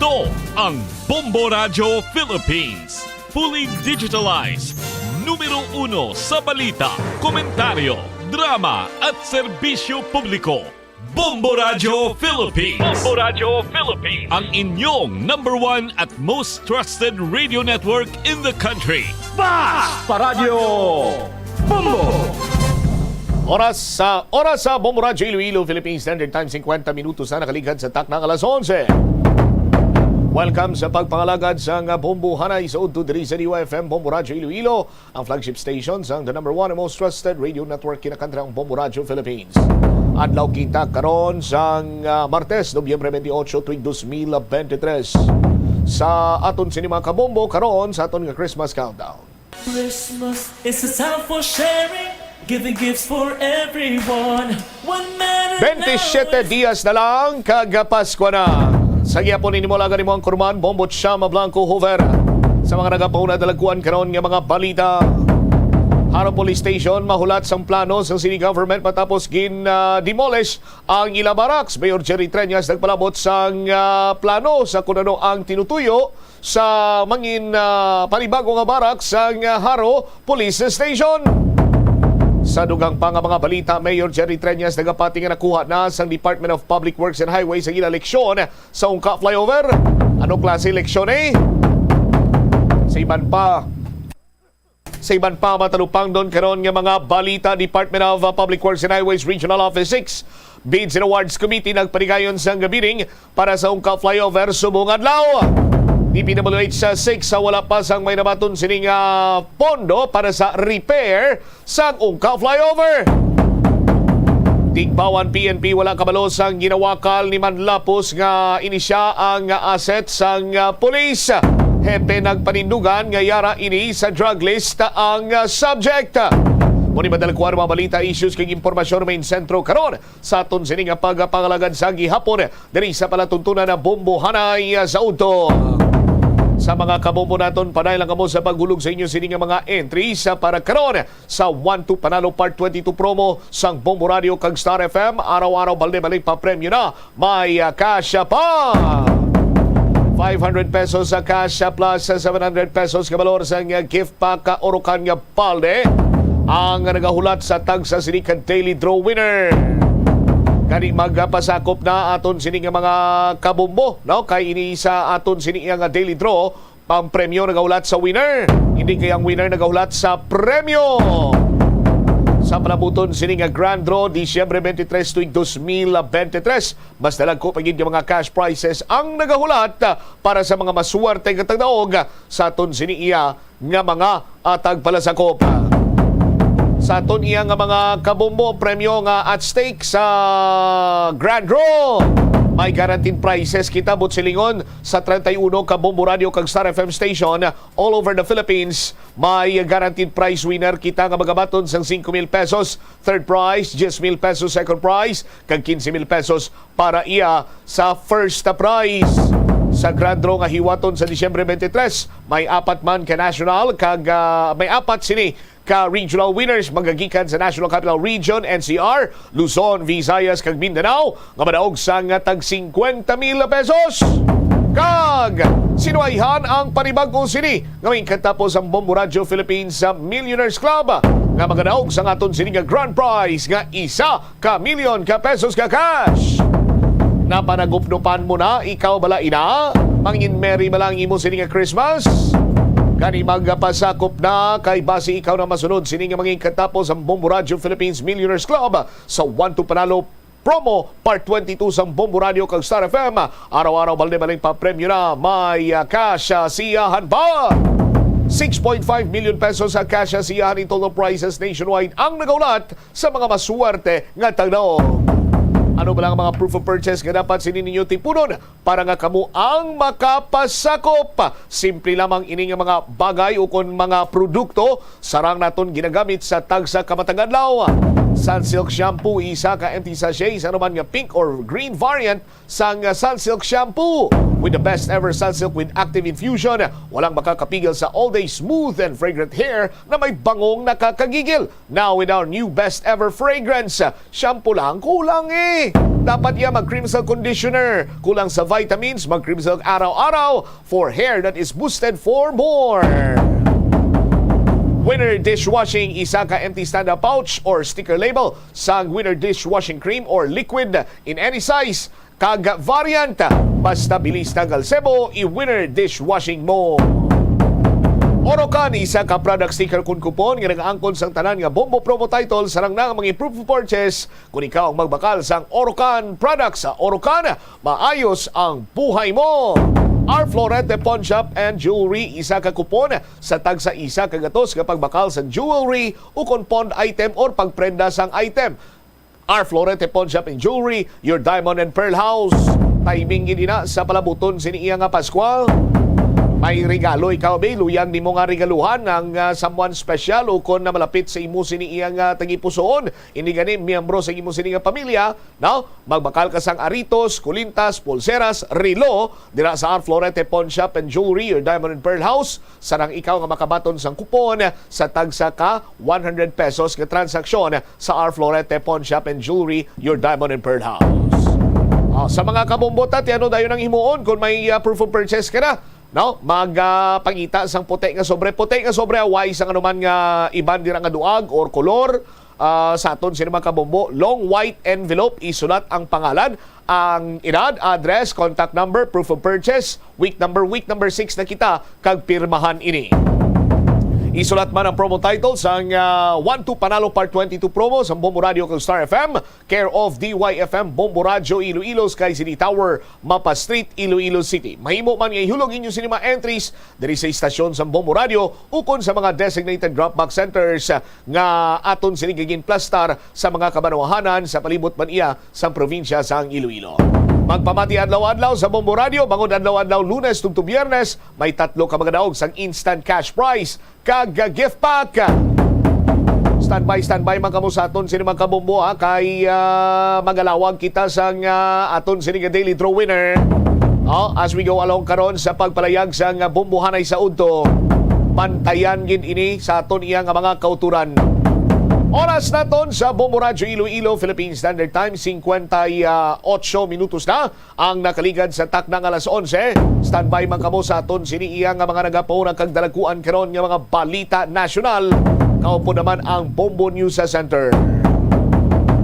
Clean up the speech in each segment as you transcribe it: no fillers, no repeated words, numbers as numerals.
Ito ang Bombo Radio Philippines. Fully digitalized. Numero 1 sa balita, komentaryo, drama at serbisyo publiko. Bombo Radio Philippines. Bombo Radio Philippines. Ang inyong number 1 at most trusted radio network in the country. Paradyo Bombo! Oras sa Bombo Radio Iloilo, Philippines Standard Time, 50 minutos na nakaligad sa taknang alas 11. Welcome sa pagpangalagad sa Bombo Hanay sa Udto diri sa UFM Bombo Radio Iloilo, ang flagship station sa the number 1 and most trusted radio network kinakandrang Bombo Radio Philippines. Adlaw kita karon sa Martes, Nobyembre 28, tuig 2023. Sa aton sinima ka Bombo karon sa aton nga Christmas countdown. Christmas is a time for sharing, giving gifts for everyone. 27 dias na lang kagapasko na. Sa gyapon ni mo laga nimo ang kurman Bombo Chama Blanco Hover. Sa mga nagapauna dalagkuan karon nga mga balita. Harap Police Station mahulat sang plano sa city government matapos demolish ang ilang barracks. Mayor Jerry Treñas nagpalabot sang plano sa kunano ang tinutuyo sa mangin panibagong nga barracks sang Haro Police Station. Sa dugang pa nga mga balita, Mayor Jerry Treñas nagapati nga nakuha na sa Department of Public Works and Highways ang ilang leksyon sa Ungka Flyover. Anong klase leksyon Sa iban pa matalupang doon karon nga mga balita. Department of Public Works and Highways Regional Office 6 Bids and Awards Committee nagpanigayon sa gabining para sa Ungka Flyover subong adlaw. DPWH sa 6 sa wala pa sang may nabaton sining pondo para sa repair sa Ungka Flyover. Tigbawan PNP wala kabalo sang ginawakal ni Manlapos nga inisya ang asset sang pulis. Hepe nagpanindugan nga yara ini sa drug list ang subject. Muni madalagkuan mga balita, issues kay impormasyon main sentro karon sa aton sining pagpangalagad sa gihapon diri sa palatuntunan na Bombo Hanay sa Udto. Sa mga kabombo naton, panay lang kamo sa paghulog sa inyo sining mga entries para karon sa 1-2 Panalo Part 22 promo sang Bombo Radio kag Star FM. Araw-araw balde-balik pa premyo na. May cash pa! 500 pesos sa cash plus 700 pesos kabalor sa gift pack Orocan nga palde ang nagahulat sa tag sa sining daily draw winner. Kani magpasakop na aton sini nga mga kabombo, no? Kay ini sa aton sini nga daily draw, pang premyo nagahulat sa winner. Hindi kay ang winner nagahulat sa premyo. Sa palabuton sini nga grand draw Disyembre 23 tuig 2023. Mas dalagko pagid nga mga cash prizes ang nagahulat para sa mga masuwerte nga tagdaog sa aton sini nga mga tagpalasakop. Sa aton iya nga mga kabombo, premyo nga at stake sa Grand Draw. May guaranteed prizes kita silingon sa 31 kabombo radio kag Star FM station all over the Philippines. May guaranteed prize winner kita nga magabaton sang 5,000 pesos. Third prize, 10,000 pesos. Second prize, kag 15,000 pesos para iya sa first prize. Sa Grand Draw nga hiwaton sa Disyembre 23, may apat man ka national kag may apat sini ka regional winners magagikan sa National Capital Region, NCR, Luzon, Visayas kag Mindanao nga madaog sa tag 50,000 pesos. Kag sinuayhan ang panibagong sini ngayong katapos ang Bombo Radio Philippines sa Millionaires Club nga magadaog sa aton sini nga grand prize nga 1 million ka pesos ka cash. Napanagupnupan mo na, ikaw bala ina? Mangin merry malang imo sini nga Christmas? Kani magpasakop na kay base ikaw na masunod sini nga mangin katapos ang Bombo Radio Philippines Millionaires Club sa 1-2 Panalo promo Part 22 sa Bombo Radio kag Star FM. Araw-araw balde-baling pa premyo na may cash siyahan ba? 6.5 million pesos sa cash siyahan in total prizes nationwide ang nagaulat sa mga masuwerte nga tagdaog. Ano ba lang mga proof of purchase nga dapat sinin ninyo tipunon para nga kamo ang makapasakop? Simple lamang ini nga mga bagay o kon mga produkto sarang naton ginagamit sa tagsa kamatagadlaw. Sunsilk shampoo, isa ka empty sachet sa naman nga pink or green variant sang Sunsilk shampoo. With the best ever Sunsilk with active infusion, walang makakapigil sa all-day smooth and fragrant hair na may bangong nakakagigil. Now with our new best ever fragrance, shampoo lang kulang dumi, dapat yan mag-Crimson Conditioner. Kulang sa vitamins, mag-Crimson araw-araw for hair that is boosted for more. Winner Dishwashing, isa ka empty stand-up pouch or sticker label sa Winner Dishwashing Cream or liquid in any size. Kag variant, basta bilis tanggal sebo, i-Winner Dishwashing mo. Orocan, isa ka product sticker kun kupon nga nag-aangkon sang tanan nga Bombo promo title sarang na mga proof of purchase kung ikaw ang magbakal sang Orocan products sa Orocan, maayos ang buhay mo. Our Florete Pawn Shop and Jewelry, isa ka kupon sa tag sa isa kagatos kapag bakal sa jewelry o kon pawn item or pagprenda sang item. Our Florete Pawn Shop and Jewelry, your diamond and pearl house. Timing gini na sa palabuton siniya nga Pascual. May regalo ikaw, bay, luyang ni mo nga regaluhan ng someone special o kon na malapit sa imo siniyang tagipusoon. Ini gani miyembro sa imo siniyang pamilya. Now, magbakal ka sang aritos, kulintas, pulseras, relo dira sa Our Florete Pawn Shop and Jewelry, your diamond and pearl house. Sarang ikaw nga makabaton sang kupon sa tagsa ka 100 pesos nga transaksyon sa Our Florete Pawn Shop and Jewelry, your diamond and pearl house. Sa mga kabumbota, tiano dayon ang himuon kung may proof of purchase ka na. No, magpangita sang puti nga sobre away sang anuman nga iban dira nga duag or kolor sa aton sino mga kabombo, long white envelope, isulat ang pangalan, ang edad, address, contact number, proof of purchase, week number 6 na kita kag pirmahan ini. Isulat man ang promo title sang 1-2 Panalo Part 22 promo sa Bombo Radio kag Star FM, care of DYFM Bombo Radio Iloilo, Sky City Tower, Mapa Street, Iloilo City. Mahimo man nga ihulog inyo sinima entries diri sa istasyon sa Bombo Radio ukon sa mga designated drop-box centers nga aton sini gigin plastar sa mga kabanwahanan sa palibot man iya sa probinsya sang Iloilo. Magpamati adlaw-adlaw sa Bombo Radio, bangod adlaw-adlaw Lunes tungtong Biyernes, may 3 ka mga daog sang instant cash prize kag gift pack. Standby man kamo sa aton sini mga kabombo kay magalawag kita sang aton sini nga daily draw winner. As we go along karon sa pagpalayag sang bombohanay sa udto, pantayan gid ini sa aton iya nga mga kauturan. Oras naton sa Bombo Radio Iloilo, Philippine Standard Time, 58 minutos na ang nakaligad sa taknang alas 11. Standby man kamo sa aton siniiya nga mga nagapaunang kag dalaguan karon nga mga balita nasyonal. Kaupo naman ang Bombo News Center.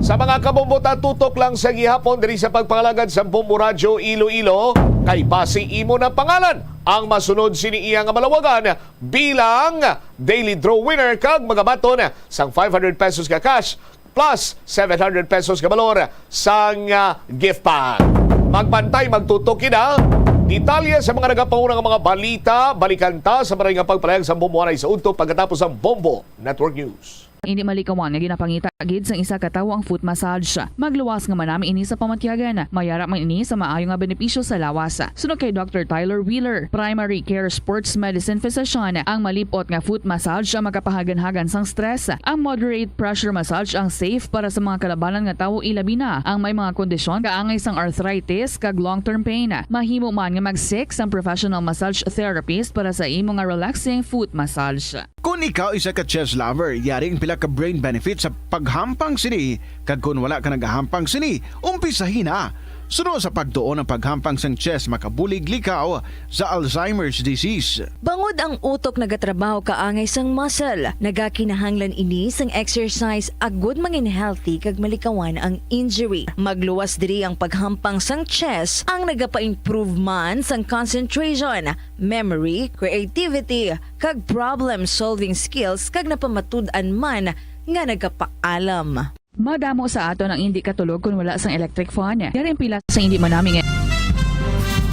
Sa mga kabombota, tutok lang sa gihapon diri sa pagpangalagad sa Bombo Radio Iloilo, kay base imo na pangalan ang masunod siniiya nga malawagan bilang daily draw winner kag magabaton sang 500 pesos ka cash plus 700 pesos ka balor sang gift pack. Magpantay, magtutok ina. Detalye sa mga nagapaunang mga balita, balikan ta sa maraming pagpalayag sa bombohanay sa udto pagkatapos ng Bombo Network News. Hindi malikawan nga ginapangita gid sang isa ka tawo ang foot massage. Magluwas nga manami ini sa pamatyagan. Mayara man ini sa maayo nga benepisyo sa lawas. Sunod kay Dr. Tyler Wheeler, Primary Care Sports Medicine Physician, ang malipot nga foot massage ang makapahagan-hagan sang stress. Ang moderate pressure massage ang safe para sa mga kalabanan nga tawo ilabi na ang may mga kondisyon kaangay sang arthritis kag long-term pain. Mahimo man nga mag-seek ang professional massage therapist para sa imo nga relaxing foot massage. Kung ikaw isa ka chess lover, yaring pila ka brain benefit sa paghampang sini. Kag kung wala ka nagahampang sini, umpisahin na. Sunod sa pagtuon ng paghampang sang chess, makabulig likaw sa Alzheimer's disease. Bangod ang utok nagatrabaho kaangay sang muscle, nagakinahanglan ini sang exercise agud mangin healthy kag malikawan ang injury. Magluwas diri ang paghampang sang chess ang nagapa-improve man sang concentration, memory, creativity, kag problem-solving skills kag napamatud-an man nga nagapaalam. Madamo sa aton ang hindi katulog kung wala sang electric fan. Yaring pila sa hindi manaming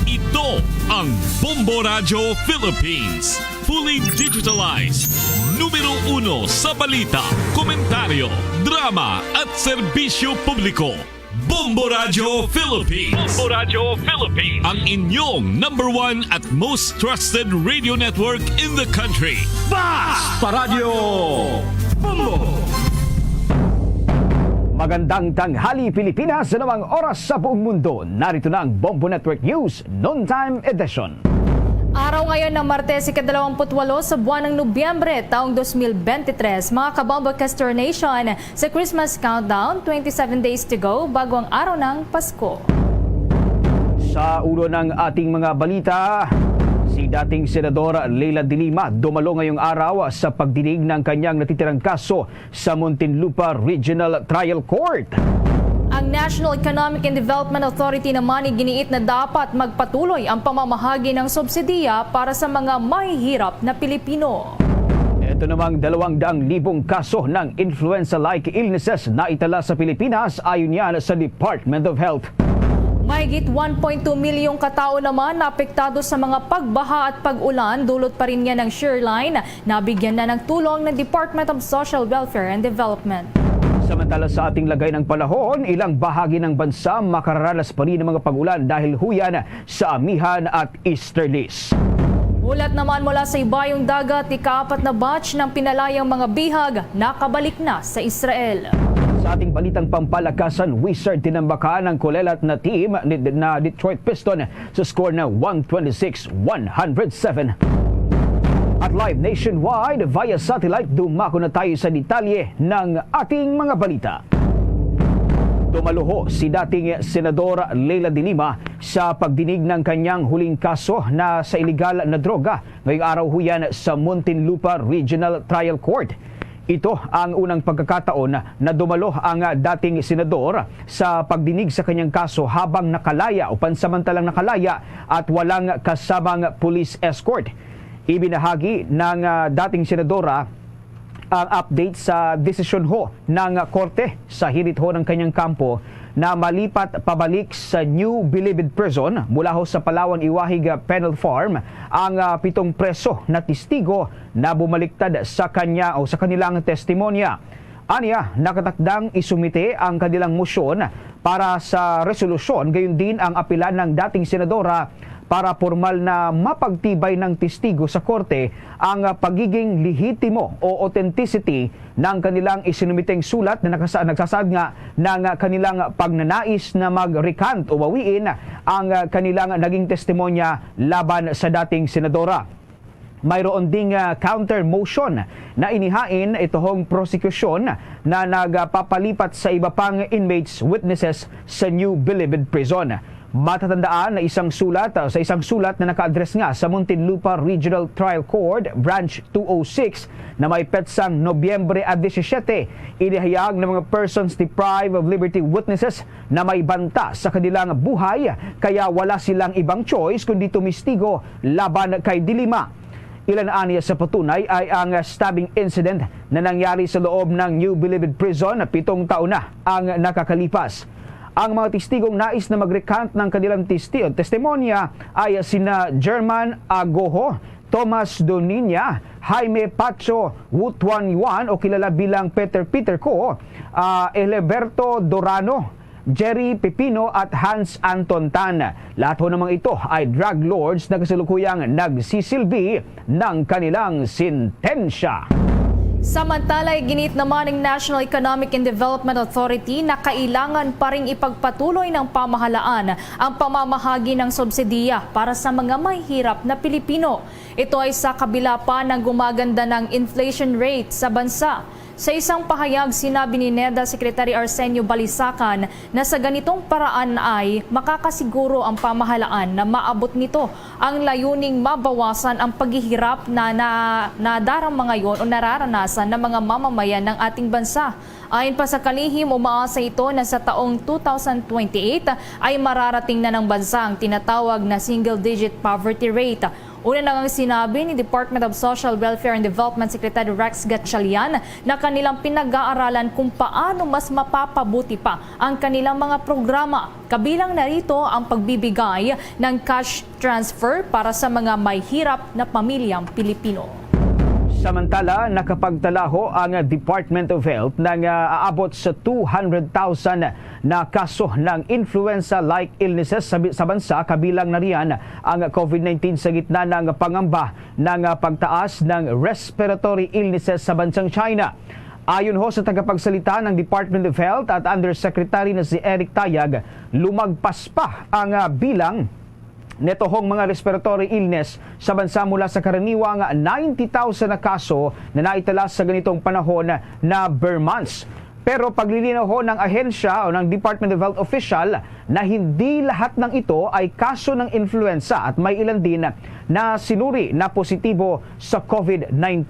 Ito ang Bombo Radio Philippines. Fully digitalized. Numero 1 sa balita, komentaryo, drama at serbisyo publiko. Bombo Radio Philippines. Bombo Radio Philippines. Ang inyong number 1 at most trusted radio network in the country. Basta Radio Bombo! Magandang tanghali Pilipinas sa namang oras sa buong mundo. Narito na ang Bombo Network News Noontime Edition. Araw ngayon ng Martes, ika-28 sa buwan ng Nobyembre, taong 2023. Mga kabombo Castor Nation, sa Christmas countdown, 27 days to go bago ang araw ng Pasko. Sa ulo ng ating mga balita, si dating Senadora Leila de Lima dumalo ngayong araw sa pagdinig ng kanyang natitirang kaso sa Muntinlupa Regional Trial Court. Ang National Economic and Development Authority naman iginiit na dapat magpatuloy ang pamamahagi ng subsidiya para sa mga mahihirap na Pilipino. Ito namang 200,000 kaso ng influenza-like illnesses na itala sa Pilipinas ayon yan sa Department of Health. Mahigit 1.2 milyong katao naman na apektado sa mga pagbaha at pag-ulan, dulot pa rin yan ng Shoreline, nabigyan na ng tulong ng Department of Social Welfare and Development. Samantala sa ating lagay ng panahon, ilang bahagi ng bansa makararanas pa rin ng mga pag-ulan dahil huyan sa amihan at easterlies. Ulat naman mula sa ibayong dagat, ika-4 na batch ng pinalayang mga bihag nakabalik na sa Israel. Sa ating balitang pampalakasan, Wizard tinambakan ng kulelat na team na Detroit Piston sa score na 126-107. At live nationwide via satellite, dumako na tayo sa detalye ng ating mga balita. Dumaluho si dating Senadora Leila de Lima sa pagdinig ng kanyang huling kaso na sa iligal na droga ngayong araw huyan sa Muntinlupa Regional Trial Court. Ito ang unang pagkakataon na dumalo ang dating senador sa pagdinig sa kanyang kaso habang nakalaya o pansamantalang nakalaya at walang kasamang police escort. Ibinahagi ng dating senadora ang update sa desisyon ho ng korte sa hirit ho ng kanyang kampo na malipat pabalik sa New Bilibid Prison mula ho sa Palawan Iwahig Penal Farm ang 7 preso na testigo na bumaliktad sa kanya o sa kanilang testimonya. Aniya, nakatakdang isumite ang kanilang motion para sa resolusyon, gayon din ang apilan ng dating senadora para formal na mapagtibay ng testigo sa korte ang pagiging lehitimo o authenticity ng kanilang isinumiteng sulat na nagsasaad nga ng kanilang pagnanais na mag-recant o bawiin ang kanilang naging testimonya laban sa dating senadora. Mayroon ding counter motion na inihain itong prosecution na nagpapalipat sa iba pang inmates witnesses sa New Bilibid Prison. Matatandaan na sa isang sulat na naka-address nga sa Muntinlupa Regional Trial Court, Branch 206 na may petsang Nobyembre 17, inihayag ng mga persons deprived of liberty witnesses na may banta sa kanilang buhay kaya wala silang ibang choice kundi tumistigo laban kay de Lima. Ilan aniya sa patunay ay ang stabbing incident na nangyari sa loob ng New Bilibid Prison na 7 taon na ang nakakalipas. Ang mga testigong nais na mag-recant ng kanilang testimonya ay sina German Agoho, Thomas Doninia, Jaime Pacho Wutuan Yuan o kilala bilang Peter Ko, Eleberto Dorano, Jerry Pepino at Hans Anton Tan. Lahat ho namang ito ay drug lords na kasalukuyang nagsisilbi ng kanilang sintensya. Samantala, ginit naman ng National Economic and Development Authority na kailangan pa ring ipagpatuloy ng pamahalaan ang pamamahagi ng subsidiya para sa mga mahihirap na Pilipino. Ito ay sa kabila pa ng gumaganda ng inflation rate sa bansa. Sa isang pahayag, sinabi ni NEDA Secretary Arsenio Balisacan na sa ganitong paraan ay makakasiguro ang pamahalaan na maabot nito ang layuning mabawasan ang paghihirap na nadarama ngayon o nararanasan ng mga mamamayan ng ating bansa. Ayon pa sa kalihim, umaasa ito na sa taong 2028 ay mararating na ng bansa ang tinatawag na single-digit poverty rate. Una na ngang sinabi ni Department of Social Welfare and Development Secretary Rex Gatchalian na kanilang pinag-aaralan kung paano mas mapapabuti pa ang kanilang mga programa. Kabilang narito ang pagbibigay ng cash transfer para sa mga may hirap na pamilyang Pilipino. Samantala, nakapagtalaho ang Department of Health ng aabot sa 200,000 na kaso ng influenza-like illnesses sa bansa, kabilang na riyan ang COVID-19 sa gitna ng pangamba ng pagtaas ng respiratory illnesses sa bansang China. Ayon ho sa tagapagsalita ng Department of Health at Undersecretary na si Eric Tayag, lumagpas pa ang bilang netohong mga respiratory illness sa bansa mula sa karaniwang 90,000 na kaso na naitala sa ganitong panahon na bare months. Pero paglilinaw ho ng ahensya o ng Department of Health official na hindi lahat ng ito ay kaso ng influenza at may ilan din na sinuri na positibo sa COVID-19.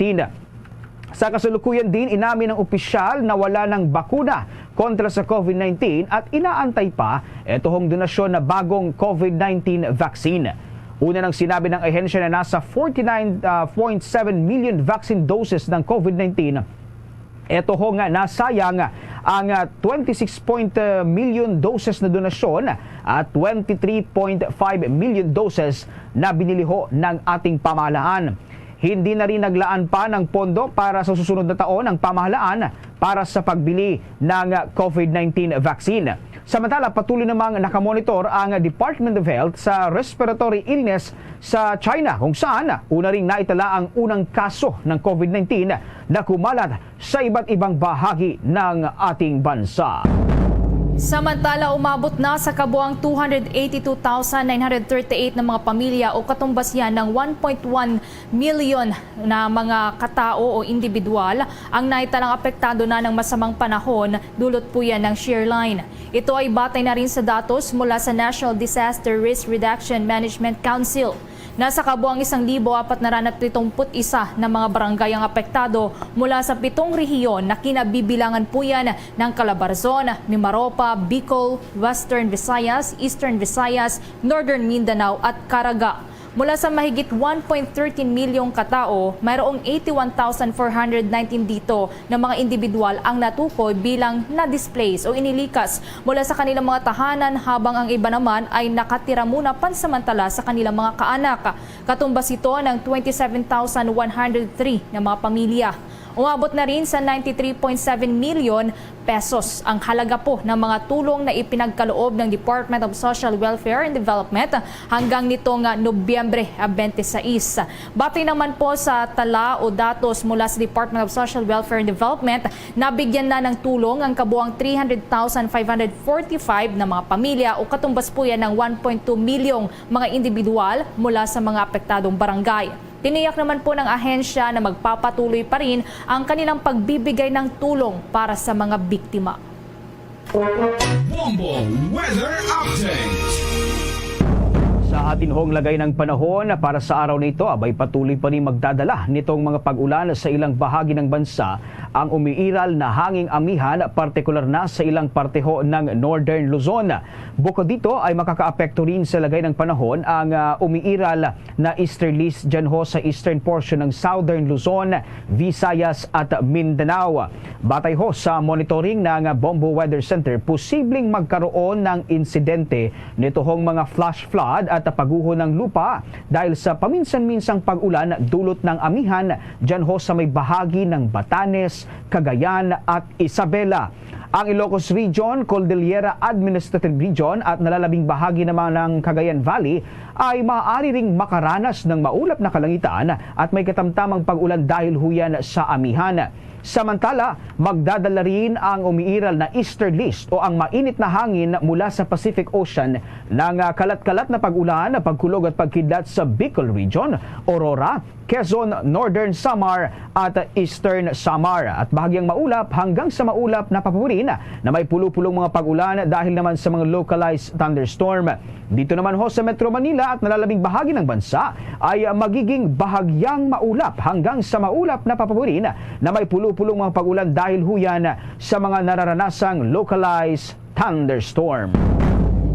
Sa kasalukuyan din, inamin ng opisyal na wala ng bakuna kontra sa COVID-19 at inaantay pa itong donasyon na bagong COVID-19 vaccine. Una nang sinabi ng ahensya na nasa 49.7 million vaccine doses ng COVID-19. Ito ho nga nasayang ang 26 million doses na donasyon at 23.5 million doses na binili ho ng ating pamahalaan. Hindi na rin naglaan pa ng pondo para sa susunod na taon ang pamahalaan para sa pagbili ng COVID-19 vaccine. Samantala, patuloy namang nakamonitor ang Department of Health sa respiratory illness sa China kung saan una ring naitala ang unang kaso ng COVID-19 na kumalat sa iba't ibang bahagi ng ating bansa. Samantala, umabot na sa kabuang 282,938 na mga pamilya o katumbas yan ng 1.1 million na mga katao o individual ang naitalang apektado na ng masamang panahon, dulot po yan ng Shearline. Ito ay batay na rin sa datos mula sa National Disaster Risk Reduction Management Council. Nasa kabuang 1,471 na mga barangay ang apektado mula sa 7 rehiyon na kinabibilangan po yan ng Calabarzon, Mimaropa, Bicol, Western Visayas, Eastern Visayas, Northern Mindanao at Caraga. Mula sa mahigit 1.13 milyong katao, mayroong 81,419 dito na mga individual ang natukoy bilang na-displace o inilikas mula sa kanilang mga tahanan, habang ang iba naman ay nakatira muna pansamantala sa kanilang mga kaanak. Katumbas ito ng 27,103 na mga pamilya. Umabot na rin sa 93.7 million pesos ang halaga po ng mga tulong na ipinagkaloob ng Department of Social Welfare and Development hanggang nitong Nobyembre 26. Batay naman po sa tala o datos mula sa Department of Social Welfare and Development, nabigyan na ng tulong ang kabuang 300,545 na mga pamilya o katumbas po yan ng 1.2 milyong mga individual mula sa mga apektadong barangay. Tiniyak naman po ng ahensya na magpapatuloy pa rin ang kanilang pagbibigay ng tulong para sa mga biktima. Bombo Weather Update. Sa atin hong lagay ng panahon para sa araw na ito, abay patuloy pa rin magdadala nitong mga pag-ulan sa ilang bahagi ng bansa ang umiiral na hanging amihan, partikular na sa ilang parteho ng Northern Luzon. Bukod dito ay makakaapekto rin sa lagay ng panahon ang umiiral na easterlies dyan ho sa eastern portion ng Southern Luzon, Visayas at Mindanao. Batay ho sa monitoring ng Bombo Weather Center, posibleng magkaroon ng insidente nito hong mga flash flood at paguho ng lupa dahil sa paminsan-minsang pag-ulan dulot ng amihan dyan ho sa may bahagi ng Batanes, Cagayan at Isabela. Ang Ilocos Region, Cordillera Administrative Region at nalalabing bahagi naman ng Cagayan Valley ay maaari ring makaranas ng maulap na kalangitan at may katamtamang pag-ulan dahil huyan sa amihan. Samantala, magdadala rin ang umiiral na easterlies o ang mainit na hangin mula sa Pacific Ocean ng kalat-kalat na pag-ulan, pagkulog at pagkidlat sa Bicol Region, Aurora, Quezon, Northern Samar at Eastern Samar. At bahagyang maulap hanggang sa maulap na papawirin na may pulo-pulong mga pag-ulan dahil naman sa mga localized thunderstorm. Dito naman ho sa Metro Manila at nalalabing bahagi ng bansa ay magiging bahagyang maulap hanggang sa maulap na papawirin na may pulo-pulong mga pag-ulan dahil huyan sa mga nararanasang localized thunderstorm.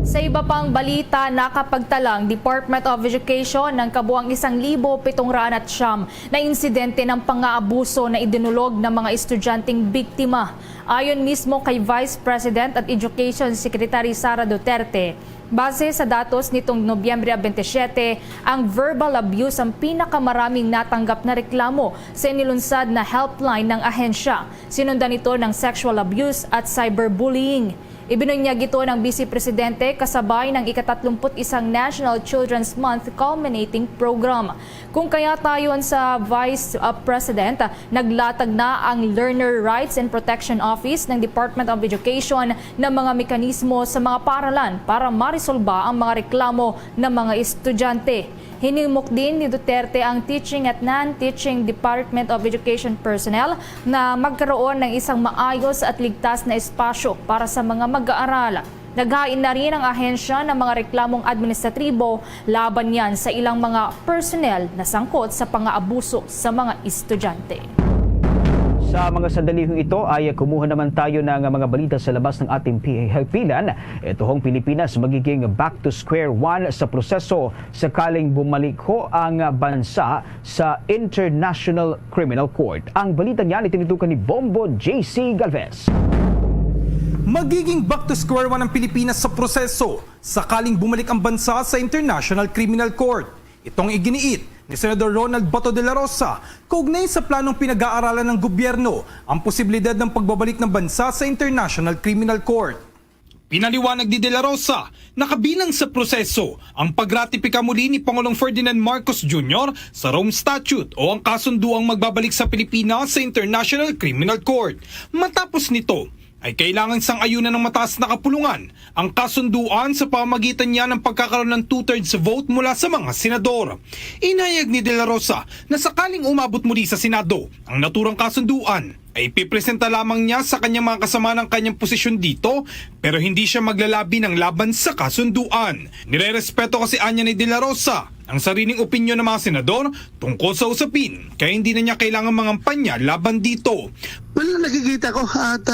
Sa iba pang balita, nakapagtalang Department of Education ng kabuang 1,709 na insidente ng pang-aabuso na idinulog ng mga estudyanteng biktima. Ayon mismo kay Vice President at Education Secretary Sara Duterte, base sa datos nitong Nobyembre 27, ang verbal abuse ang pinakamaraming natanggap na reklamo sa inilunsad na helpline ng ahensya. Sinundan ito ng sexual abuse at cyberbullying. Ibinunyag ito ng Vice Presidente kasabay ng ika-31 National Children's Month culminating program. Kung kaya tayon sa Vice President, naglatag na ang Learner Rights and Protection Office ng Department of Education ng mga mekanismo sa mga paaralan para marisolba ang mga reklamo ng mga estudyante. Hinimok din ni Duterte ang teaching at non-teaching Department of Education personnel na magkaroon ng isang maayos at ligtas na espasyo para sa mga mag-aaral. Naghain na rin ang ahensya ng mga reklamong administratibo laban yan sa ilang mga personnel na sangkot sa pang-aabuso sa mga estudyante. Sa mga sandalihong ito ay kumuha naman tayo ng mga balita sa labas ng ating pilan. Ito hong Pilipinas magiging back to square one sa proseso sakaling bumalik ho ang bansa sa International Criminal Court. Ang balita niyan itinitukan ni Bombo JC Galvez. Magiging back to square one ang Pilipinas sa proseso sakaling bumalik ang bansa sa International Criminal Court. Itong iginiit ni Senador Ronald Bato de la Rosa kaugnay sa planong pinag-aaralan ng gobyerno ang posibilidad ng pagbabalik ng bansa sa International Criminal Court. Pinaliwanag ni De La Rosa na kabilang sa proseso ang pagratipika muli ni Pangulong Ferdinand Marcos Jr. sa Rome Statute o ang kasunduang magbabalik sa Pilipinas sa International Criminal Court. Matapos nito, ay kailangan sang-ayunan ng mataas na kapulungan ang kasunduan sa pamamagitan niya ng pagkakaroon ng 2/3 vote mula sa mga senador. Inayag ni De La Rosa na sakaling umabot muli sa Senado ang naturang kasunduan, ay ipipresenta lamang niya sa kanyang mga kasama ng kanyang posisyon dito pero hindi siya maglalabi ng laban sa kasunduan. Nirerespeto kasi anya ni De La Rosa ang sariling opinyon ng mga senador tungkol sa usapin kaya hindi na niya kailangan mangampanya laban dito. Well, nakikita ko at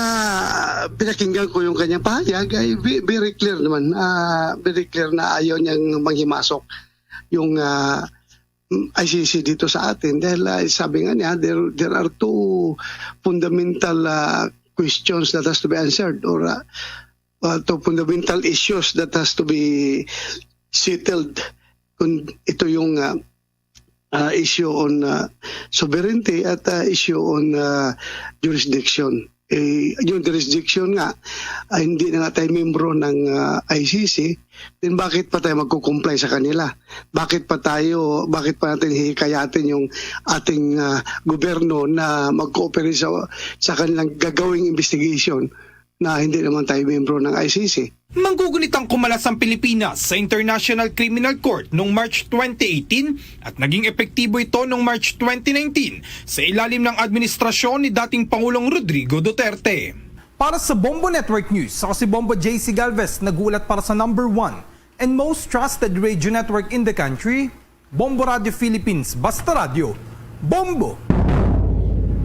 pinakinggan ko yung kanyang pahayag ay very clear naman. Very clear na ayaw niyang manghimasok yung ICC dito sa atin dahil sabi nga niya there are two fundamental questions that has to be answered or two fundamental issues that has to be settled. Kung ito yung issue on sovereignty at issue on jurisdiction. Yung jurisdiction nga hindi na tayo membro ng ICC, then bakit pa tayo magko-comply sa kanila? Bakit pa natin hihikayatin yung ating gobyerno na mag-cooperate sa kanilang gagawing investigation na hindi naman tayo membro ng ICC? Manggugunitang kumalas ang Pilipinas sa International Criminal Court noong March 2018 at naging epektibo ito noong March 2019 sa ilalim ng administrasyon ni dating Pangulong Rodrigo Duterte. Para sa Bombo Network News, ako si Bombo JC Galvez, nagulat para sa number 1 and most trusted radio network in the country, Bombo Radio Philippines, Basta Radio, Bombo!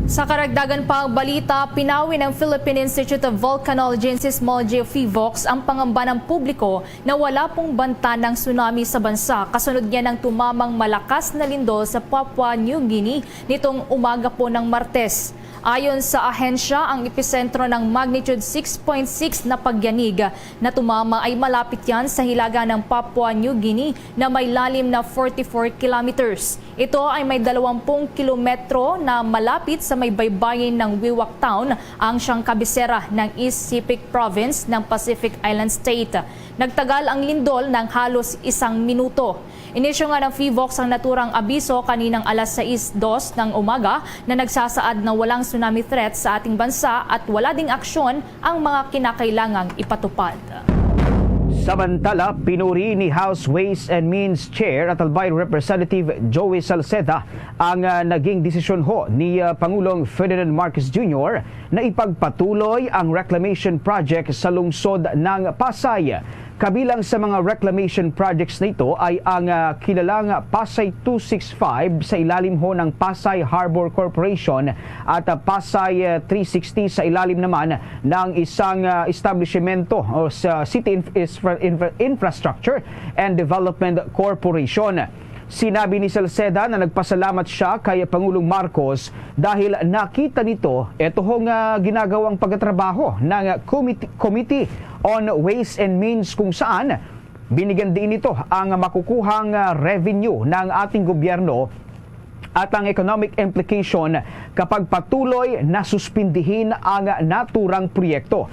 Sa karagdagan pang balita, pinawi ng Philippine Institute of Volcanology and Seismology of PHIVOLCS ang pangamba ng publiko na wala pong banta ng tsunami sa bansa kasunod niya ng tumamang malakas na lindol sa Papua New Guinea nitong umaga po ng Martes. Ayon sa ahensya, ang episentro ng magnitude 6.6 na pagyanig na tumama ay malapit yan sa hilaga ng Papua New Guinea na may lalim na 44 kilometers. Ito ay may 20 kilometro na malapit sa may baybayin ng Wewak Town, ang siyang kabisera ng East Sepik Province ng Pacific Island State. Nagtagal ang lindol ng halos 1 minuto. Inisyo nga ng PHIVOLCS ang naturang abiso kaninang alas 6:02 ng umaga na nagsasaad na walang tsunami threat sa ating bansa at wala ding aksyon ang mga kinakailangang ipatupad. Samantala, pinuri ni House Ways and Means Chair at Albay Representative Joey Salceda ang naging desisyon ho ni Pangulong Ferdinand Marcos Jr. na ipagpatuloy ang reclamation project sa lungsod ng Pasay. Kabilang sa mga reclamation projects na ito ay ang kilalang Pasay 265 sa ilalim ho ng Pasay Harbor Corporation at Pasay 360 sa ilalim naman ng isang establishmento o sa City Infrastructure and Development Corporation. Sinabi ni Salceda na nagpasalamat siya kay Pangulong Marcos dahil nakita nito ito hong ginagawang pagtatrabaho ng Committee on Ways and Means kung saan binigyan din ito ang makukuhang revenue ng ating gobyerno at ang economic implication kapag patuloy na suspindihin ang naturang proyekto.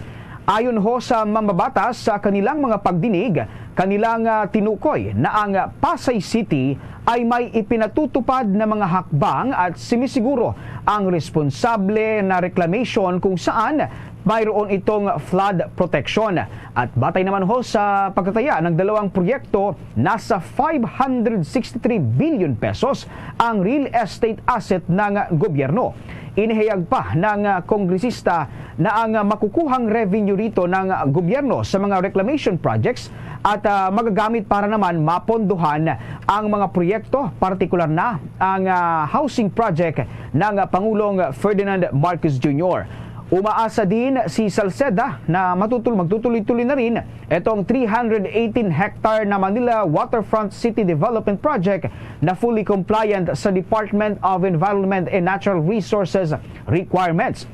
Ayon ho sa mambabatas sa kanilang mga pagdinig, kanilang tinukoy na ang Pasay City ay may ipinatutupad na mga hakbang at sinisiguro ang responsable na reclamation kung saan mayroon itong flood protection. At batay naman ho sa pagtataya ng dalawang proyekto, nasa 563 billion pesos ang real estate asset ng gobyerno. Inihayag pa ng kongresista na ang makukuhang revenue rito ng gobyerno sa mga reclamation projects at magagamit para naman mapondohan ang mga proyekto, partikular na ang housing project ng Pangulong Ferdinand Marcos Jr. Umaasa din si Salceda na magtutuloy-tuloy na rin itong 318 hectare na Manila Waterfront City Development Project na fully compliant sa Department of Environment and Natural Resources requirements.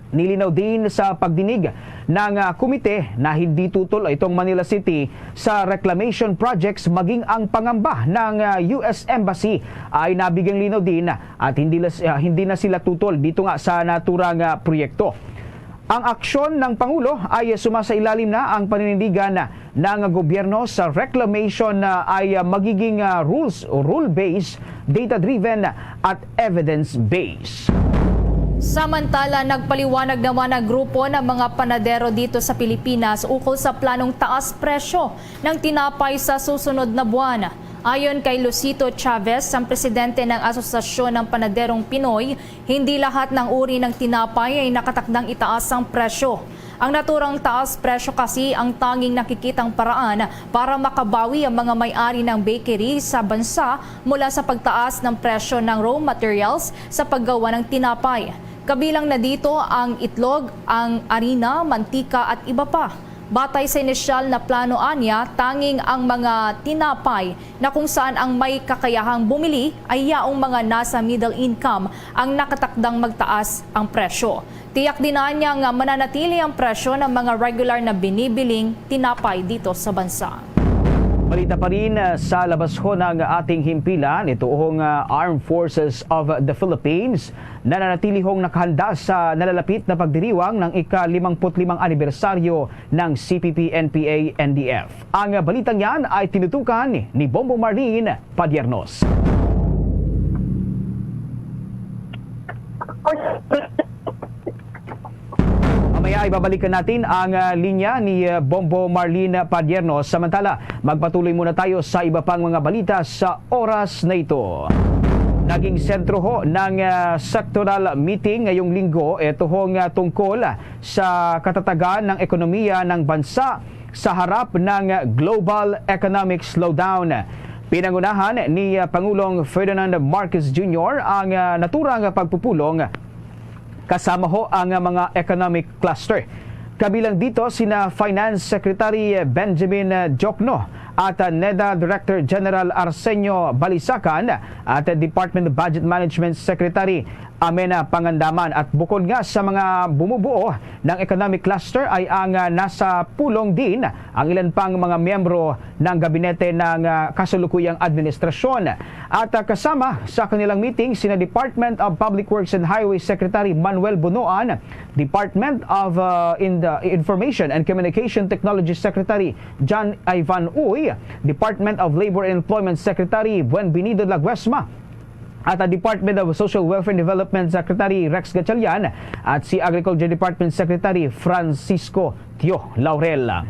Nilinaw din sa pagdinig ng komite na hindi tutol itong Manila City sa reclamation projects, maging ang pangamba ng US Embassy ay nabigyang linaw din at hindi na sila tutol dito nga sa naturang proyekto. Ang aksyon ng Pangulo ay sumasailalim na ang paninindigan ng gobyerno sa reclamation ay magiging rule-based, data-driven at evidence-based. Samantala, nagpaliwanag naman ang grupo ng mga panadero dito sa Pilipinas ukol sa planong taas presyo ng tinapay sa susunod na buwan. Ayon kay Lucito Chavez, ang presidente ng Asosasyon ng Panaderong Pinoy, hindi lahat ng uri ng tinapay ay nakatakdang itaas ang presyo. Ang naturang taas presyo kasi ang tanging nakikitang paraan para makabawi ang mga may-ari ng bakery sa bansa mula sa pagtaas ng presyo ng raw materials sa paggawa ng tinapay. Kabilang na dito ang itlog, ang arina, mantika at iba pa. Batay sa inisyal na plano anya, tanging ang mga tinapay na kung saan ang may kakayahang bumili ay yaong mga nasa middle income ang nakatakdang magtaas ang presyo. Tiyak din niya nga mananatili ang presyo ng mga regular na binibiling tinapay dito sa bansa. Balita pa rin sa labas ho ng ating himpilan, itoong Armed Forces of the Philippines na nanatili hong nakahanda sa nalalapit na pagdiriwang ng ika-55 anibersaryo ng CPP-NPA-NDF. Ang balitang yan ay tinutukan ni Bombo Marlene Padiernos. Mamaya ay babalikan natin ang linya ni Bombo Marlene Padiernos. Samantala, magpatuloy muna tayo sa iba pang mga balita sa oras na ito. Naging sentro ho ng sectoral meeting ngayong linggo, ito hong tungkol sa katatagan ng ekonomiya ng bansa sa harap ng global economic slowdown. Pinangunahan ni Pangulong Ferdinand Marcos Jr. ang naturang pagpupulong kasama ho ang mga economic cluster. Kabilang dito sina Finance Secretary Benjamin Jokno at NEDA Director General Arsenio Balisacan at Department of Budget Management Secretary Amena Pangandaman. At bukod nga sa mga bumubuo ng economic cluster ay ang nasa pulong din ang ilan pang mga miyembro ng gabinete ng kasalukuyang administrasyon. At kasama sa kanilang meeting sina Department of Public Works and Highways Secretary Manuel Bunoan, Department of Information and Communication Technology Secretary John Ivan Uy, Department of Labor and Employment Secretary Buenvenido Laguesma, at ang Department of Social Welfare and Development Secretary Rex Gatchalian at si Agriculture Department Secretary Francisco Tio Laurel.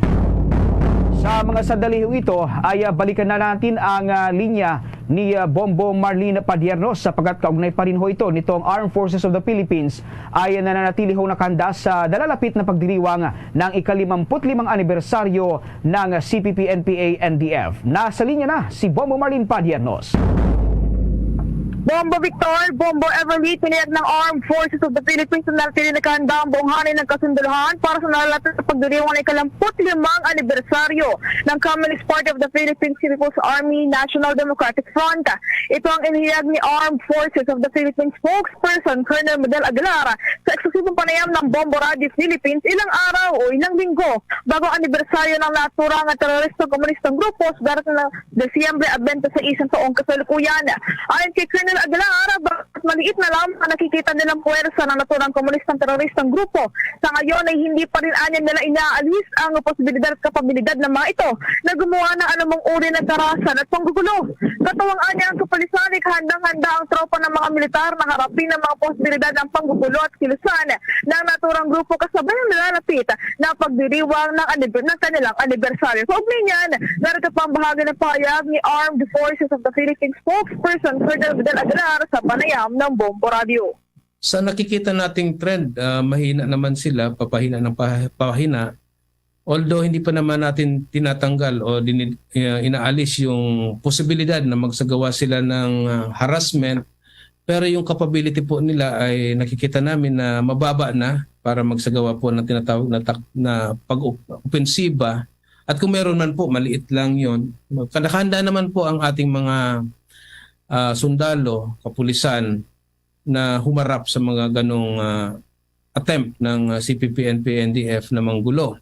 Sa mga sandali ito ay balikan na natin ang linya ni Bombo Marlene Padiernos sapagkat kaugnay pa rin ho ito nitong Armed Forces of the Philippines ay nananatili ho nakahanda sa nalalapit na pagdiriwang ng ika-55 anibersaryo ng CPP-NPA-NDF. Nasa linya na si Bombo Marlene Padiernos. Bombo Victor, Bombo Everly, tinayag ng Armed Forces of the Philippines na natili na kahanda ang buong hanay ng kasunduluhan para sa nalalapit na pagdiriwang ng ika-55 anibersaryo ng Communist Party of the Philippines People's Army National Democratic Front. Ito ang inihayag ni Armed Forces of the Philippines spokesperson Colonel Medel Aguilar sa eksklusibong panayam ng Bombo Radio Philippines ilang araw o ilang linggo bago ang anibersaryo ng naturang at teroristang komunistang grupo sa darating na Desyembre 26 taong kasalukuyan. Ayon kay Colonel del Aguilar, bakit maliit na lamang ang nakikita nilang puwersa ng naturang komunistang teroristang grupo. Sa ngayon ay hindi pa rin anya nila inaalis ang posibilidad at kapabilidad ng mga ito na gumawa ng anumang uri ng karahasan at panggugulo. Katawang anya ang kapalisanik, handang-handa ang tropa ng mga militar na harapin ang mga posibilidad ng panggugulo at kilusan ng naturang grupo kasabay ng nilalapit na pagdiriwang ng kanilang anibersaryo. Sa ugnay niyan, narito pa ang bahagi ng pahayag ni Armed Forces of the Philippines spokesperson Colonel Del Aguilar sa panayam ng Bombo Radio. Sa nakikita nating trend, mahina naman sila, papahina ng pahina. Although hindi pa naman natin tinatanggal o inaalis yung posibilidad na magsagawa sila ng harassment, pero yung capability po nila ay nakikita namin na mababa na para magsagawa po ng tinatawag na pag-opensiba. At kung meron man po, maliit lang yon. Nakahanda naman po ang ating mga sundalo, kapulisan na humarap sa mga ganong attempt ng CPP-NP-NDF na manggulo.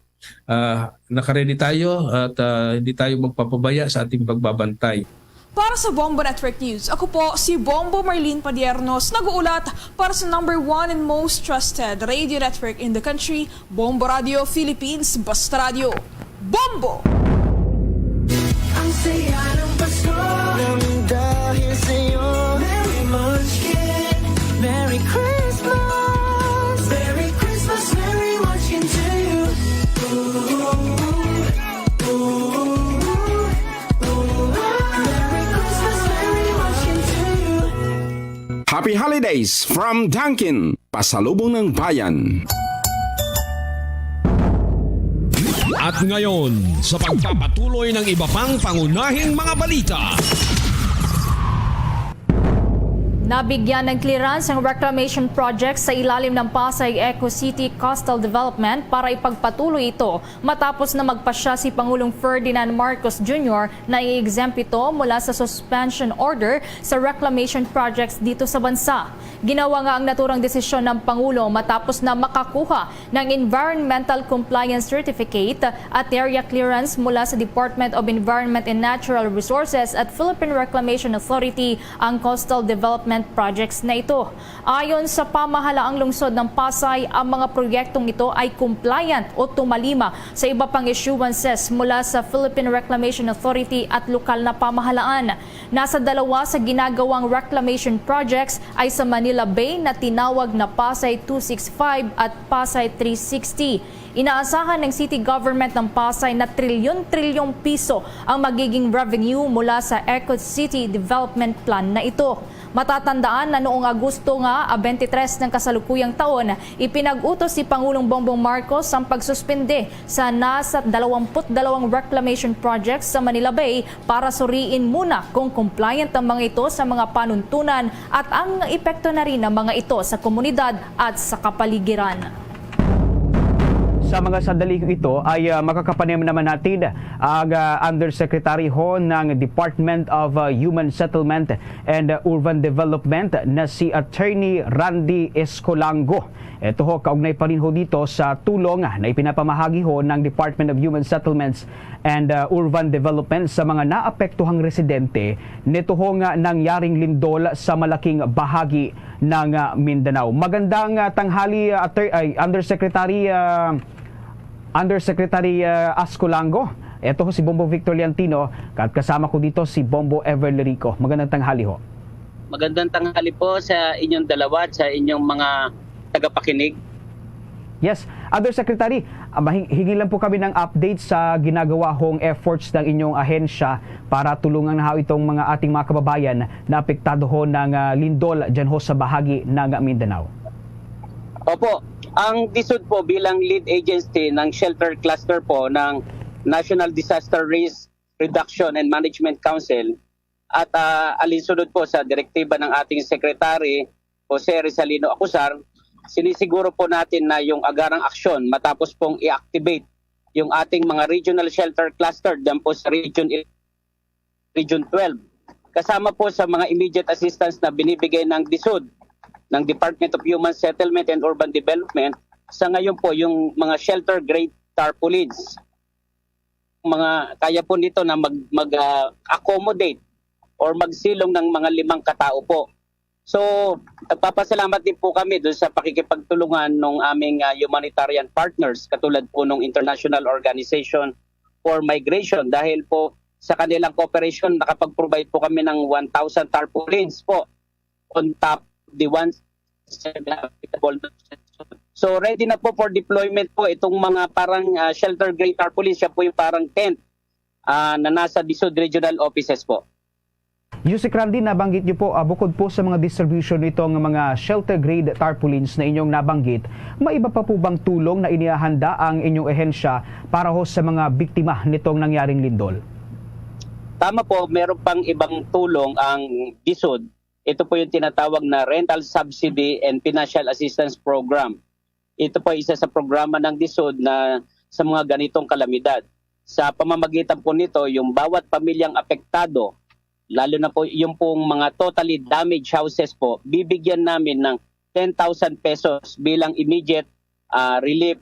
Nakaredy tayo at hindi tayo magpapabaya sa ating pagbabantay. Para sa Bombo Network News, ako po si Bombo Marlene Padiernos, nag-uulat para sa number 1 and most trusted radio network in the country, Bombo Radio Philippines, Basta Radio. Bombo! Ang saya ng Pasko namin dahil sa'yo. Merry Munchkin, Merry Christmas, Merry Christmas, Merry Munchkin to you. Happy Holidays from Dunkin, pasalubong ng bayan. At ngayon, sa pagpapatuloy ng iba pang pangunahing mga balita. Nabigyan ng clearance ang reclamation project sa ilalim ng Pasay Eco City Coastal Development para ipagpatuloy ito matapos na magpasya si Pangulong Ferdinand Marcos Jr. na i-exempt ito mula sa suspension order sa reclamation projects dito sa bansa. Ginawa nga ang naturang desisyon ng Pangulo matapos na makakuha ng Environmental Compliance Certificate at area clearance mula sa Department of Environment and Natural Resources at Philippine Reclamation Authority ang coastal development projects na ito. Ayon sa pamahalaang lungsod ng Pasay, ang mga proyektong ito ay compliant o tumalima sa iba pang issuances mula sa Philippine Reclamation Authority at lokal na pamahalaan. Nasa dalawa sa ginagawang reclamation projects ay sa Manila Bay na tinawag na Pasay 265 at Pasay 360. Inaasahan ng City Government ng Pasay na trilyon-trilyong piso ang magiging revenue mula sa Eco City Development Plan na ito. Matatandaan na noong Agosto nga, 23 ng kasalukuyang taon, ipinag-utos si Pangulong Bongbong Marcos ang pagsuspende sa nasa 22 reclamation projects sa Manila Bay para suriin muna kung compliant ang mga ito sa mga panuntunan at ang epekto na rin ng mga ito sa komunidad at sa kapaligiran. Sa mga sandali ito ay makakapanim naman natin ang Undersecretary ho ng Department of Human Settlement and Urban Development na si Attorney Randy Escolango. Ito ho, kaugnay pa rin ho dito sa tulong na ipinapamahagi ho ng Department of Human Settlements and Urban Development sa mga naapektuhang residente nito ho nga nangyaring lindol sa malaking bahagi ng Mindanao. Magandang tanghali, Undersecretary Ascolango. Ito ho si Bombo Victor Liantino at kasama ko dito si Bombo Everlerico. Magandang tanghali ho. Magandang tanghali po sa inyong dalawa at sa inyong mga tagapakinig. Yes, Undersecretary, hingi lang po kami ng update sa ginagawa hong efforts ng inyong ahensya para tulungan na itong mga ating mga kababayan na apektado ho ng lindol dyan ho sa bahagi ng Mindanao. Opo, ang DSUD po bilang lead agency ng shelter cluster po ng National Disaster Risk Reduction and Management Council at alinsunod po sa direktiba ng ating Secretary Jose Rizalino Acusar, sinisiguro po natin na yung agarang aksyon matapos pong i-activate yung ating mga regional shelter cluster dyan po sa Region 12. Kasama po sa mga immediate assistance na binibigay ng DSUD ng Department of Human Settlement and Urban Development, sa ngayon po yung mga shelter grade tarpaulins. Kaya po nito na mag-accommodate or magsilong ng mga 5 katao po. So, nagpapasalamat din po kami doon sa pakikipagtulungan ng aming humanitarian partners katulad po ng International Organization for Migration dahil po sa kanilang cooperation nakapag-provide po kami ng 1,000 tarpaulins po on top of the ones applicable. So ready na po for deployment po itong mga parang shelter grade tarpaulins. Siya po yung parang tent na nasa DSUD regional offices po. Yusek Randy, nabanggit niyo po, bukod po sa mga distribution nitong mga shelter grade tarpaulins na inyong nabanggit, may iba pa po bang tulong na inihahanda ang inyong ehensya para ho sa mga biktima nitong nangyaring lindol? Tama po, meron pang ibang tulong ang DSUD. Ito po yung tinatawag na Rental Subsidy and Financial Assistance Program. Ito po isa sa programa ng DSUD na sa mga ganitong kalamidad. Sa pamamagitan po nito, yung bawat pamilyang apektado, lalo na po yung pong mga totally damaged houses po, bibigyan namin ng 10,000 pesos bilang immediate relief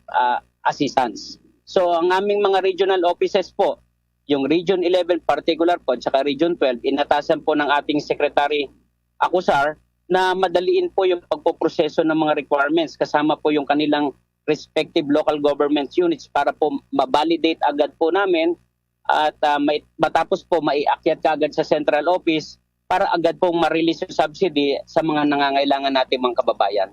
assistance. So ang aming mga regional offices po, yung Region 11 particular po at saka Region 12, inatasan po ng ating Secretary Acusar na madaliin po yung pagpoproseso ng mga requirements kasama po yung kanilang respective local government units para po ma-validate agad po namin at matapos po maiakyat kaagad sa central office para agad pong ma-release yung subsidy sa mga nangangailangan nating mga kababayan.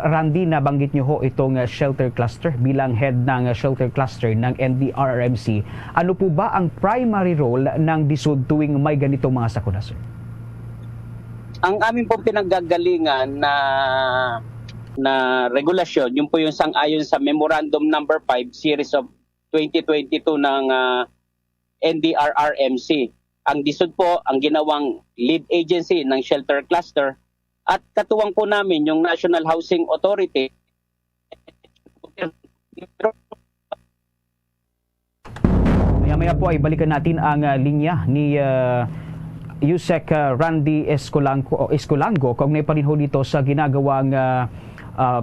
Randy, nabanggit niyo ho itong shelter cluster bilang head ng shelter cluster ng NDRRMC. Ano po ba ang primary role ng DSUD tuwing may ganitong mga sakuna, sir? Ang aming pong pinaggagalingan na regulasyon, yun po yung sang-ayon sa Memorandum Number 5 Series of 2022 ng NDRRMC. Ang DSUD po ang ginawang lead agency ng shelter cluster at katuwang po namin yung National Housing Authority. Maya-maya po ay balikan natin ang linya ni Yusek Randy Escolango kaugnay pa rin ho dito sa ginagawang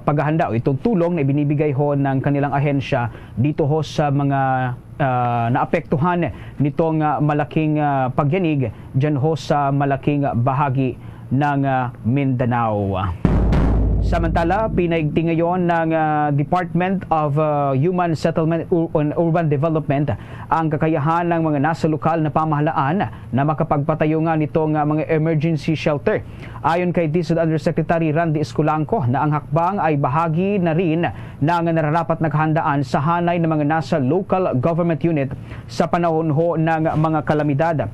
paghahanda o itong tulong na ibinibigay ho ng kanilang ahensya dito ho sa mga naapektuhan nitong malaking pagyanig dyan ho sa malaking bahagi ng Mindanao. Samantala, pinaigting ngayon ng Department of Human Settlement and Urban Development ang kakayahan ng mga nasa lokal na pamahalaan na makapagpatayo nga nitong mga emergency shelter. Ayon kay DSUD Undersecretary Randy Escolango na ang hakbang ay bahagi na rin ng nararapat na kahandaan sa hanay ng mga nasa local government unit sa panahon ho ng mga kalamidad.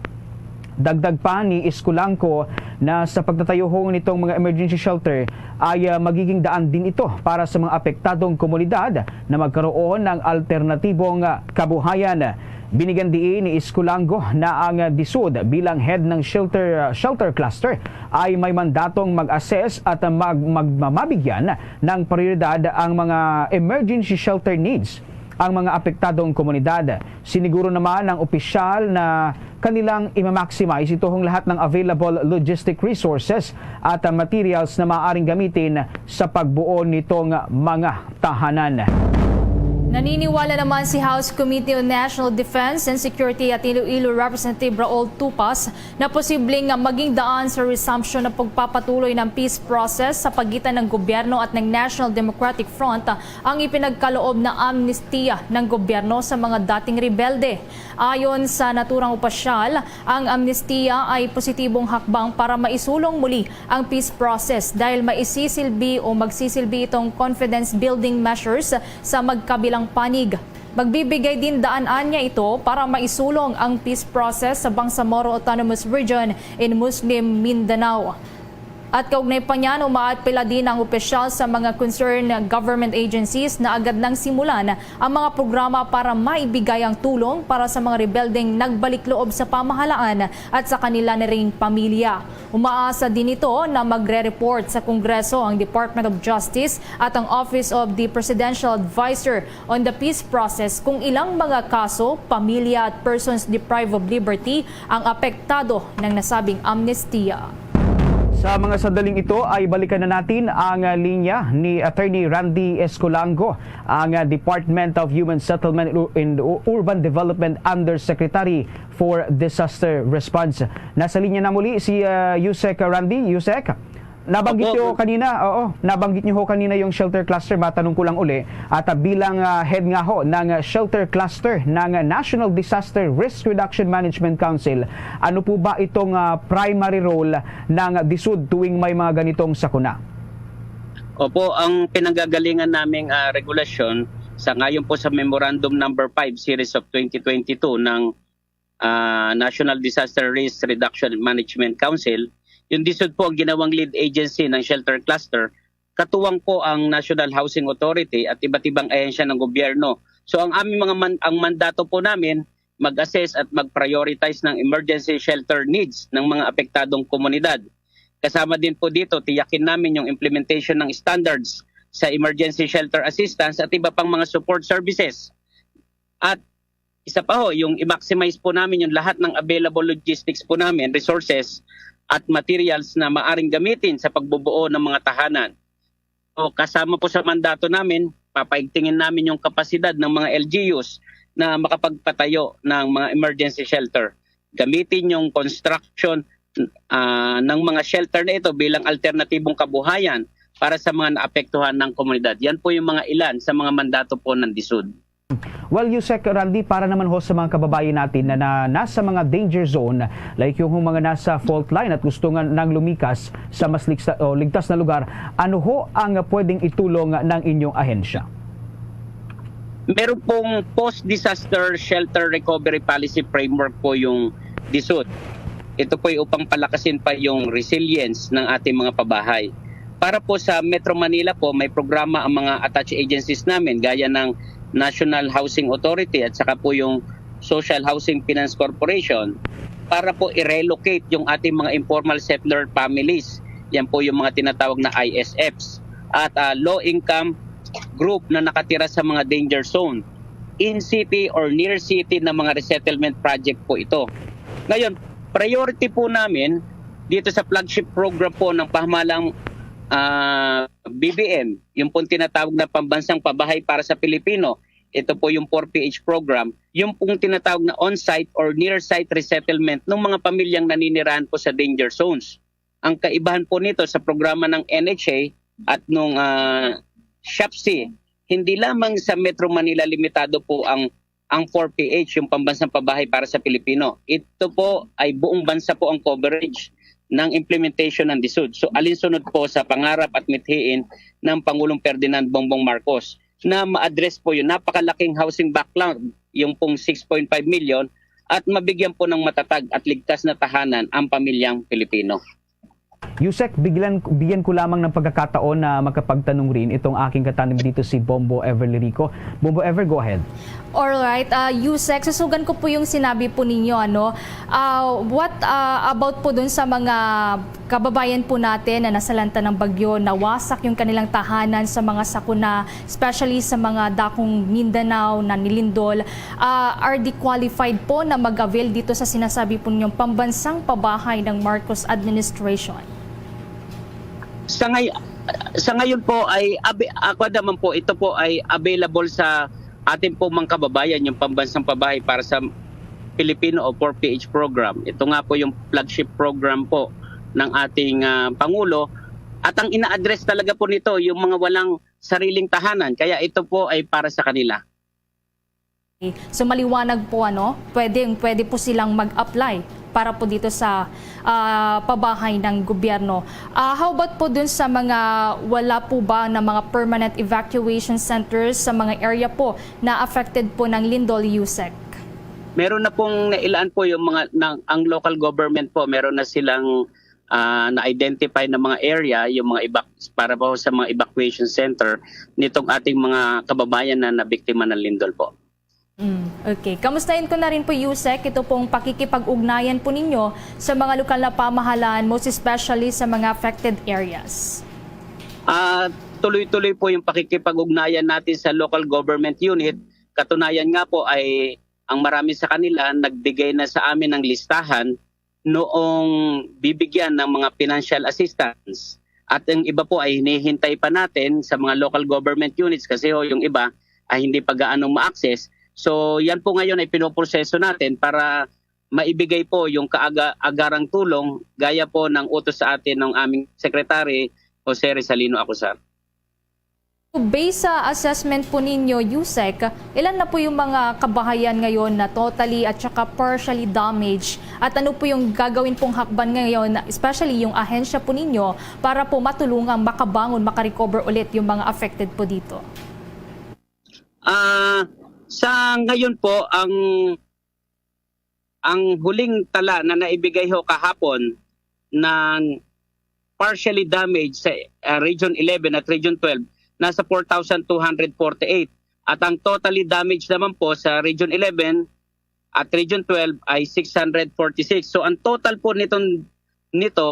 Dagdag pa ni Escolango na sa pagtatayo ho nitong mga emergency shelter ay magiging daan din ito para sa mga apektadong komunidad na magkaroon ng alternatibong kabuhayan. Binigyan diin ni Escolango na ang DSUD bilang head ng shelter cluster ay may mandatong mag-assess at mabigyan ng prioridad ang mga emergency shelter needs ang mga apektadong komunidad. Siniguro naman ng opisyal na kanilang i-maximize itong lahat ng available logistic resources at materials na maaaring gamitin sa pagbuo nitong mga tahanan. Naniniwala naman si House Committee on National Defense and Security at Iloilo Representative Raul Tupas na posibleng maging daan sa resumption ng pagpapatuloy ng peace process sa pagitan ng gobyerno at ng National Democratic Front ang ipinagkaloob na amnestiya ng gobyerno sa mga dating rebelde. Ayon sa naturang opisyal, ang amnestiya ay positibong hakbang para maisulong muli ang peace process dahil magsisilbi itong confidence building measures sa magkabilang panig. Magbibigay din daanan niya ito para maisulong ang peace process sa Bangsamoro Autonomous Region in Muslim Mindanao. At kaugnay pa niyan, umaapela din ang opisyal sa mga concerned government agencies na agad nang simulan ang mga programa para maibigay ang tulong para sa mga rebeldeng nagbalik loob sa pamahalaan at sa kanila na ring pamilya. Umaasa din ito na magre-report sa Kongreso ang Department of Justice at ang Office of the Presidential Advisor on the Peace Process kung ilang mga kaso, pamilya at persons deprived of liberty ang apektado ng nasabing amnestiya. Sa mga sandaling ito ay balikan na natin ang linya ni Attorney Randy Escolango, ang Department of Human Settlement and Urban Development Undersecretary for Disaster Response. Nasa linya na muli si Yusek Randy. Yusek, nabanggit niyo kanina, nabanggit niyo ho kanina yung shelter cluster. Matanong ko lang uli, at bilang head nga ho ng shelter cluster ng National Disaster Risk Reduction Management Council, ano po ba itong primary role ng DSUD tuwing may mga ganitong sakuna? Opo, ang pinanggagalingan naming regulasyon sa ngayon po sa Memorandum Number 5 Series of 2022 ng National Disaster Risk Reduction Management Council, yung DSUD po ang ginawang lead agency ng shelter cluster. Katuwang po ang National Housing Authority at iba't ibang ahensya ng gobyerno. So ang aming ang mandato po namin, mag-assess at mag-prioritize ng emergency shelter needs ng mga apektadong komunidad. Kasama din po dito, tiyakin namin yung implementation ng standards sa emergency shelter assistance at iba pang mga support services. At isa pa ho, yung i-maximize po namin yung lahat ng available logistics po namin, resources at materials na maaring gamitin sa pagbubuo ng mga tahanan. O kasama po sa mandato namin, papaigtingin namin yung kapasidad ng mga LGUs na makapagpatayo ng mga emergency shelter. Gamitin yung construction ng mga shelter na ito bilang alternatibong kabuhayan para sa mga naapektuhan ng komunidad. Yan po yung mga ilan sa mga mandato po ng DSUD. Well, Yusek Randy, para naman ho sa mga kababayan natin na nasa mga danger zone, like yung mga nasa fault line at gusto nga nang lumikas sa mas ligtas na lugar, ano ho ang pwedeng itulong ng inyong ahensya? Meron pong post-disaster shelter recovery policy framework po yung DSUD. Ito po ay upang palakasin pa yung resilience ng ating mga pabahay. Para po sa Metro Manila po, may programa ang mga attached agencies namin gaya ng National Housing Authority at saka po yung Social Housing Finance Corporation para po i-relocate yung ating mga informal settler families. Yan po yung mga tinatawag na ISFs at low-income group na nakatira sa mga danger zone. In-city or near-city na mga resettlement project po ito. Ngayon, priority po namin dito sa flagship program po ng pahamalang BBM, yung pong tinatawag na Pambansang Pabahay para sa Pilipino. Ito po yung 4PH program, yung pong tinatawag na on-site or near-site resettlement ng mga pamilyang naninirahan po sa danger zones. Ang kaibahan po nito sa programa ng NHA at nung SHAPC, hindi lamang sa Metro Manila limitado po ang 4PH, yung Pambansang Pabahay para sa Pilipino. Ito po ay buong bansa po ang coverage ng implementation ng DSUD. So alinsunod po sa pangarap at mithiin ng Pangulong Ferdinand Bongbong Marcos na ma-address po yung napakalaking housing backlog, yung pong 6.5 million, at mabigyan po ng matatag at ligtas na tahanan ang pamilyang Pilipino. Yusek, bigyan ko lamang ng pagkakataon na makapagtanong rin itong aking katanong dito si Bombo Ever Lirico. Bombo Ever, go ahead. Alright, Yusek, susugan ko po yung sinabi po ninyo, what about po dun sa mga kababayan po natin na nasalanta ng bagyo, nawasak yung kanilang tahanan sa mga sakuna, especially sa mga dakong Mindanao na nilindol, are they qualified po na mag-avail dito sa sinasabi po ninyong Pambansang Pabahay ng Marcos Administration? Sa ngayon po ay ako naman po, ito po ay available sa ating po mga kababayan, yung Pambansang Pabahay para sa Pilipino o 4PH program. Ito nga po yung flagship program po ng ating Pangulo, at ang ina-address talaga po nito yung mga walang sariling tahanan, kaya ito po ay para sa kanila. So maliwanag po, pwede po silang mag-apply para po dito sa pabahay ng gobyerno. How about po dun sa mga wala po ba na mga permanent evacuation centers sa mga area po na affected po ng lindol, Yusek? Meron na pong nailaan po yung mga ang local government po, meron na silang na-identify na mga area, yung mga para po sa mga evacuation center nitong ating mga kababayan na nabiktima ng lindol po. Okay. Kamustahin ko na rin po, Yusek, ito pong pakikipag-ugnayan po ninyo sa mga lokal na pamahalaan, most especially sa mga affected areas. Tuloy-tuloy po yung pakikipag-ugnayan natin sa local government unit. Katunayan nga po ay ang marami sa kanila nagbigay na sa amin ng listahan noong bibigyan ng mga financial assistance. At yung iba po ay hinihintay pa natin sa mga local government units kasi yung iba ay hindi pa gaano ma-access. So yan po ngayon ay pinoproseso natin para maibigay po yung kaagarang tulong gaya po ng utos sa atin ng aming Secretary Jose Rizalino Acuzar. Based sa assessment po ninyo, Yusek, ilan na po yung mga kabahayan ngayon na totally at saka partially damaged? At ano po yung gagawin pong hakban ngayon, especially yung ahensya po ninyo, para po matulungang makabangon, makarecover ulit yung mga affected po dito? Sa ngayon po, ang huling tala na naibigay ho kahapon na partially damaged sa Region 11 at Region 12, nasa 4,248. At ang totally damaged naman po sa Region 11 at Region 12 ay 646. So ang total po nito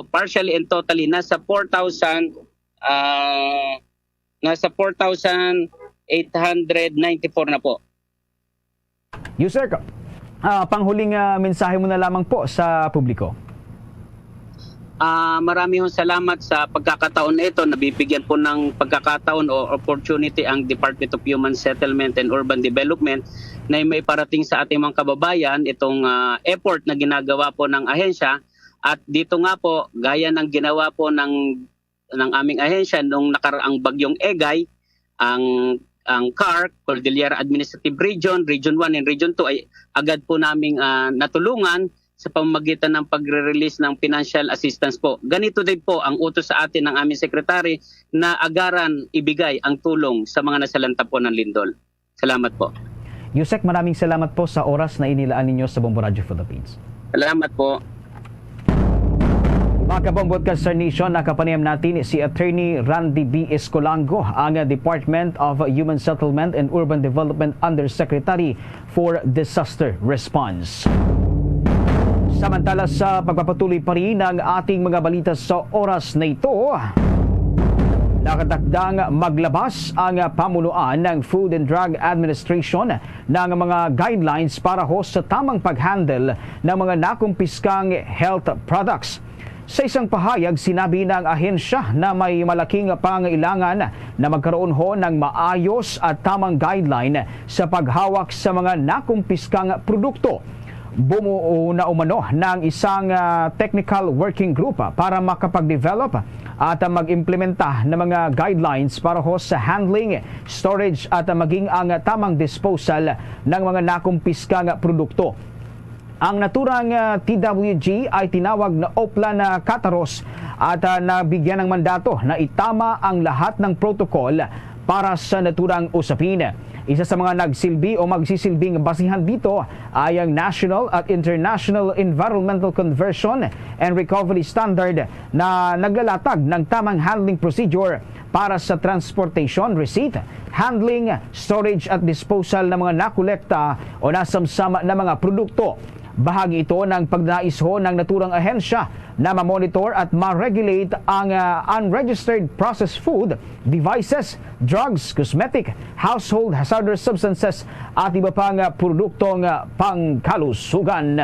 partially and totally nasa 4,894 na po. User, panghuling mensahe mo na lamang po sa publiko. Marami hong salamat sa pagkakataon na ito. Nabibigyan po ng pagkakataon o opportunity ang Department of Human Settlement and Urban Development na may parating sa ating mga kababayan itong effort na ginagawa po ng ahensya. At dito nga po, gaya ng ginawa po ng aming ahensya nung nakaraang bagyong Egay, ang CARC, Cordillera Administrative Region, Region 1 and Region 2 ay agad po naming natulungan sa pamamagitan ng pagre-release ng financial assistance po. Ganito din po ang utos sa atin ng aming sekretary na agaran ibigay ang tulong sa mga nasalanta po ng lindol. Salamat po. Yusek, maraming salamat po sa oras na inilaan ninyo sa Bombo Radio Philippines. Salamat po. Mga kabombot ka sa nation, nakapanayam natin si Attorney Randy B. Escolango, ang Department of Human Settlement and Urban Development Undersecretary for Disaster Response. Samantala sa pagpapatuloy pa rin ng ating mga balita sa oras na ito, nakatakdang maglabas ang pamunuan ng Food and Drug Administration ng mga guidelines para ho sa tamang pag-handle ng mga nakumpiskang health products. Sa isang pahayag, sinabi ng ahensya na may malaking pangailangan na magkaroon ho ng maayos at tamang guideline sa paghawak sa mga nakumpiskang produkto. Bumuo na umano ng isang technical working group para makapag-develop at mag-implementa ng mga guidelines para ho sa handling, storage at maging ang tamang disposal ng mga nakumpiskang produkto. Ang naturang TWG ay tinawag na Oplan Kataros at nabigyan ng mandato na itama ang lahat ng protocol para sa naturang usapin. Isa sa mga nagsilbi o magsisilbing basihan dito ay ang National at International Environmental Conversion and Recovery Standard na naglalatag ng tamang handling procedure para sa transportation, receipt, handling, storage at disposal ng mga nakolekta o nasamsama na mga produkto. Bahagi ito ng pagnais ho ng naturang ahensya na ma-monitor at ma-regulate ang unregistered processed food, devices, drugs, cosmetic, household hazardous substances at iba pang produktong pangkalusugan.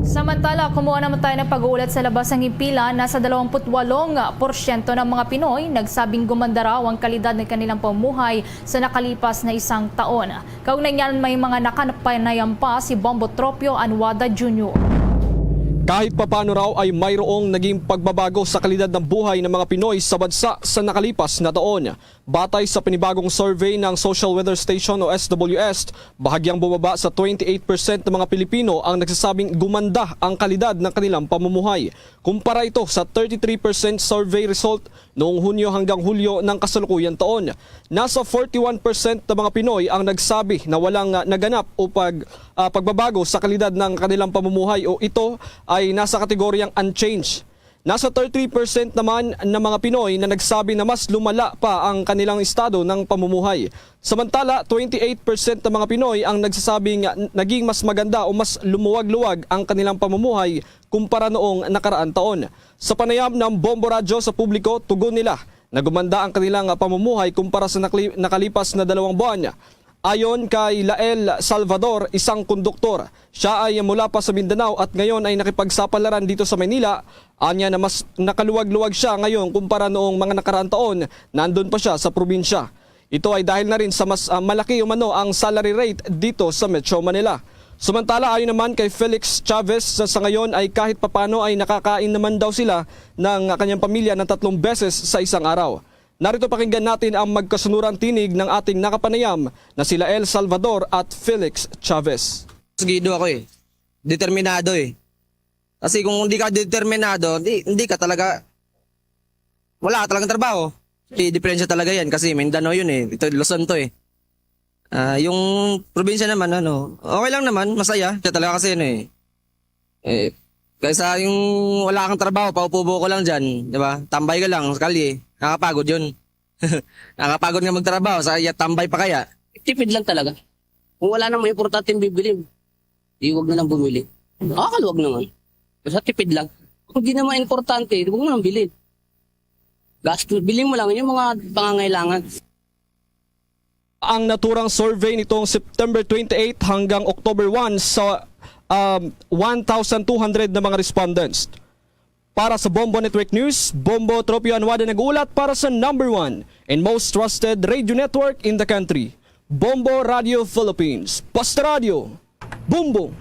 Samantala, kumuha naman tayo ng pag-uulat sa labas ng himpilan. Nasa 28% ng mga Pinoy nagsabing gumanda raw ang kalidad ng kanilang pamumuhay sa nakalipas na isang taon. Kaugnay niyan, may mga nakapanayam pa si Bombo Tropio Anwada Jr. Kahit papano raw ay mayroong naging pagbabago sa kalidad ng buhay ng mga Pinoy sa bansa sa nakalipas na taon. Batay sa panibagong survey ng Social Weather Station o SWS, bahagyang bumaba sa 28% ng mga Pilipino ang nagsasabing gumanda ang kalidad ng kanilang pamumuhay. Kumpara ito sa 33% survey result noong Hunyo hanggang Hulyo ng kasalukuyang taon. Nasa 41% ng mga Pinoy ang nagsabi na walang naganap o pagbabago sa kalidad ng kanilang pamumuhay o ito ay nasa kategoryang unchanged. Nasa 33% naman ng mga Pinoy na nagsabi na mas lumala pa ang kanilang estado ng pamumuhay. Samantala, 28% ng mga Pinoy ang nagsasabing naging mas maganda o mas lumuwag-luwag ang kanilang pamumuhay kumpara noong nakaraan taon. Sa panayam ng Bombo Radyo sa publiko, tugon nila na gumanda ang kanilang pamumuhay kumpara sa nakalipas na 2 buwan. Ayon kay Lael Salvador, isang konduktor, siya ay mula pa sa Mindanao at ngayon ay nakipagsapalaran dito sa Maynila. Anya na mas nakaluwag-luwag siya ngayon kumpara noong mga nakaraang taon, nandun pa siya sa probinsya. Ito ay dahil na rin sa mas malaki umano ang salary rate dito sa Metro Manila. Samantala, ayon naman kay Felix Chavez, sa ngayon ay kahit papano ay nakakain naman daw sila ng kanyang pamilya ng 3 beses sa isang araw. Narito pakinggan natin ang magkasunurang tinig ng ating nakapanayam na sila El Salvador at Felix Chavez. Gido ako eh. Determinado eh. Kasi kung hindi ka determinado, hindi ka talaga, wala ka talagang trabaho. Diferensya talaga yan kasi Mindanao yun eh. Ito Luzon to eh. Yung probinsya naman, okay lang naman, masaya. Kaya talaga kasi kaysa yung wala kang trabaho, paupo-upo ko lang dyan, di ba? Tambay ka lang sa kalye. Nakakapagod yun. Nakakapagod nga magtrabaho, tambay pa kaya. Tipid lang talaga. Kung wala namang importante bibili, huwag na lang bumili. Nakakaluwag naman. Basta tipid lang. Kung di naman importante, huwag mo nang bilhin. Bilhin mo lang yung mga pangangailangan. Ang naturang survey nitong September 28 hanggang October 1 sa 1,200 na mga respondents. Para sa Bombo Network News, Bombo Tropio Anwada nag-uulat para sa number 1 and most trusted radio network in the country, Bombo Radio Philippines. Basta Radio, Bombo!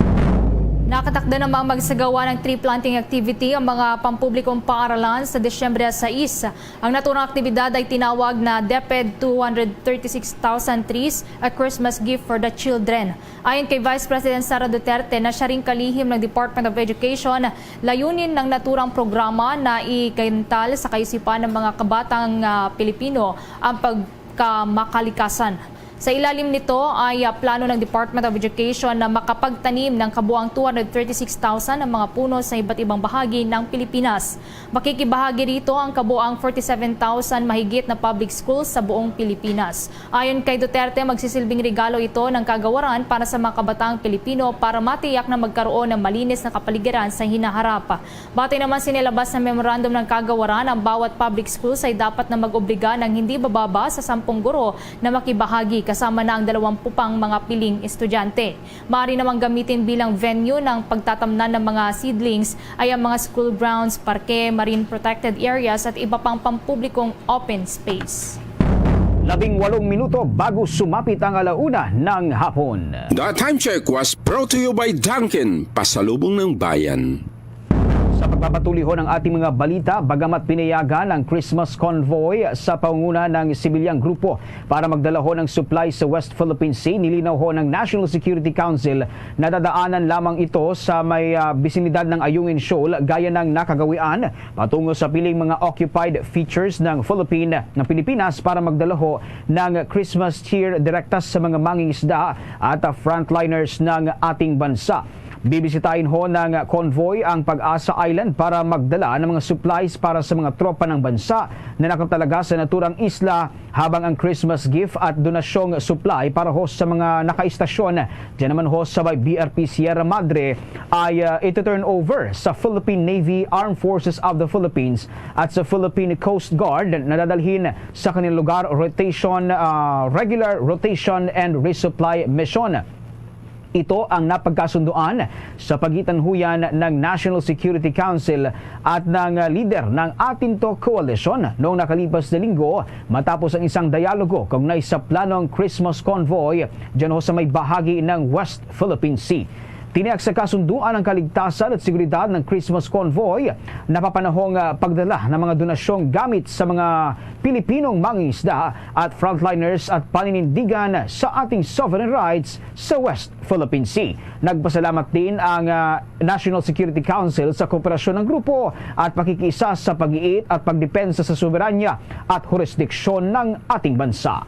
Nakatakda namang magsagawa ng tree planting activity ang mga pampublikong paaralan sa Disyembre 6. Ang naturang aktibidad ay tinawag na DepEd 236,000 trees, a Christmas gift for the children. Ayon kay Vice President Sara Duterte na siya ring kalihim ng Department of Education, layunin ng naturang programa na ikaintal sa kaisipan ng mga kabatang Pilipino ang pagkamakalikasan. Sa ilalim nito ay plano ng Department of Education na makapagtanim ng kabuang 236,000 ng mga puno sa iba't ibang bahagi ng Pilipinas. Makikibahagi rito ang kabuang 47,000 mahigit na public schools sa buong Pilipinas. Ayon kay Duterte, magsisilbing regalo ito ng kagawaran para sa mga kabataang Pilipino para matiyak na magkaroon ng malinis na kapaligiran sa hinaharap. Batay naman sinilabas ng memorandum ng kagawaran, ang bawat public schools ay dapat na mag-obliga ng hindi bababa sa 10 guro na makibahagi kasama na ang 20 pang mga piling estudyante. Maaari namang gamitin bilang venue ng pagtatamnan ng mga seedlings ay ang mga school grounds, parke, marine protected areas at iba pang pampublikong open space. 18 minuto bago sumapit ang 1:00 ng hapon. The time check was brought to you by Dunkin, pasalubong ng bayan. Sa pagpapatuloy ho ng ating mga balita, bagamat pinayagan ang Christmas convoy sa pangunguna ng sibilyang grupo para magdala ho ng supply sa West Philippine Sea, nilinaw ho ng National Security Council na dadaanan lamang ito sa may bisinidad ng Ayungin Shoal gaya ng nakagawian patungo sa piling mga occupied features ng Pilipinas para magdala ho ng Christmas cheer direkta sa mga mangingisda at frontliners ng ating bansa. Bibisitahin ho ng convoy ang Pag-asa Island para magdala ng mga supplies para sa mga tropa ng bansa na nakatalaga sa naturang isla, habang ang Christmas gift at donasyong supply para ho sa mga nakaistasyon diyan naman ho sa BRP Sierra Madre ay ito turn over sa Philippine Navy, Armed Forces of the Philippines at sa Philippine Coast Guard na dadalhin sa kanilang lugar regular rotation and resupply mission. Ito ang napagkasunduan sa pagitan huyan ng National Security Council at ng leader ng Atinto Coalition noong nakalipas na linggo matapos ang isang dialogo kaugnay sa planong Christmas convoy dyan ho sa may bahagi ng West Philippine Sea. Tiniyak sa kasunduan ang kaligtasan at seguridad ng Christmas convoy, napapanahong pagdala ng mga donasyong gamit sa mga Pilipinong mangingisda at frontliners at paninindigan sa ating sovereign rights sa West Philippine Sea. Nagpasalamat din ang National Security Council sa kooperasyon ng grupo at pakikiisa sa pag-iit at pagdepensa sa soberanya at jurisdiksyon ng ating bansa.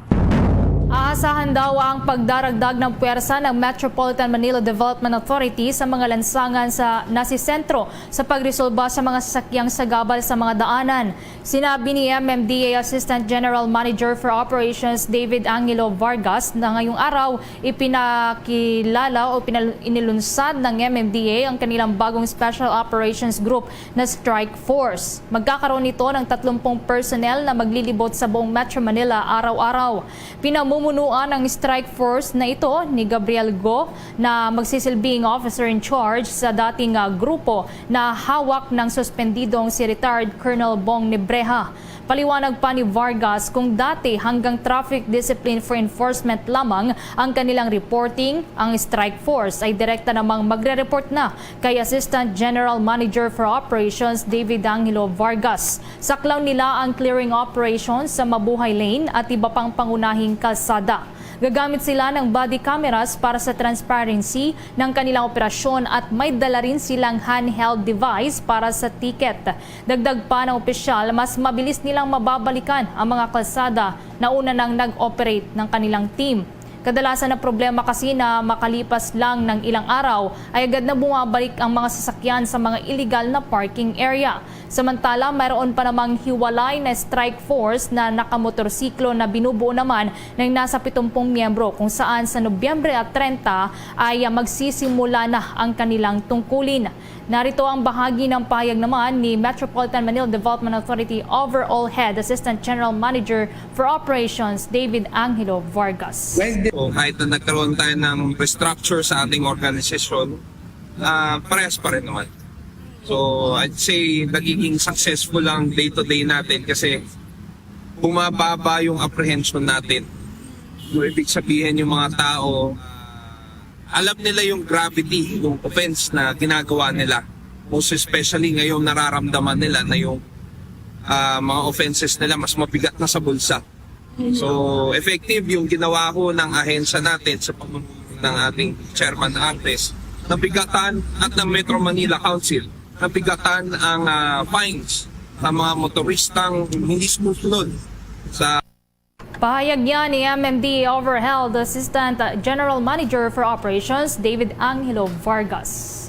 Aasahan daw ang pagdaragdag ng puwersa ng Metropolitan Manila Development Authority sa mga lansangan sa nasisentro sa pagresolba sa mga sasakyang sagabal sa mga daanan. Sinabi ni MMDA Assistant General Manager for Operations David Angelo Vargas na ngayong araw ipinakilala o inilunsad ng MMDA ang kanilang bagong Special Operations Group na Strike Force. Magkakaroon ito ng 30 personnel na maglilibot sa buong Metro Manila araw-araw. Pinamumunuan pamumunuan ng strike force na ito ni Gabriel Go na magsisilbing officer in charge sa dating grupo na hawak ng suspendidong si retired Colonel Bong Nebreha. Paliwanag pa ni Vargas kung dati hanggang traffic discipline for enforcement lamang ang kanilang reporting, ang strike force ay direkta namang magre-report na kay Assistant General Manager for Operations David Angelo Vargas. Saklaw nila ang clearing operations sa Mabuhay Lane at iba pang pangunahing kalsada. Gagamit sila ng body cameras para sa transparency ng kanilang operasyon at may dala rin silang handheld device para sa ticket. Dagdag pa ng opisyal, mas mabilis nilang mababalikan ang mga kalsada na una nang nag-operate ng kanilang team. Kadalasan na problema kasi na makalipas lang ng ilang araw ay agad na bumabalik ang mga sasakyan sa mga illegal na parking area. Samantala, mayroon pa namang hiwalay na strike force na nakamotorsiklo na binubuo naman ng nasa 70 miyembro kung saan sa Nobyembre at 30 ay magsisimula na ang kanilang tungkulin. Narito ang bahagi ng pahayag naman ni Metropolitan Manila Development Authority Overall Head Assistant General Manager for Operations David Angelo Vargas. So, kahit na nagkaroon tayo ng restructure sa ating organisasyon, parehas pa rin naman. So I'd say nagiging successful lang day-to-day natin kasi bumababa yung apprehension natin. So, ibig sabihin yung mga tao, alam nila yung gravity, yung offense na ginagawa nila. Most especially ngayon nararamdaman nila na yung mga offenses nila mas mabigat na sa bulsa. So effective yung ginawa ko ng ahensya natin sa pamumuno ng ating Chairman Artes, nabigatan at ng Metro Manila Council, nabigatan ang fines sa mga motoristang hindi sumusunod sa Pahayag niya ni MMD Overhead Assistant General Manager for Operations David Angelo Vargas.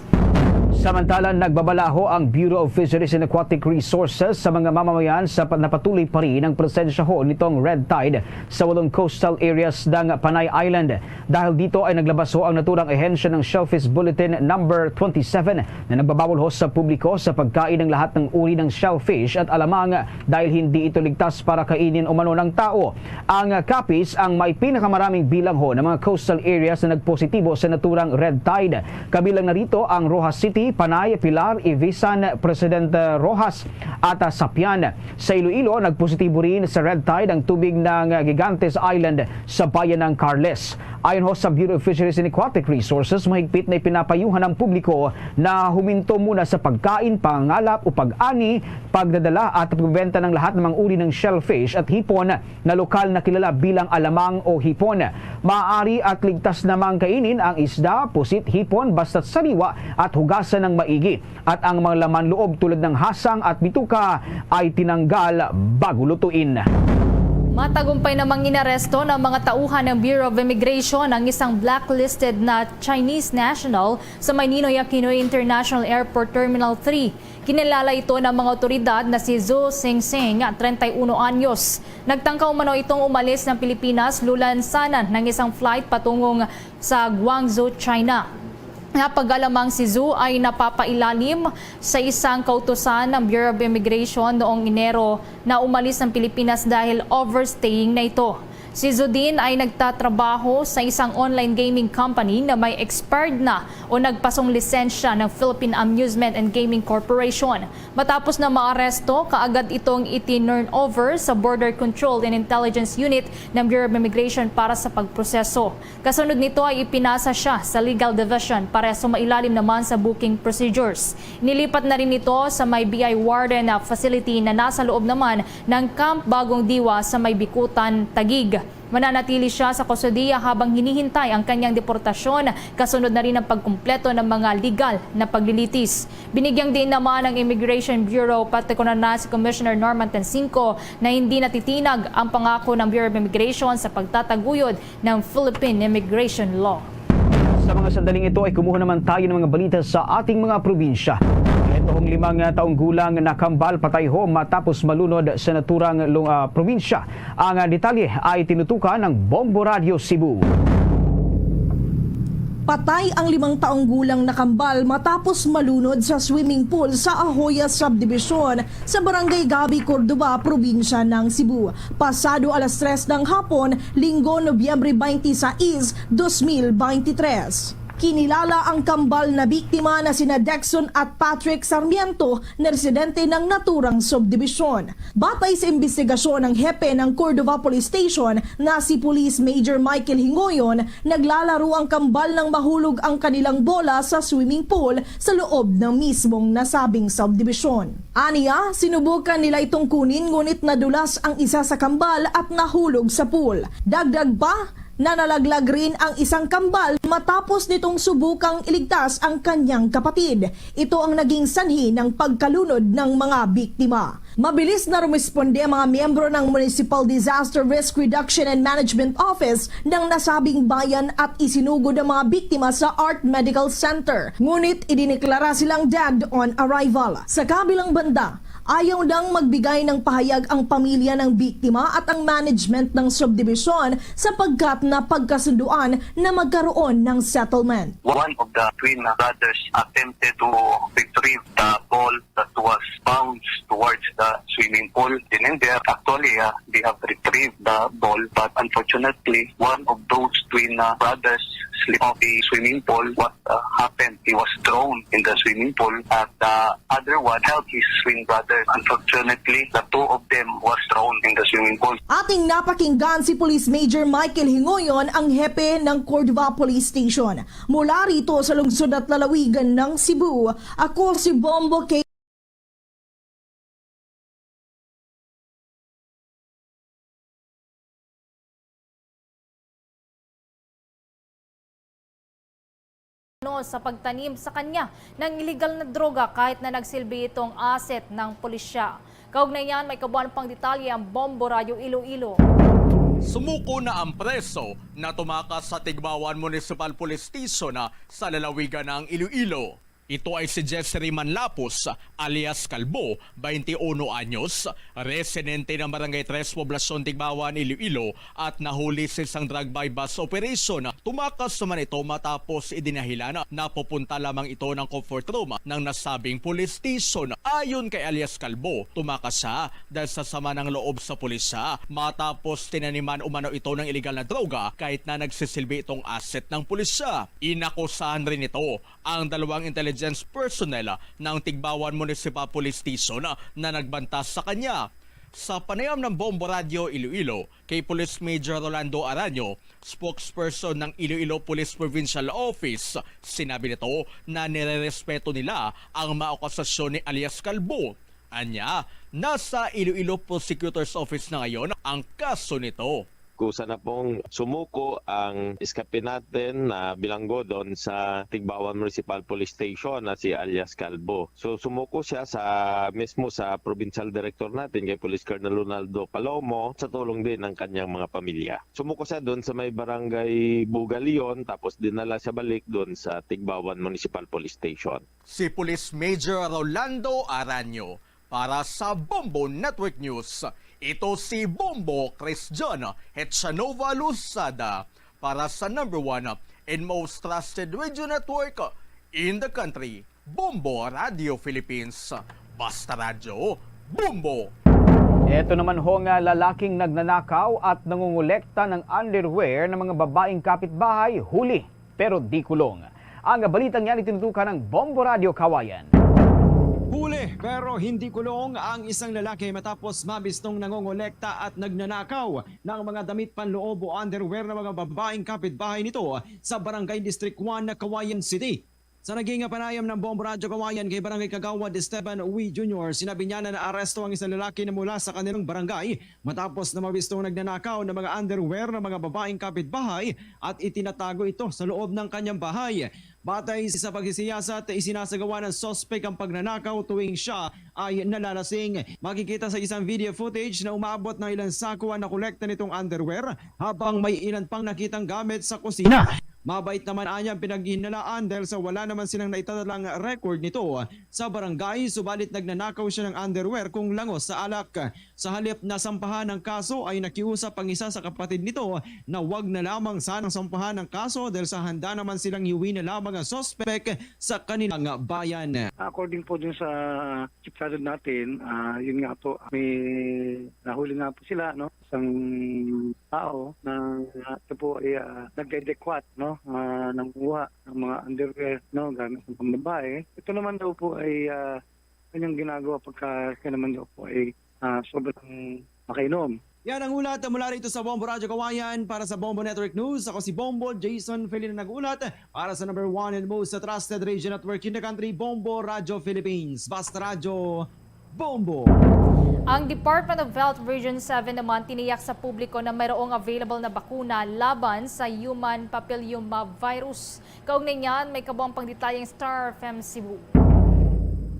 Samantala, nagbabalaho ang Bureau of Fisheries and Aquatic Resources sa mga mamamayan sa napatuloy pa rin ang presensya ho nitong red tide sa 8 coastal areas ng Panay Island. Dahil dito ay naglabas ho ang naturang ehensya ng Shellfish Bulletin number 27 na nagbabawal ho sa publiko sa pagkain ng lahat ng uri ng shellfish at alamang dahil hindi ito ligtas para kainin umano ng tao. Ang Capiz ang may pinakamaraming bilang ho ng mga coastal areas na nagpositibo sa naturang red tide. Kabilang narito ang Rojas City, Panay, Pilar, Ibisan, President Rojas at Sapian. Sa Iloilo, nagpositibo rin sa red tide ang tubig ng Gigantes Island sa bayan ng Carles. Ayon ho sa Bureau of Fisheries and Aquatic Resources, mahigpit na ipinapayuhan ng publiko na huminto muna sa pagkain, pangangalap o pag-ani, pagdadala at pagbebenta ng lahat ng mga uri ng shellfish at hipon na lokal na kilala bilang alamang o hipon. Maaari at ligtas namang kainin ang isda, pusit, hipon, basta't sariwa at hugasan ng maigi. At ang mga laman loob tulad ng hasang at bituka ay tinanggal bago lutuin. Matagumpay namang inaresto ng mga tauhan ng Bureau of Immigration ang isang blacklisted na Chinese national sa may Ninoy Aquino International Airport Terminal 3. Kinilala ito ng mga otoridad na si Zhu Xingxing, 31 anyos. Nagtangka umano itong umalis ng Pilipinas lulansanan ng isang flight patungong sa Guangzhou, China. Napag-alamang si Zhu ay napapailalim sa isang kautusan ng Bureau of Immigration noong Enero na umalis ng Pilipinas dahil overstaying na ito. Si Zhu din ay nagtatrabaho sa isang online gaming company na may expired na o nagpasong lisensya ng Philippine Amusement and Gaming Corporation. Matapos na maaresto, kaagad itong itinurn over sa Border Control and Intelligence Unit ng Bureau of Immigration para sa pagproseso. Kasunod nito ay ipinasa siya sa Legal Division para sumailalim naman sa booking procedures. Nilipat na rin ito sa may BI Warden facility na nasa loob naman ng Camp Bagong Diwa sa may Bikutan, Taguig. Mananatili siya sa kustodiya habang hinihintay ang kanyang deportasyon, kasunod na rin ang pagkumpleto ng mga legal na paglilitis. Binigyang din naman ng Immigration Bureau patikulan na si Commissioner Norman Tencinco na hindi natitinag ang pangako ng Bureau of Immigration sa pagtataguyod ng Philippine Immigration Law. Sa mga sandaling ito ay kumuha naman tayo ng mga balita sa ating mga probinsya. Itong 5 taong gulang na kambal patay ho matapos malunod sa naturang probinsya. Ang detalye ay tinutukan ng Bombo Radio Cebu. Patay ang 5 taong gulang na kambal matapos malunod sa swimming pool sa Ahoya Subdivision sa Barangay Gabi, Cordoba, probinsya ng Cebu. Pasado alas 3 ng hapon, Linggo, Nobyembre 26, 2023. Kinilala ang kambal na biktima na sina Dexon at Patrick Sarmiento na residente ng naturang subdivision. Batay sa investigasyon ng hepe ng Cordova Police Station na si Police Major Michael Hingoyon, naglalaro ang kambal nang mahulog ang kanilang bola sa swimming pool sa loob ng mismong nasabing subdivision. Aniya, sinubukan nila itong kunin ngunit nadulas ang isa sa kambal at nahulog sa pool. Dagdag pa, nanalaglag rin ang isang kambal matapos nitong subukang iligtas ang kanyang kapatid. Ito ang naging sanhi ng pagkalunod ng mga biktima. Mabilis na rumisponde ang mga miyembro ng Municipal Disaster Risk Reduction and Management Office ng nasabing bayan at isinugod ang mga biktima sa Art Medical Center. Ngunit idineklara silang dead on arrival. Sa kabilang banda, ayaw nang magbigay ng pahayag ang pamilya ng biktima at ang management ng subdivision sapagkat napagkasunduan na magkaroon ng settlement. One of the twin brothers attempted to retrieve the ball that was bounced towards the swimming pool. Then in there, actually, they have retrieved the ball, but unfortunately, one of those twin brothers slipped off the swimming pool. What happened? He was thrown in the swimming pool, and the other one helped his twin brother. Unfortunately, the two of them was thrown in the swimming pool. Ating napakinggan si Police Major Michael Hingoyon, ang hepe ng Cordova Police Station. Mula rito sa lungsod at lalawigan ng Cebu, ako si Bombo K. Sa pagtanim sa kanya ng illegal na droga kahit na nagsilbi itong asset ng pulisya. Kaugnay niyan, may kabuuan pang detalye ang Bombo Radio Iloilo. Sumuko na ang preso na tumakas sa Tigbawan Municipal Police Station sa lalawigan ng Iloilo. Ito ay si Jeffrey Manlapos alias Kalbo, 21 anyos, residente ng Barangay 3, Poblasyon Tigbawan, Iloilo at nahuli sa isang drug buy bus operation. Tumakas naman ito matapos idinahilan na pupunta lamang ito ng comfort room ng nasabing police station. Ayon kay alias Kalbo, tumakas siya dahil sa sama ng loob sa pulisya matapos tinaniman umano ito ng illegal na droga kahit na nagsisilbi itong asset ng pulisya. Inakusahan rin ito ang dalawang intelligence personnel ng Tigbawan Municipal Police Station na nagbanta sa kanya. Sa panayam ng Bombo Radio Iloilo kay Police Major Rolando Aranyo, spokesperson ng Iloilo Police Provincial Office, sinabi nito na nirerespeto nila ang mga akusasyon ni alias Kalbo. Anya, nasa Iloilo Prosecutor's Office na ngayon ang kaso nito. Kusa na pong sumuko ang iskape natin na bilanggo doon sa Tigbawan Municipal Police Station na si alias Kalbo. So sumuko siya mismo sa Provincial Director natin kay Police Colonel Ronaldo Palomo sa tulong din ng kanyang mga pamilya. Sumuko siya doon sa may barangay Bugalion tapos dinala siya balik doon sa Tigbawan Municipal Police Station. Si Police Major Rolando Aranyo para sa Bombo Network News. Ito si Bombo Christian Hetchanova Lusada para sa #1 and most trusted radio network in the country, Bombo Radio Philippines. Basta Radio, Bombo! Ito naman ho nga lalaking nagnanakaw at nangungulekta ng underwear ng mga babaeng kapitbahay, huli pero di kulong. Ang balitang yan itinutukan ng Bombo Radio Kawayan. Huli pero hindi kulong ang isang lalaki matapos mabistong nangongolekta at nagnanakaw ng mga damit panloob o underwear ng mga babaeng kapitbahay nito sa Barangay District 1 na Kawayan City. Sa naging panayam ng Bombo Radio Kawayan kay Barangay Kagawad Esteban Uy Jr., sinabi niya na naaresto ang isang lalaki na mula sa kanilang barangay matapos na mabistong nagnanakaw ng mga underwear ng mga babaeng kapitbahay at itinatago ito sa loob ng kanyang bahay. Batay sa pagsisiyasat, isinasagawa ng sospek ang pagnanakaw tuwing siya ay nalalasing. Makikita sa isang video footage na umabot ng ilang sako na kolekta nitong underwear habang may ilan pang nakitang gamit sa kusina. Mabait naman anya ang pinaghihinalaan dahil sa wala naman silang naitatalang record nito sa barangay, subalit nagnanakaw siya ng underwear kung langos sa alak. Sa halip na sampahan ng kaso ay nakiusap ang isa sa kapatid nito na wag na lamang sanang sampahan ng kaso dahil sa handa naman silang iuwi na lamang ang sospek sa kanilang bayan. According po dun sa chipsado natin, yun nga po, may nahuli nga po sila, no? Isang tao na ito po ay nagdedekwat, no? Ng buha ng mga underwear, no? Gamit ng pambabae. Ito naman daw po ay kanyang ginagawa pagka kaya naman daw po ay sobrang makainom. Yan ang ulat mula rito sa Bombo Radio Kawayan. Para sa Bombo Network News, ako si Bombo Jason Felina nag-ulat para sa number 1 and most trusted radio network in the country, Bombo Radio Philippines. Basta Radio, Bombo! Ang Department of Health Region 7 naman tiniyak sa publiko na mayroong available na bakuna laban sa human papillomavirus. Kaugnay niyan, may kabuang pangdetayeng Star FM Cebu.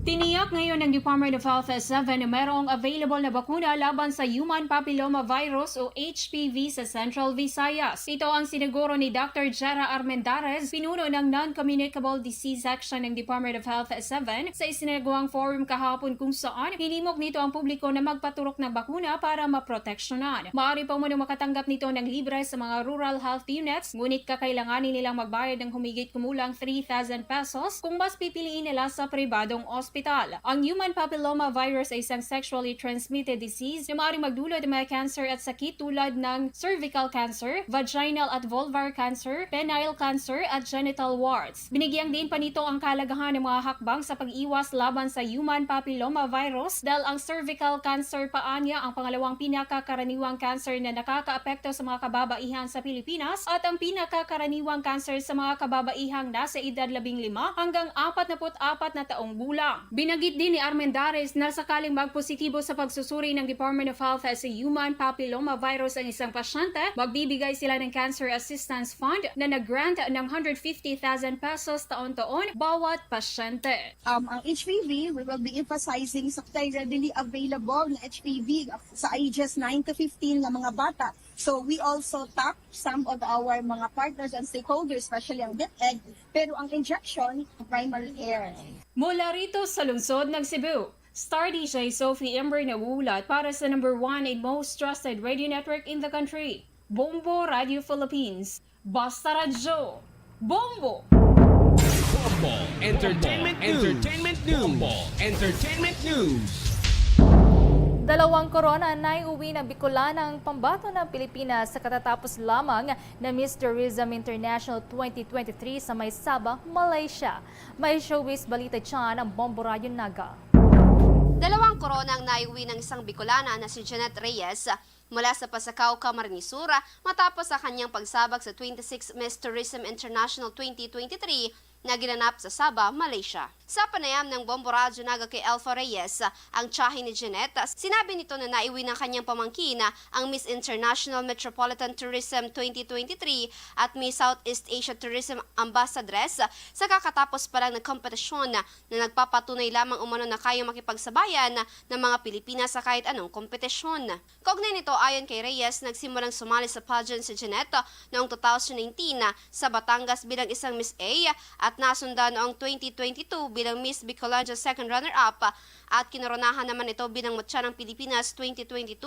Tiniyak ngayon ng Department of Health 7 na mayroong available na bakuna laban sa human papillomavirus o HPV sa Central Visayas. Ito ang siniguro ni Dr. Jera Armendariz, pinuno ng Non-Communicable Disease Section ng Department of Health 7 sa isinagawang forum kahapon kung saan hinimok nito ang publiko na magpaturok ng bakuna para maproteksyonan. Maaari pa muna makatanggap nito ng libre sa mga rural health units, ngunit kakailanganin nilang magbayad ng humigit kumulang 3,000 pesos kung mas pipiliin nila sa pribadong hospital. Ang human papillomavirus ay isang sexually transmitted disease na maaaring magdulot ng mga cancer at sakit tulad ng cervical cancer, vaginal at vulvar cancer, penile cancer at genital warts. Binigyang din pa nito ang kahalagahan ng mga hakbang sa pag-iwas laban sa human papillomavirus dahil ang cervical cancer paanya ang pangalawang pinakakaraniwang cancer na nakakaapekto sa mga kababaihan sa Pilipinas at ang pinakakaraniwang cancer sa mga kababaihang nasa edad 15 hanggang 44 na taong gulang. Binanggit din ni Armendariz na sakaling magpositibo sa pagsusuri ng Department of Health sa human papillomavirus ang isang pasyente, magbibigay sila ng Cancer Assistance Fund na nag-grant ng 150,000 pesos taon-taon bawat pasyente. Ang HPV, we will be emphasizing sa readily available na HPV sa ages 9 to 15 na mga bata. So we also tap some of our mga partners and stakeholders, especially ang DepEd, pero ang injection, primary care. Mula rito sa lungsod ng Cebu, Star DJ Sophie Ember nawulat para sa number 1 and most trusted radio network in the country, Bombo Radio Philippines. Basta Radio, Bombo! Bombo Entertainment News. Bombo Entertainment News. Dalawang korona na iuwi ng Bicolanang pambato ng Pilipinas sa katatapos lamang na Miss Tourism International 2023 sa May Sabah, Malaysia. May showbiz balita dyan ang Bombo Radio Naga. Dalawang korona ang naiuwi ng isang Bicolana na si Janet Reyes mula sa Pasacao, Camarines Sur matapos sa kanyang pagsabak sa 26 Miss Tourism International 2023 na ginanap sa Sabah, Malaysia. Sa panayam ng Bombo Radio Naga kay Alpha Reyes, ang tiyahin ni Janet, sinabi nito na naiuwi ng kanyang pamangkin ang Miss International Metropolitan Tourism 2023 at Miss Southeast Asia Tourism Ambassadress sa kakatapos pa lang ng kompetisyon na nagpapatunay lamang umano na kayang makipagsabayan ng mga Pilipinas sa kahit anong kompetisyon. Kaugnay nito, ayon kay Reyes, nagsimulang sumali sa pageant si Janet noong 2019 sa Batangas bilang isang Miss A at nasundan noong 2022 bilang Miss Bicolandia second runner-up at kinoronahan naman ito bilang Mutya ng Pilipinas 2022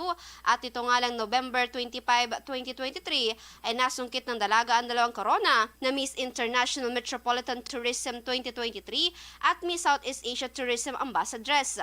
at ito nga lang November 25, 2023 ay nasungkit ng dalaga ang dalawang korona na Miss International Metropolitan Tourism 2023 at Miss Southeast Asia Tourism Ambassadress.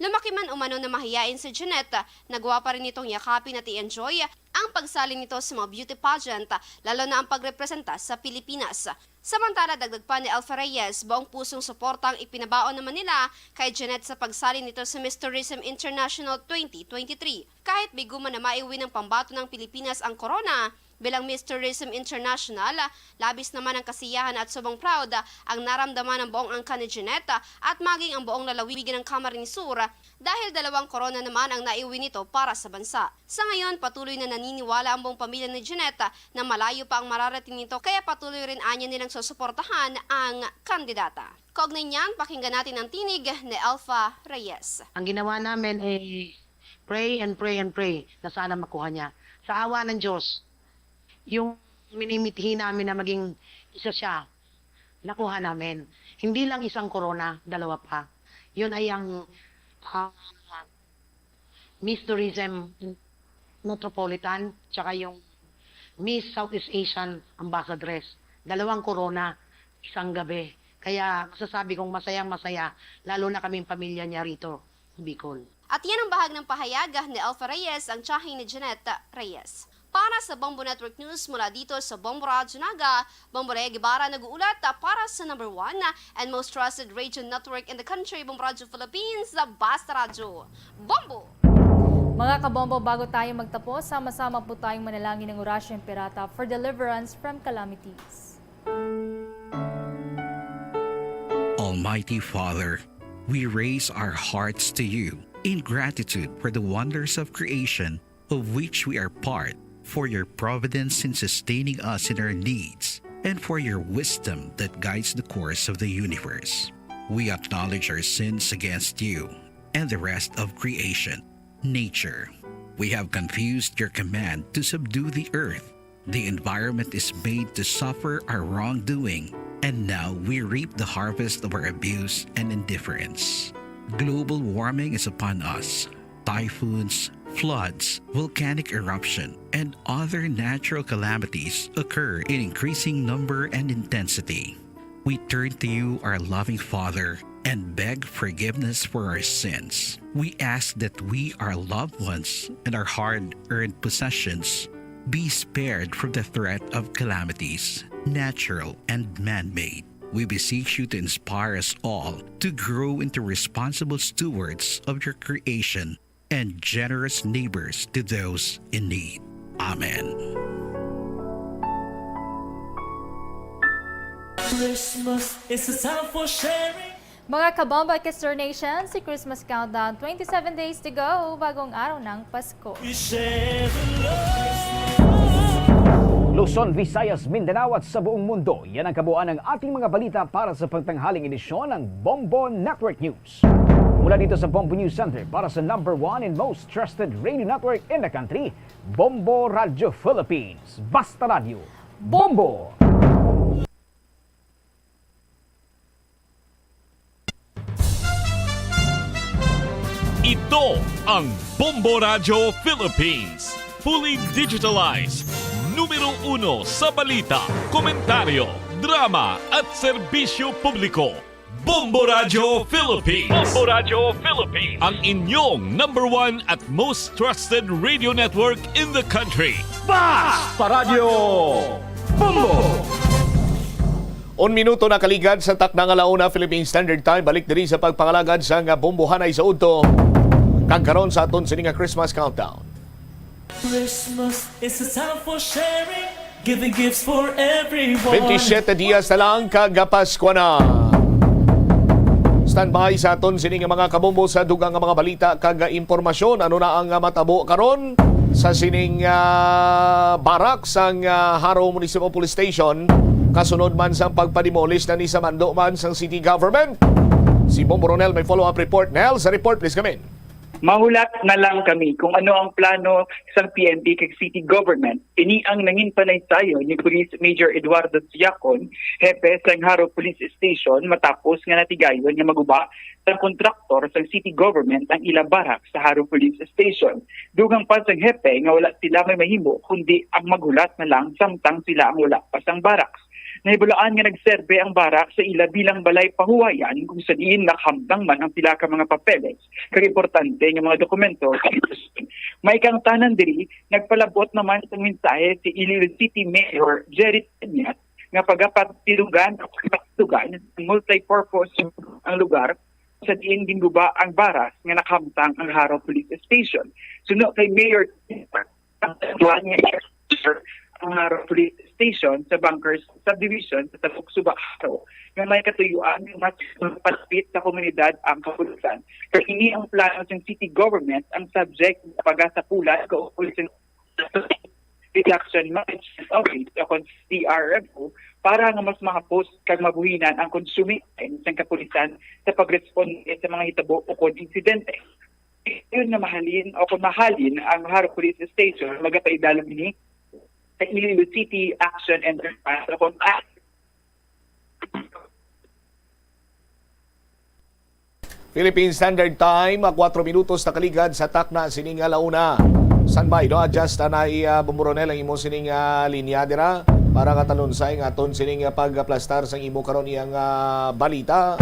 Lumaki man umano na mahiyain si Janet, nagawa pa rin itong yakapin at i-enjoy ang pagsali nito sa mga beauty pageant, lalo na ang pagrepresenta sa Pilipinas. Samantala, dagdag pa ni Alpha Reyes, buong pusong suportang ipinabaon naman nila kay Janet sa pagsali nito sa Miss Tourism International 2023. Kahit bigo man na maiuwi ng pambato ng Pilipinas ang corona, bilang Miss Tourism International, labis naman ang kasiyahan at sobrang proud ang naramdaman ng buong angka ni Janet at maging ang buong lalawigan ng Camarines Sur dahil dalawang korona naman ang naiuwi nito para sa bansa. Sa ngayon, patuloy na naniniwala ang buong pamilya ni Janet na malayo pa ang mararating nito kaya patuloy rin anya nilang susuportahan ang kandidata. Kaugnay niyan, pakinggan natin ang tinig ni Alpha Reyes. Ang ginawa namin ay pray and pray and pray na sana makuha niya. Sa awa ng Diyos, yung minimitihin namin na maging isa siya. Nakuha namin. Hindi lang isang corona, dalawa pa. Yun ay ang Miss Tourism Metropolitan, tsaka yung Miss Southeast Asian Ambassadress. 2 corona, isang gabi. Kaya masasabi kong masayang-masaya, lalo na kaming pamilya niya rito, Bicol. At yan ang bahag ng pahayag ni Alpha Reyes, ang tiyahin ni Jeanette Reyes. Para sa Bombo Network News mula dito sa Bombo Radyo Naga, Bombo Rey Guevara nag-uulat para sa number 1 and most trusted radio network in the country, Bombo Radyo Philippines, Basta Radyo. Bombo! Mga kabombo, bago tayo magtapos, sama-sama po tayong manalangin ng Orasyon Pirata for deliverance from calamities. Almighty Father, we raise our hearts to you in gratitude for the wonders of creation of which we are part, for your providence in sustaining us in our needs, and for your wisdom that guides the course of the universe. We acknowledge our sins against you and the rest of creation, nature. We have confused your command to subdue the earth. The environment is made to suffer our wrongdoing, and now we reap the harvest of our abuse and indifference. Global warming is upon us. Typhoons, floods, volcanic eruption, and other natural calamities occur in increasing number and intensity. We turn to you, our loving Father, and beg forgiveness for our sins. We ask that we, our loved ones, and our hard-earned possessions be spared from the threat of calamities, natural and man-made. We beseech you to inspire us all to grow into responsible stewards of your creation and generous neighbors to those in need. Amen. Christmas is a time for sharing. Mga kabombo at Kister Nation, si Christmas Countdown, 27 days to go, bagong araw ng Pasko. We share the love. Luzon, Visayas, Mindanao at sa buong mundo, yan ang kabuuan ng ating mga balita para sa pagtanghaling edisyon ng Bombo Network News. Mula dito sa Bombo News Center para sa number 1 and most trusted radio network in the country, Bombo Radio Philippines. Basta Radio. Bombo! Ito ang Bombo Radio Philippines. Fully digitalized. Numero 1 sa balita, komentaryo, drama at serbisyo publiko. Bombo Radio Philippines. Bombo Radio Philippines. Ang inyong number 1 at most trusted radio network in the country. Basta Radio Bombo! 1 minuto na kaligad sa takdang alauna Philippine Standard Time. Balik diri sa pagpangalagad sa nga bombohanay sa udto. Kagkaroon sa aton sininga Christmas Countdown. Christmas is a time for sharing, giving gifts for everyone. 27 dias na lang kagapasko na. Standby sa aton sininga mga kabombo sa dugang mga balita kag impormasyon. Ano na ang matabo karon sa sining barak sang Haro Municipal Police Station. Kasunod man sa pagpademolish na ni sa mando man sang city government. Si Bombo Ronel may follow-up report. Nel, sa report please come in. Mahulat na lang kami kung ano ang plano sa PNP kay city government. Ini ang nangin panaysayo ni Police Major Eduardo Siacon, hepe sa Haro Police Station matapos nga natigayon nga maguba sa kontraktor sa city government ang ilabarak sa Haro Police Station. Dugang pa sa hepe nga wala sila may mahimo kundi ang maghulat na lang samtang sila ang wala pa sang baraks. Nahibulaan nga nagserbe ang barak sa ila bilang balay pahuwayan kung sa diin nakahamtang man ang pila ka mga papeles kag importante nga mga dokumento. May kang tanan diri nagpalabot naman sa mensahe si Iloilo City Mayor Jerry Peña nga pagapatilugan ng multi-purpose ang lugar sa diin ginguba ang baras nga nakahamtang ang Haro Police Station. Suno kay Mayor ang Haro Police Station sa Bunkers Subdivision sa Tabuk Suba, Haro, nga may katuyuan ng mas palapit sa komunidad ang kapulisan. Kaya ini ang plano ng city government ang subject ng pag-asapulan kaukulit sa Reduction Management Office o CRFO para nga mas makapost kag mabuhinan ang consuming ng kapulisan sa pag-responde sa mga hitabo o kung insidente. Yun na mahalin o kung mahalin ang Haro Police Station magpaidalong ini sa Iloilo City Action and Response. Philippine Standard Time, 4 minutos na kaligad sa takna sining alauna. Standby, no? Adjust na Bomboronel ang imo sining linya dira para katalonsay nga aton sining pagplastar sang imo karon iyang balita.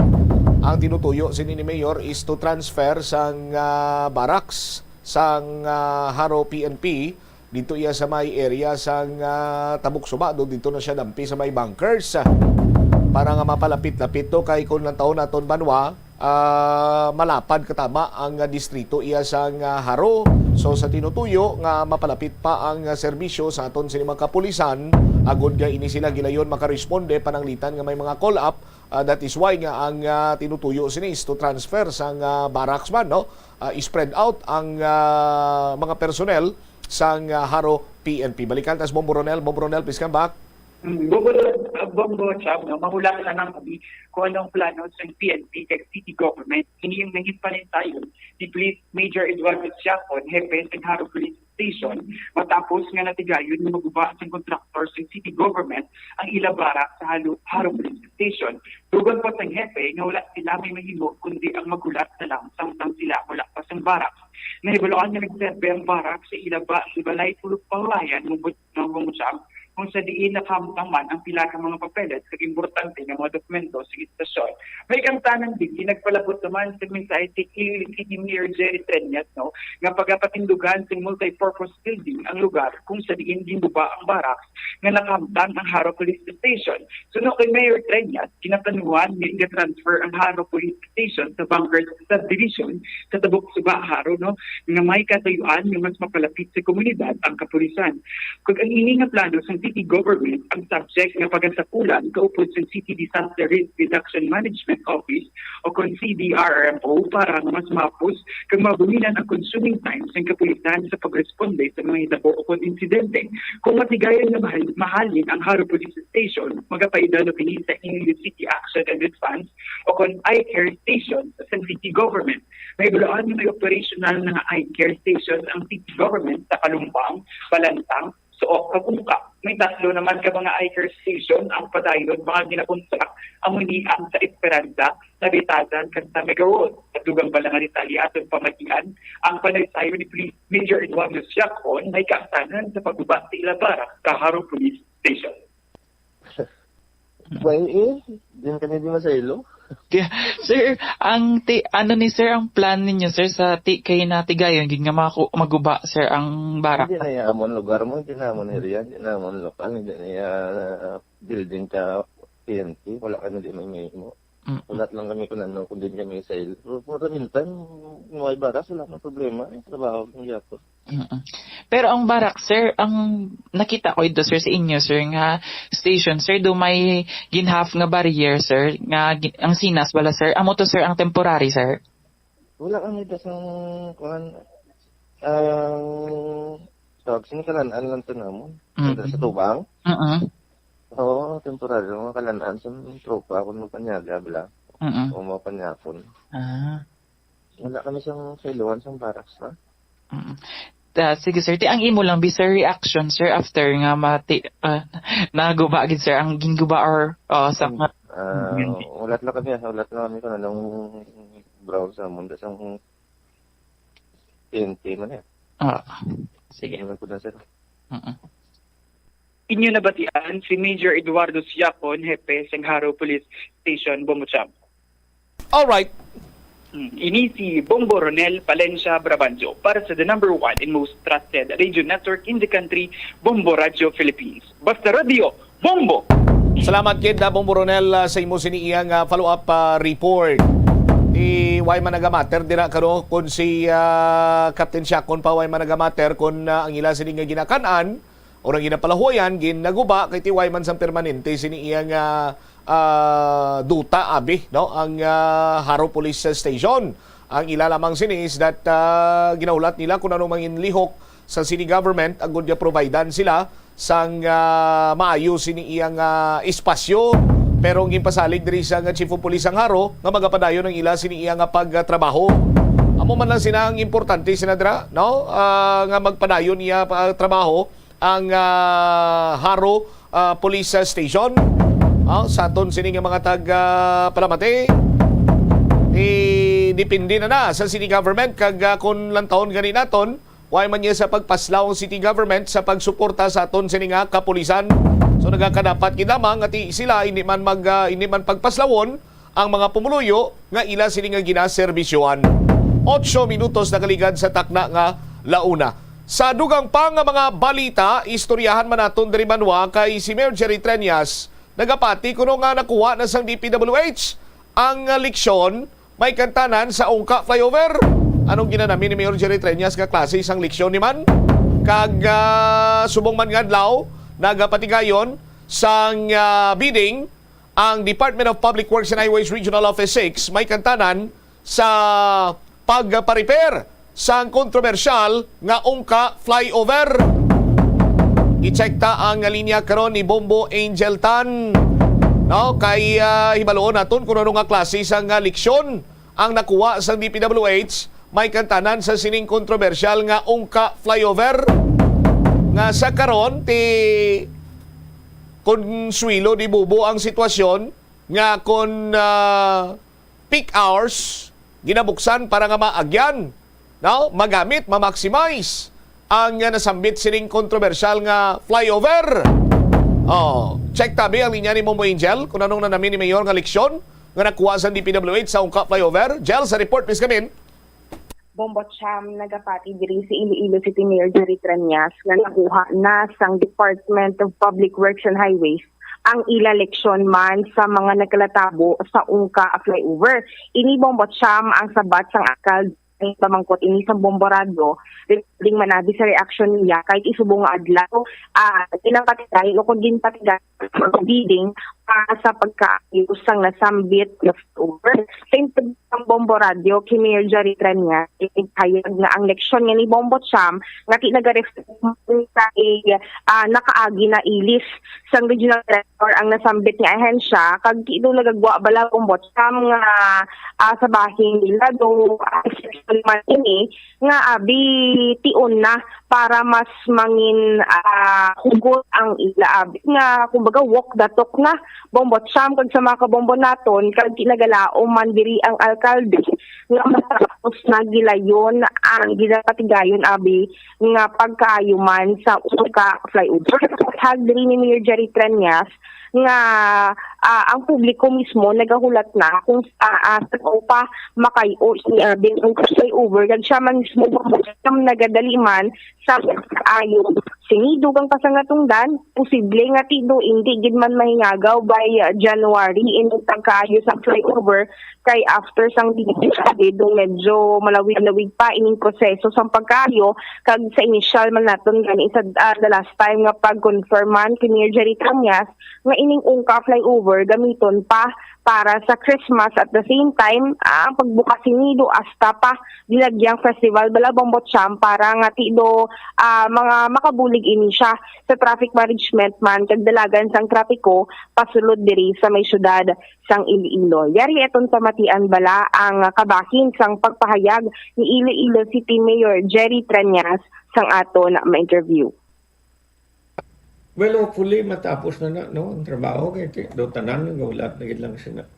Ang tinutuyo sini ni Mayor is to transfer sang barracks sang Haro PNP dito iya sa may area sang Tabuk Sumado. Dito na siya dampi sa may bunkers para nga mapalapit-lapit to kay kung lang taon naton banwa malapad katama ang distrito iya sang Haro. So sa tinutuyo nga mapalapit pa ang serbisyo sa aton sini mga kapulisan agud nga ini sila gilayon makaresponde pananglitan nga may mga call up. That is why nga ang tinutuyo sini is to transfer sang barracks man, no? I-spread out ang mga personnel sang Haro PNP. Balikan tas Bomboronel, please come back. Bombo, Chab, no? Mahula ka lang kami kung anong plano sa PNP kay City Government. Hindi yung naging panintayon ni Police Major Eduardo Siacon, Hepe sa Haro Police Station, matapos nga natigayon yung maguba sa contractor sa City Government ang ilabara sa Haro Police Station. Tugon pa sa Hepe nga wala sila may mahimo kundi ang magulat na lang samtang sila wala pa sa barak. Nahibalaan nga nagserbe ang barak sa ibalay tulog panglayan ng Bombo, kung sa diin nakamutang man ang pila ng mga papeles kag importante ng mga dokumento sa istasyon. May kamtanan din, nagpalabot naman sa mensahe si City Mayor Jerry Treñas, no, nga pagapatindugan sa multi-purpose building ang lugar kung sa diin ginuba ang barracks nga nakamtan ang Haro Police Station. So no, kay Mayor Treñas, kinatanuan nga transfer ang Haro Police Station sa bunkers subdivision sa Tabuk Suba, Haro, no, nga may katayuan nga mas mapalapit sa komunidad ang kapulisan. Kung ang ini nga plano sa City Government ang subject ng pagasapulan kaupod sa City Disaster Risk Reduction Management Office o kung CDRMO para mas mapos kung mabuminan ang consuming time sa kapulisan sa pagresponde sa mga hitabo o kung insidente. Kung matigayan na mahalin ang Haro Police Station, magapaida na pinili sa Iloilo City Action and Response o kung I-Care Station sa City Government. May bulaan na may operational na I-Care Stations ang City Government sa Kalumpang, Balantang, so Kapungka. May tatlo naman ka mga I-Care Station ang padayon, mga ginapunsak ang muniang sa Esperanza, Nabitasan, Kanta Mega Road. At dugang balang Italia at pamatian, ang panaysayo ni Police Major Eduardo Siacon may kaaktanan sa pagbuba sa Ilabara, Haro Police Station. Diyan kami di masaylo. Kaya, sir, ano ni sir ang plan ninyo sir sa kay natigayon gid nga maguba sir ang barak? Hindi na amon lugar mo, hindi na amon area, hindi na amon lokal, hindi na building ka PNP, wala kami di may mo. Ulat lang kami kung ano, kung din kami sa ilo. For the meantime, may barak, wala na problema. Trabaho ng yapo. Pero ang barak, sir, ang nakita ko ito, sir, sa inyo, sir, nga station, sir, do may ginhaf nga barrier, sir, nga ang sinas, wala, sir. Amo to, sir, ang temporary, sir? Wala kami ito sa tawag, sinikalanaan lang ito namon. Sa tubang. Oo, temporary. Mga kalanaan sa tropa, kung mapanyaga, bala. O mapanyapon. Wala kami siyang sailuan, siyang baraks, ha? Sige sir, ang imo lang bi sir reaction sir after nga naguba gid sir ang ginguba or sa ulat lang kami kung anong brown sa mundo sa TNT man sige ko na sir. Inyo nabatian si Major Eduardo Siacon, Hepe sa Haro Police Station, Bombocham. All right. Ini si Bombo Ronel Palencia Brabanjo para sa the number 1 and most trusted radio network in the country, Bombo Radio Philippines. Basta Radio, Bombo! Salamat kid Bombo Ronel sa imo siniyang follow-up report. Di way managamater dira karo kun si Captain Siacon pa way managamater kun ang ila sini nga ginakanan orang ginapalahuyan ginaguba kay ti way man sang permanente sini iyang duta abi no ang Haro Police Station. Ang ilalamang sini is that ginaulat nila kung ano mangin lihok sa city government agud ya providean sila sang maayo sini iyang espasyo pero ang gimpasalig diri sa Chief of Police ang Haro nga magapadayon ang ila sini iyang pagtrabaho. Amo man lang sina ang importante sinadra no nga magpadayon iya trabaho ang Haro Police Station. Sa aton sini nga mga taga Palamati, dipindi na sa city government kag kung lantahon gani naton way man niya sa pagpaslaw ang city government sa pagsuporta sa aton sini nga kapulisan. So nagakadapat kinamang at sila hindi man pagpaslawon ang mga pumuluyo nga ila sini nga ginaserbisyohan. 8 minutos na kaligad sa takna nga launa. Sa dugang pa nga mga balita, istoryahan man naton diri manwa kay si Mayor Jerry Treñas nagapati kuno nga nakuha na sang DPWH ang leksyon may kantanan sa Ungka Flyover. Anong ginanamin ni Mayor Jerry Treñas nga klase isang leksyon ni man? Kag subong man ngadlaw nagapatigayon sang bidding ang Department of Public Works and Highways Regional Office 6 may kantanan sa pagpa-repair sang kontrobersyal nga Ungka Flyover. I-check ta ang linya karon ni Bombo Angel Tan. No, kay hibaloon naton kung ano nga klase sang leksyon ang nakuha sa DPWH may kantanan sa sining kontrobersyal nga Ungka Flyover. Nga sa karon ti konsuelo di bubo ang sitwasyon nga kon peak hours ginabuksan para nga maagyan, no, magamit, ma-maximize ang nasambit sining kontrobersyal nga flyover. Check tabi ang linya ni Momo Angel kung anong nanamin ni Mayor nga leksyon nga nakuha sa DPWH sa Ungka Flyover. Jel, sa report, please come in. Bombot Siyam nagapati diri si Iloilo City Mayor Jerry Treñas nga nakuha na sang Department of Public Works and Highways ang ila leksyon man sa mga nagkalatabo sa Ungka Flyover. Ini Bombot Siyam ang sabat sang akal pamangkot ini sa bomborado regarding manabi sa reaction niya kahit isubong adlaw ilang patigay o kung din patigay bidding sa pagkaayos sang nasambit na over. Same ang bomborado kay Mayor Jerry Treñas ipahayag nga ang leksyon nga ni Bombot Siyam nga tinag-reflect kay nakaagi na ilis sang regional director ang nasambit nga ahensya kag ito nagagwa bala Bombot Siyam nga sa bahin nila do man ini nga abi tion na para mas mangin hugot ang ila abi nga kumbaga walk the talk na Bombot Siyam kag sa mga kabombo naton kag kinagalaom man diri ang alkalde nga matapos na gilayon ang ginapatigayon abi nga pagkaayuman sa Ungka Flyover. Hag diri ni Mayor Jerry Treñas nga ang publiko mismo nagahulat na kung sa pa makayo din ang flyover kag siya man mismo nagadali man sa ayo sinido kang pasangatungdan posible nga tido hindi gid man mahingagaw by January ining tagkaayo sa flyover kay after sang do medyo malawig-lawig pa ining proseso sang pagkaayo kag sa initial man naton gani sa the last time nga pag-confirm man kay Mayor Jerry Treñas nga ining Ungka Flyover gamiton pa para sa Christmas at the same time ang pagbukas sinido hasta pa dilagyang festival bala Bombot Siyam para nga tido mga makabulig ini siya sa traffic management man kag dalagan sang trapiko pasulod diri sa may syudad sang Iloilo. Yari eton pamatian bala ang kabahin sang pagpahayag ni Iloilo City Mayor Jerry Treñas sang aton ma-interview. Well, hopefully matapos na no ang trabaho kay do tanan nga ulat na gid lang sina.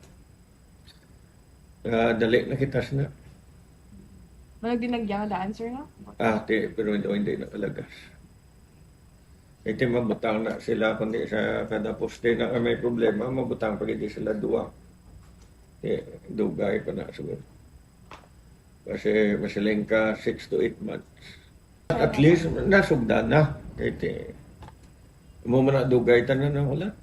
Dali na kitas na. Nagdinagyan na answer na? Pero hindi nakalagas. Iti mabutang na sila kundi sa kada poste na may problema, mabutang pa gid sila duwa. Dugay pa na siguro. Kasi masiling ka 6 to 8 months. At least nasugdan na. Kaya mo man dugay tanan ang wala.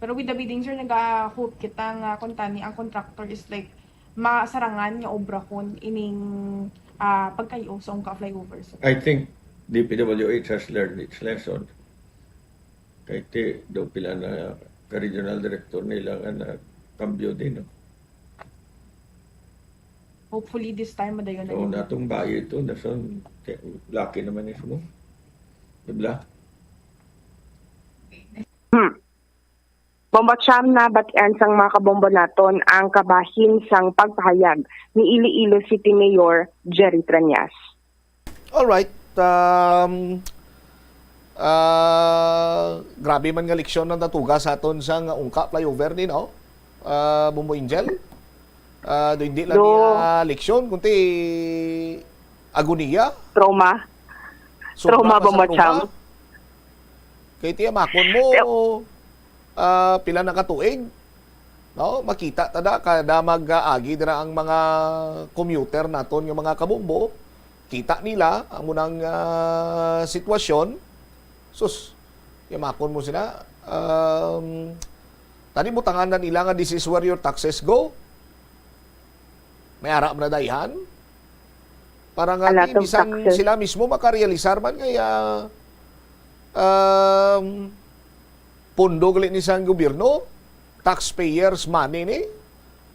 Pero with the bidding, sir, nag-hope kita nga kuntani ang contractor is like masarangan nga obra kon ining pagkayo sa Ungka Flyover. So. I think DPWH has learned its lesson. Kaya daw pila na ka-regional director nila nga kambyo din. No? Hopefully this time madayon na yun. So natong bayo ito, nason, lucky naman is mo. Diba? Bombot Siyam na batian sang mga kabombo naton ang kabahin sang pagpahayag ni Iloilo City Mayor Jerry Treñas. Alright. grabe man nga leksyon ng natuga sa aton sa nga ungka flyover ni no. Bumbo Angel. Do hindi lang niya leksyon kundi agoniya. Trauma. Trauma Bombo Cham. Kay tiya makon mo pila na katuig. No, makita tada kada mag-agi dira ang mga commuter naton nga mga kabumbo. Kita nila ang munang sitwasyon. Sus, yamakon mo sila. Tani mo tanganan nila nga this is where your taxes go. May arap na dayhan. Para nga bisan sila mismo makarealisar man kaya pundo galit ni sang gobyerno, taxpayers money ni.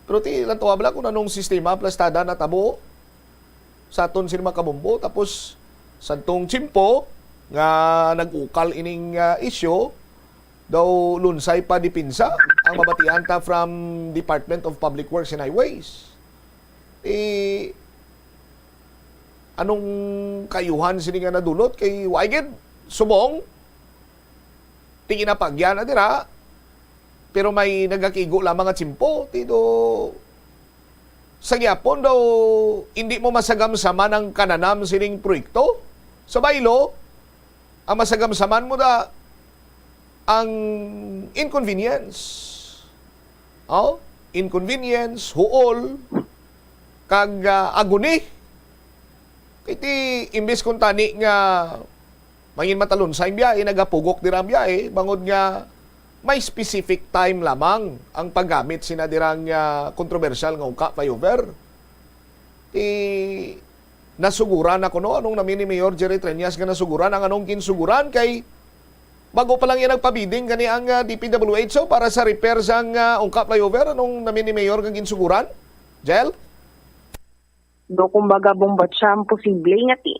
Pero ti lang tuwabla kung anong sistema plastada na tabo sa aton sila kabumbo. Tapos sa tong chimpo nga nag-ukal ining issue daw lunsay pa dipinsa ang mabatian ta from Department of Public Works and Highways. Anong kayuhan sini nga nadulot kay waigid subong tingin na pagyan na dira pero may nagakigo lamang at simpo tito sa gyapon daw hindi mo masagamsaman ang kananam sining proyekto sa baylo. Ang masagamsaman mo da ang inconvenience. Inconvenience, huol, kag aguni. Kaya imbes kung tani nga mangin matalon sa biyahe, nagapugok dira ang biyahe, bangod nga may specific time lamang ang paggamit sinadirang kontrobersyal nga ungka flyover. Nasuguran ako no, anong namin ni Mayor Jerry Treñas nga nasuguran, ang anong kinsuguran kay bago pa lang yan nagpabiding kani ang DPWH para sa repair sang ungka flyover, anong namin ni Mayor nga kinsuguran? Jel? Do kumbaga Bombo Cham posible nga ti.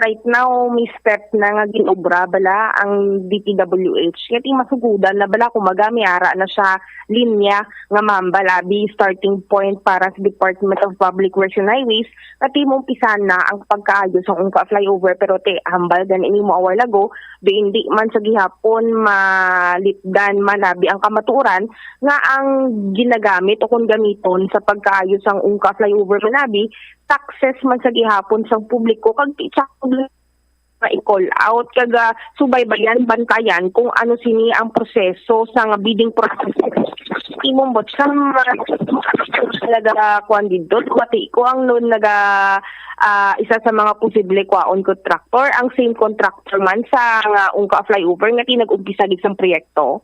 Right now may step na nga ginobra bala ang DPWH. Kaya masugudan na bala kumbaga may ara na siya linya nga mambalabi starting point para sa Department of Public Works and Highways. Kati mong pisan na ang pagkaayos sa ungka flyover pero hambal gan ini mo awal lago do hindi man sa gihapon malitdan manabi ang kamatuoran nga ang ginagamit o kung gamiton sa pagkaayos ang ungka flyover manabi taxes man sa gihapon sa publiko kag titsak na i-call out kaga subaybayan bantayan kung ano sini ang proseso sa nga bidding process imong bot sa talaga kuan dito pati ko ang noon naga isa sa mga posible kwaon contractor ang same contractor man sa nga ungka flyover nga tinag-umpisa gid sang proyekto.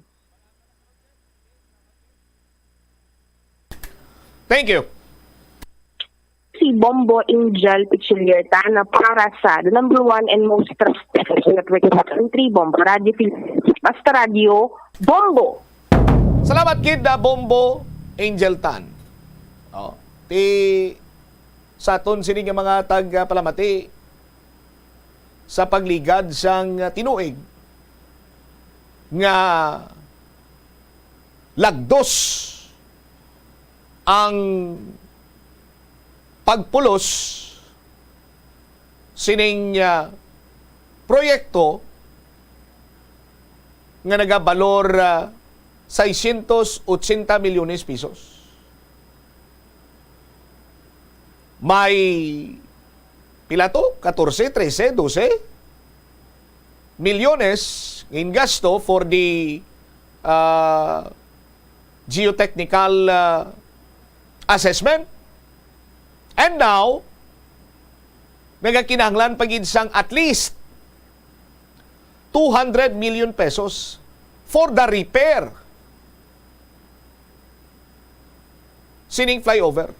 Thank you. Si Bombo Angel Pichilierta na para sa the number 1 and most trusted network in the country, Bombo Radio Philippines. Basta Radio, Bombo! Salamat kid Bombo Angel Tan. Sa aton sini nga mga tagpalamati sa pagligad sang tinuig nga lagdos ang pagpulos sining proyekto nga nagabalor 680 milyones pesos. May pila to? 14, 13, 12 milyones in gasto for the geotechnical assessment. And now, nagakinahanglan pagid sang at least 200 million pesos for the repair sining flyover.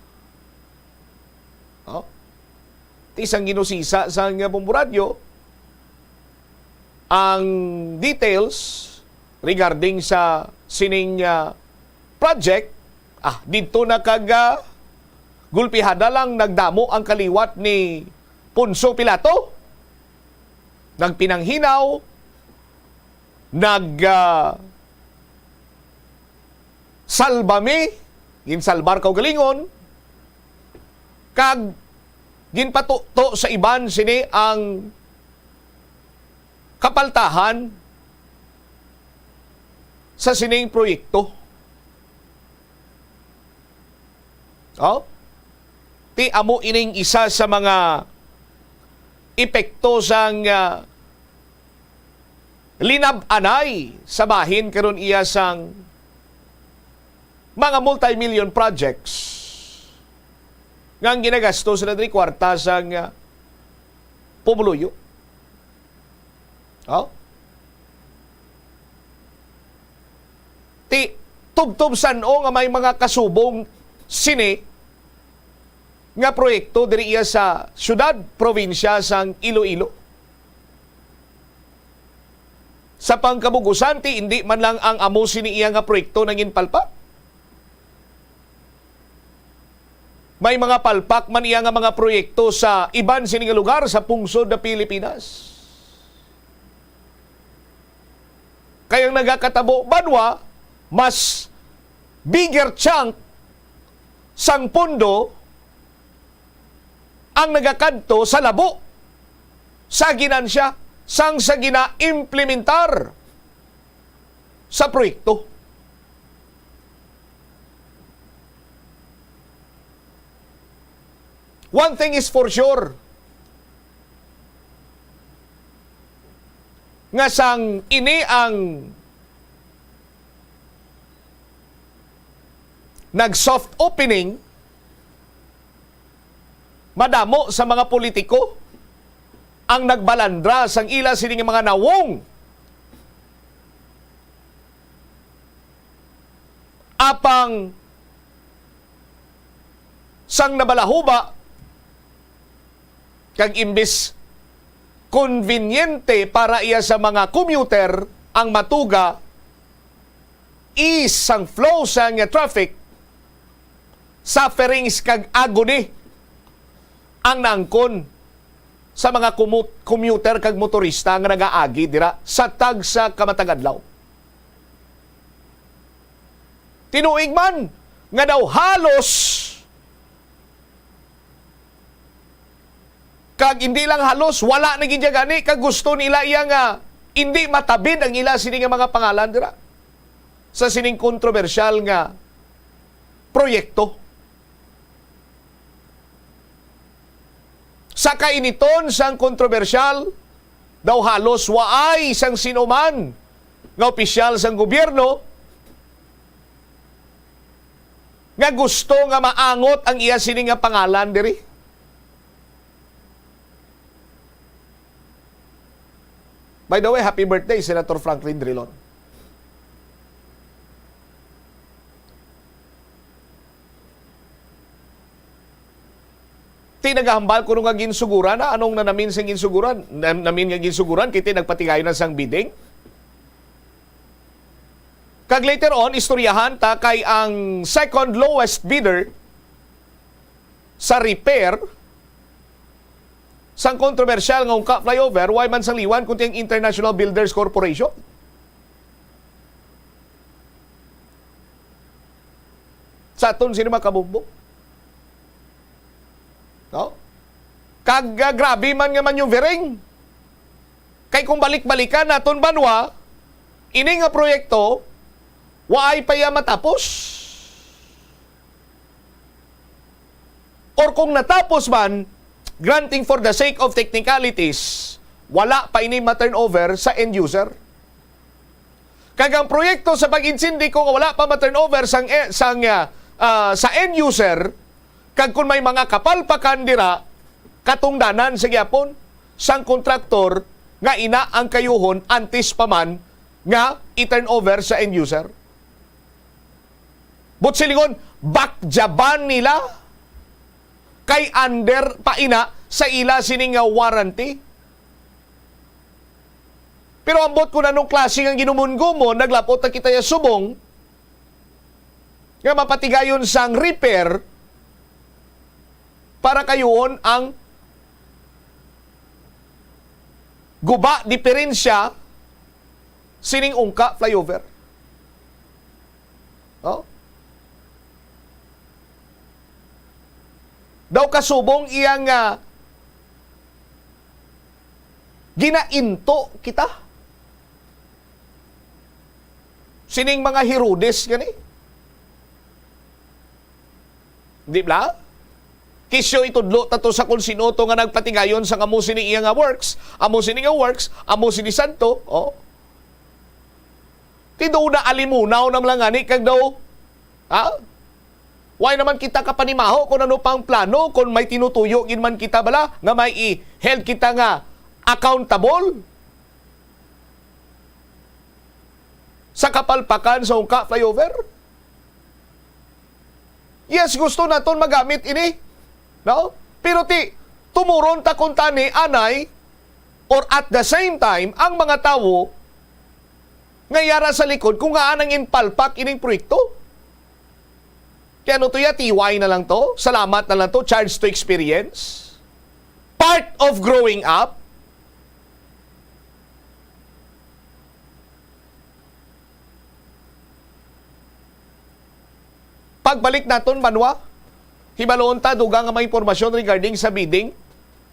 Isang ginusisa sa Bombo Radio ang details regarding sa sining project. Dito na gulpihada lang nagdamo ang kaliwat ni Poncio Pilato. Nagpinanghinaw, salbami, ginsalbar kaw galingon, kag ginpatuto sa iban sini ang kapaltahan sa sining proyekto. Oh? Ti amo ining isa sa mga epekto sang linab-anay sa bahin karon iya sang mga multi-million projects nga ginagasto sa diri kwarta sang pumuluyo. Oh? Ti tubtob san-o nga may mga kasubong sini nga proyekto diri iya sa syudad, probinsya sang Iloilo. Sa pangkabugusan, ti hindi man lang ang amo sini iya nga proyekto nangin palpak. May mga palpak man iya nga mga proyekto sa iban sini nga lugar sa pungsod na Pilipinas. Kayang nagakatabo banwa, mas bigger chunk sang pondo ang nagakadto sa labo sa ginansya sang sa gina-implementar sa proyekto. One thing is for sure, nga sang ini ang nag-soft opening, madamo sa mga politiko ang nagbalandra sang ila sining mga nawong apang sang nabalahuba kag imbis konbinyente para iya sa mga commuter ang matuga is sang flow sang traffic, sufferings kag agony ang naangkon sa mga commuter kag motorista nga nagaagi dira sa tag sa kamatagadlaw. Tinuig man nga daw halos kag hindi lang halos wala na gid gani kag gusto nila iya nga hindi matabid ang ila sini nga mga pangalan dira sa sining kontrobersyal nga proyekto. Sa kainiton sang kontrobersyal, daw halos waay sang sinuman nga opisyal sang gobyerno nga gusto nga maangot ang iya sini nga pangalan diri. By the way, happy birthday, Senator Franklin Drilon. Tinagahambal ko nung nga ginsuguran na anong nanamin sang ginsuguran. Namin nga ginsuguran, kiti nagpatigayon na sang bidding. Kag later on, istoryahan ta kay ang second lowest bidder sa repair sang kontrobersyal nga ungka flyover, why man sang liwan kundi ang International Builders Corporation. Sa aton sino makabubok? No? Kag grabe man nga maneuvering. Kay kung balik-balikan naton banwa, ini nga proyekto, waay pa ya matapos. Or kung natapos man, granting for the sake of technicalities, wala pa ini ma-turnover sa end user. Kag ang proyekto sa pag-insindi kung wala pa ma-turnover sa end user, kag kung may mga kapalpakan dira, katungdanan sa gyapon sang kontraktor nga ina ang kayuhon antes pa man nga i-turn over sa end user. But silingon, bakjaban nila kay under pa ina sa ila sining nga warranty. Pero ambot ko na nung klase ang ginumun-gumon, naglapot na kita ya subong nga mapatigayon sang repair para kayuon ang guba diferensya sining ungka flyover. Oh? Daw kasubong iyang Ginainto kita. Sining mga Herodes gani. Di ba? Kisyo itudlo tato sa kung sino to nga nagpatigayon sa amo sini iya nga works, amo sini nga works, amo sini santo, oh. Ti daw na alimunaw nam lang ani kag daw. Ha? Why naman kita kapanimaho kung ano pang plano, kung may tinutuyo gin man kita bala nga may i-held kita nga accountable sa kapalpakan sa Ungka flyover? Yes, gusto naton magamit ini. No? Pero tumuron ta kung tani anay or at the same time ang mga tao ngayara sa likod kung nga anang inpalpak ining proyekto. Kaya ano to ya, TY na lang to, salamat na lang to, charge to experience. Part of growing up. Pagbalik naton banwa, hibaloon ta dugang nga may impormasyon regarding sa bidding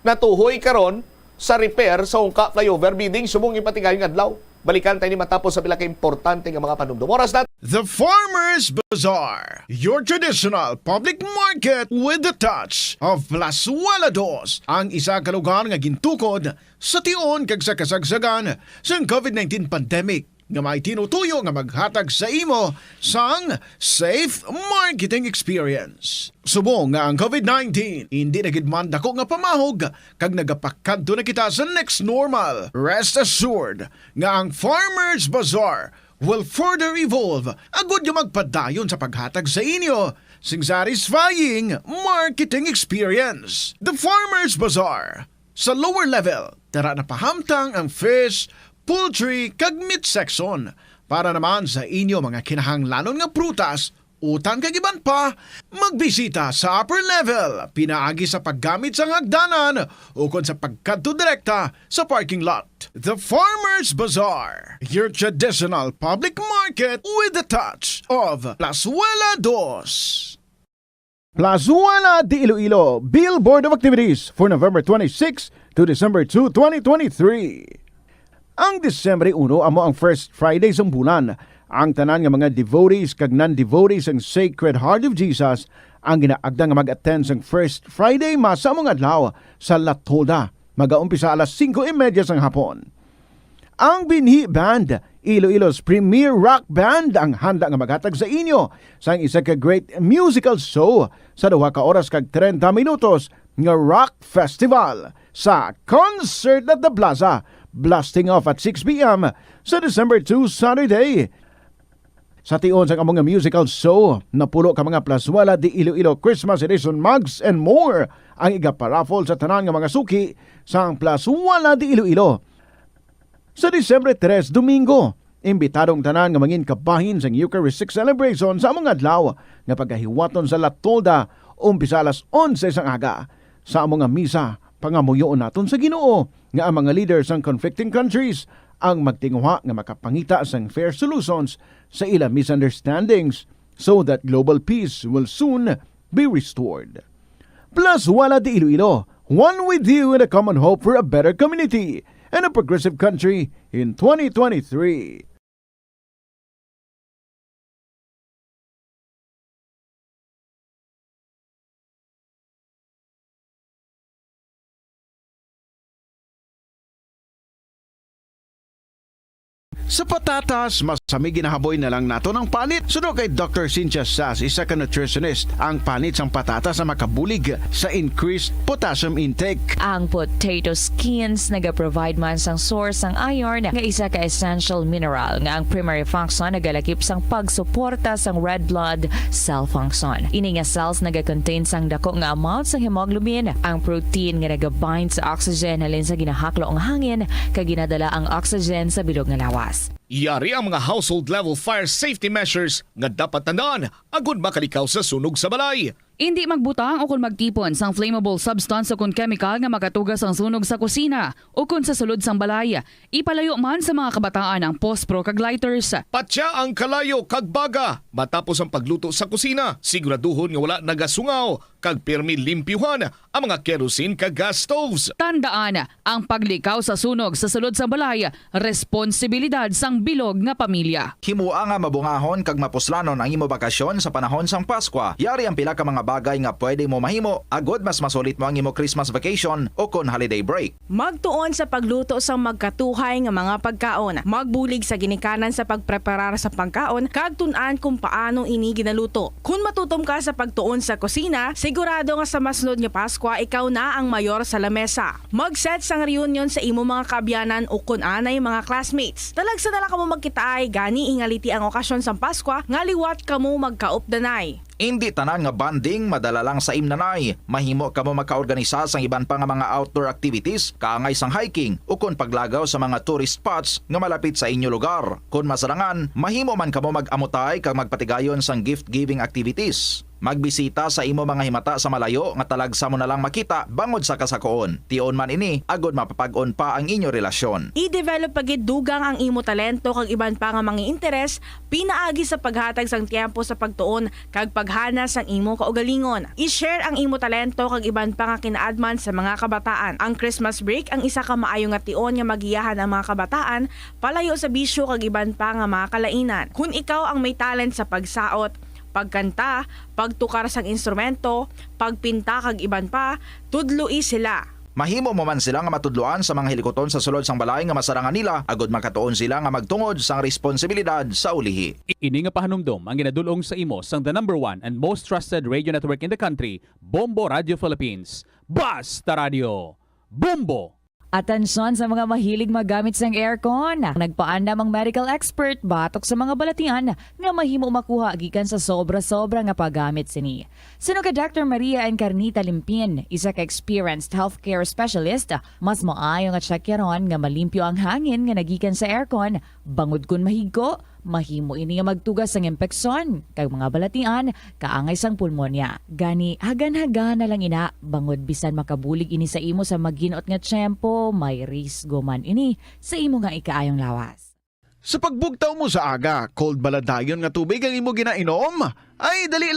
na tuhoy karon sa repair sa Ungka flyover bidding subong ipatigayong adlaw. Balikan tayo ni matapos sa pila ka importante nga mga panumdum. Oras na The Farmers Bazaar, your traditional public market with the touch of Plasuelados, ang isa ka lugar nga gintukod sa tion kag sa kasagsagan sa COVID-19 pandemic nga may tinutuyo nga maghatag sa imo sang safe marketing experience. Subong nga ang COVID-19 hindi na gid man dako nga pamahog kag nagapakadto na kita sa next normal. Rest assured nga ang Farmers Bazaar will further evolve agud nga magpadayon sa paghatag sa inyo sing satisfying marketing experience. The Farmers Bazaar sa lower level tara na pahamtang ang fish, poultry kag meat section para naman sa inyo mga kinahanglanon nga prutas, utang kag iban pa, magbisita sa upper level pinaagi sa paggamit sa hagdanan o kon sa pagkadto direkta sa parking lot. The Farmers Bazaar, your traditional public market with the touch of Plasuelados. Plazuela de Iloilo Billboard of Activities for November 26 to December 2, 2023. Ang Disyembre 1 amo ang first Friday sa bulan. Ang tanan nga mga devotees kag non-devotees ang Sacred Heart of Jesus ang ginaagda nga mag-attend sang first Friday Mass sa among adlaw sa La Tolda. Mag-aumpisa alas 5:30 sang hapon. Ang Binhi Band, Iloilo's premier rock band ang handa nga maghatag sa inyo sa isa ka great musical show sa 2 ka oras kag 30 minutos nga rock festival sa Concert at the Plaza, blasting off at 6 p.m. sa December 2, Saturday. Sa tion sa among musical show, napulo ka mga Plazuela de Iloilo Christmas Edition mugs and more ang igaparaffle sa tanan nga mga suki sa Plazuela de Iloilo. Sa December 3, Domingo, imbitadong tanan nga mangin kabahin sa Eucharistic celebration sa among adlaw nga pagahiwaton sa La Tolda umpisa alas 11 sang aga. Sa among misa, pangamuyoon naton sa Ginoo nga ang mga leaders ng conflicting countries ang magtinguha nga makapangita sang fair solutions sa ilang misunderstandings so that global peace will soon be restored. Plazuela de Iloilo, one with you in a common hope for a better community and a progressive country in 2023. Sa patatas, mas sami ginahaboy na lang nato ng panit. Suno kay Dr. Cynthia Sass, isa ka nutritionist, ang panit sang patatas na makabulig sa increased potassium intake. Ang potato skins naga-provide man sang source sang iron nga isa ka essential mineral nga ang primary function nagalakip sang pagsuporta sang red blood cell function. Ini nga cells naga-contain sang dako nga amount sang hemoglobin, ang protein nga naga-bind sa oxygen halin sa ginahaklo ang hangin kag ginadala ang oxygen sa bilog nga lawas. Yari ang mga household level fire safety measures nga dapat tandaan agud makalikaw sa sunog sa balay. Hindi magbutang o kung magtipon sang flammable substance o kung chemical nga makatugas ang sunog sa kusina o kung sa sulod sang balay. Ipalayo man sa mga kabataan ang pospro kag lighters. Patya ang kalayo kag baga matapos ang pagluto sa kusina. Siguraduhon nga wala nagasungaw kag pirmi limpyuhan ang mga kerosene kag gas stoves. Tandaan, ang paglikaw sa sunog sa sulod sa balay, responsibilidad sang bilog nga pamilya. Himua nga mabungahon kag mapuslanon ang imo bakasyon sa panahon sang Paskwa. Yari ang pila ka mga bagay nga pwede mo mahimo agod mas masulit mo ang imo Christmas vacation o kon holiday break. Magtuon sa pagluto sang magkatuhay nga mga pagkaon. Magbulig sa ginikanan sa pagpreparar sa pagkaon kag tun-an kung paano ini ginaluto. Kung matutom ka sa pagtuon sa kusina, sigurado nga sa masunod nga Paskwa ikaw na ang mayor sa lamesa. Mag-set sang reunion sa imo mga kabyanan o kun anay mga classmates. Talagsa na lang kamo magkitaay gani ingaliti ang okasyon sa Paskwa nga liwat kamo magkaupdanay. Hindi tanan nga banding madala lang sa imnanay. Mahimo kamo magkaorganisa sang iban pa nga mga outdoor activities, kaangay sang hiking o kon paglagaw sa mga tourist spots nga malapit sa inyo lugar. Kung masarangan, mahimo man kamo mag-amutay kag magpatigayon sang gift-giving activities. Magbisita sa imo mga himata sa malayo nga talagsa mo na lang makita bangod sa kasakoon. Tion man ini, agod mapapag-on pa ang inyo relasyon. I-develop pagid dugang ang imo talento kag iban pa nga mga interes, pinaagi sa paghatag sang tiempo sa pagtuon kag paghana sang imo kaugalingon. I-share ang imo talento kag iban pa nga kinaadman sa mga kabataan. Ang Christmas break ang isa ka maayo nga tion nga magiyahan ang mga kabataan palayo sa bisyo kag iban pa nga mga kalainan. Kung ikaw ang may talent sa pagsaot, pagkanta, pagtukar sang instrumento, pagpinta kag iban pa, tudloi sila. Mahimo mo man sila nga matudloan sa mga hilikoton sa sulod sang balay nga masarangan nila agod makatuon sila nga magtungod sang responsibilidad sa ulihi. Ini nga pahanumdom ang ginadulong sa imo sang the #1 and most trusted radio network in the country, Bombo Radio Philippines. Basta Radio, Bombo! Atensyon sa mga mahilig magamit sang aircon. Nagpaandam ang medical expert batok sa mga balatian nga mahimo makuha gikan sa sobra-sobra nga paggamit sini. Suno ka Dr. Maria Encarnita Limpin, isa ka experienced healthcare specialist, mas maayo nga tsakyaron nga malimpyo ang hangin nga nagikan sa aircon bangod kun mahigko. Mahimo ini nga magtugas sang impeksyon kag mga balatian kaangay sang pulmonya. Gani hagan-hagan na lang ina bangod bisan makabulig ini sa imo sa maginot nga tiyempo, may risgo man ini sa imo nga ikaayong lawas. Sa pagbugtaw mo sa aga, cold baladayon nga tubig ang imo ginainom? Ay, dali